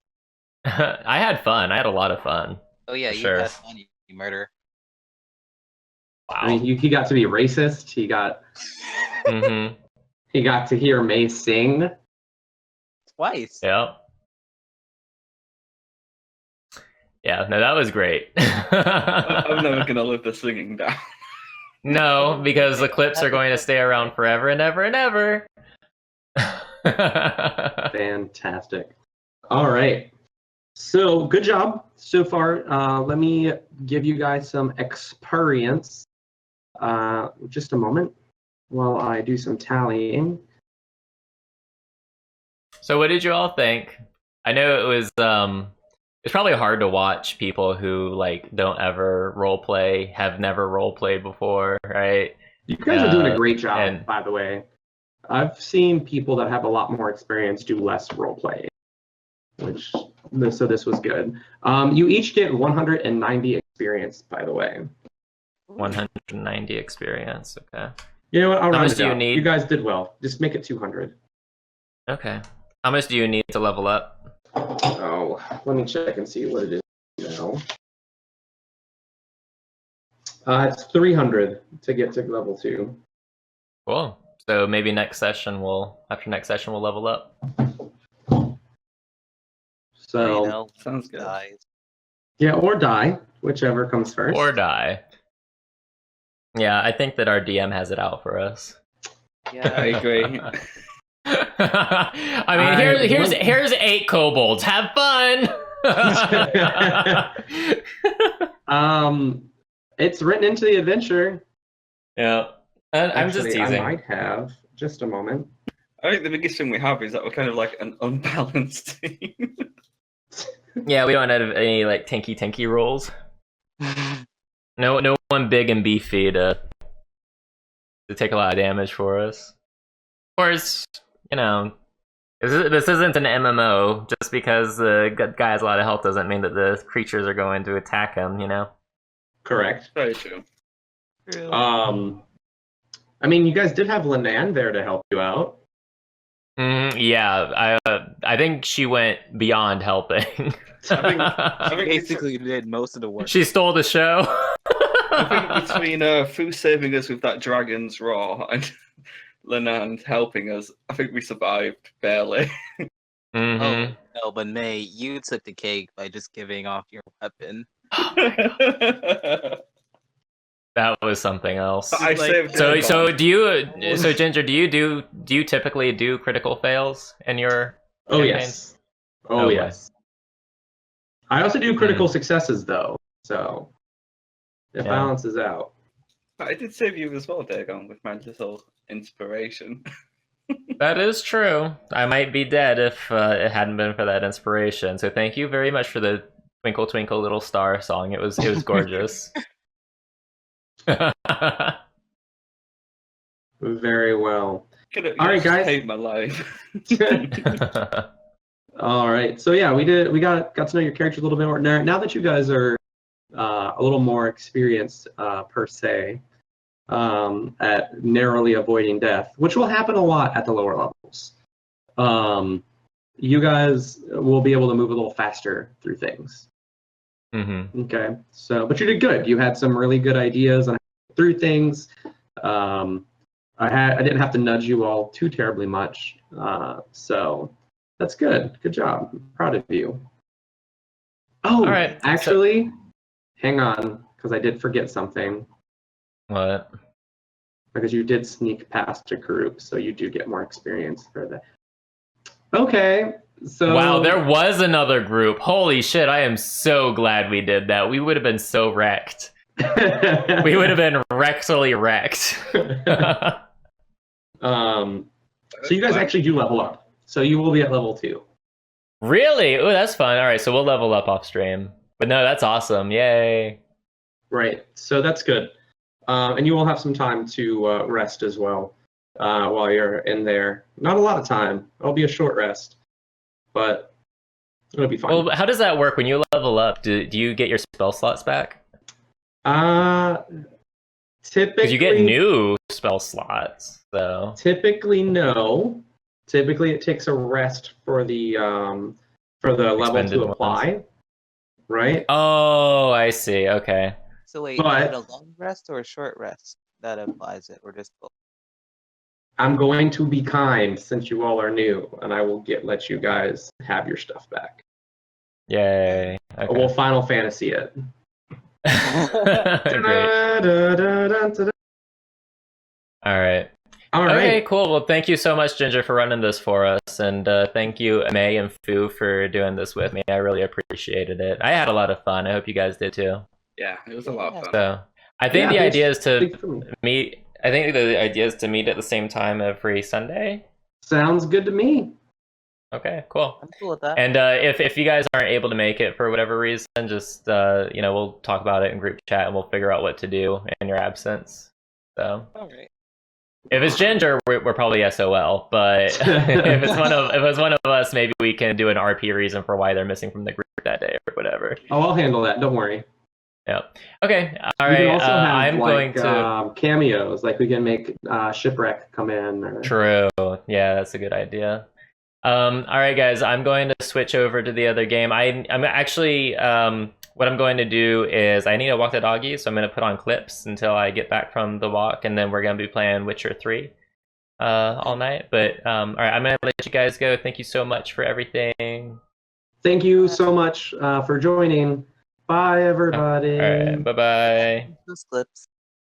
I had fun. I had a lot of fun. Oh yeah, For you sure. had fun, you murder. Wow. I mean, he got to be racist. He got he got to hear May sing. Twice. Yep. Yeah, no, that was great. I'm never gonna live the singing down. No, because the clips are going to stay around forever and ever and ever. Fantastic. All right. So good job so far. Let me give you guys some experience. Just a moment while I do some tallying. So what did you all think? I know it was it's probably hard to watch people who like don't ever role play, have never role played before, right? You guys are doing a great job, and- by the way. I've seen people that have a lot more experience do less role play, so this was good. You each get 190 experience, by the way. 190 experience, okay. You know what? I'll How round much it do you up. need? You guys did well. Just make it 200. Okay. How much do you need to level up? Oh, let me check and see what it is now. It's 300 to get to level 2. Cool. So maybe after next session we'll level up. So You know, Sounds good. guys. yeah, or die, whichever comes first. Or die. Yeah, I think that our DM has it out for us. Yeah. I agree. I mean, here's 8 kobolds. Have fun. It's written into the adventure. Yeah. I'm just Actually, teasing. I might have. Just a moment. I think the biggest thing we have is that we're kind of like an unbalanced team. Yeah, we don't have any like tanky rolls. No one big and beefy to take a lot of damage for us. Of course, you know, This isn't an MMO. Just because the guy has a lot of health doesn't mean that the creatures are going to attack him, you know? Correct. Very true. I mean, you guys did have Linan there to help you out. Yeah, I think she went beyond helping. I think Basically did most of the work. She stole the show. I think between Fu saving us with that dragon's raw and Lenand helping us, I think we survived barely. Mhm. Oh no, but May, you took the cake by just giving off your weapon. That was something else. I saved So Dagon. do you? So Ginger, do you typically do critical fails in your? Oh campaigns? yes. Oh boy. yes. I also do critical successes though, so it Yeah. balances out. I did save you as well, Dagon, with my little inspiration. That is true. I might be dead if it hadn't been for that inspiration. So thank you very much for the Twinkle Twinkle Little Star song. It was gorgeous. Very well. All right, guys. Hate my life. All right. So yeah, we got to know your characters a little bit more. Now that you guys are a little more experienced per se at narrowly avoiding death, which will happen a lot at the lower levels. You guys will be able to move a little faster through things. Mm-hmm. Okay. So, but you did good. You had some really good ideas on how to get through things. I didn't have to nudge you all too terribly much. So that's good. Good job. I'm proud of you. Oh, All right, actually, hang on, because I did forget something. What? Because you did sneak past a group, so you do get more experience for that. Okay, so Wow, there was another group. Holy shit, I am so glad we did that. We would have been so wrecked. We would have been rectally wrecked. So you guys actually do level up. So you will be at level 2. Really? Oh, that's fun. All right, so we'll level up off stream. But no, that's awesome. Yay. Right. So that's good. And you will have some time to rest as well while you're in there. Not a lot of time. It'll be a short rest, but it'll be fine. Well, how does that work when you level up? Do you get your spell slots back? Typically, Because you get new spell slots. So typically, no. Typically, it takes a rest for the level Expended to ones. apply. Right. Oh, I see. Okay. So wait, But- is it a long rest or a short rest that applies it, or just both? I'm going to be kind since you all are new, and I will let you guys have your stuff back. Yay. Okay. We'll Final Fantasy it. Great. All right. All right. Okay, cool. Well, thank you so much, Ginger, for running this for us. And thank you, May and Fu, for doing this with me. I really appreciated it. I had a lot of fun. I hope you guys did too. Yeah, it was a lot of fun. So I think Yeah, the idea is to Speak for me. meet. I think the idea is to meet at the same time every Sunday. Sounds good to me. Okay, cool. I'm cool with that. And if you guys aren't able to make it for whatever reason, just we'll talk about it in group chat and we'll figure out what to do in your absence. So All right. if it's Ginger, we're probably SOL. But if it's one of us, maybe we can do an RP reason for why they're missing from the group that day or whatever. Oh, I'll handle that. Don't worry. Yeah. Okay. All We can right. also have I'm going to. cameos. Like we can make Shipwreck come in. Or... True. Yeah, that's a good idea. All right, guys. I'm going to switch over to the other game. I'm actually. What I'm going to do is I need to walk the doggy, so I'm going to put on clips until I get back from the walk, and then we're going to be playing Witcher 3 all night. But all right, I'm going to let you guys go. Thank you so much for everything. Thank you so much for joining. Bye, everybody. All right. Bye-bye. Those clips.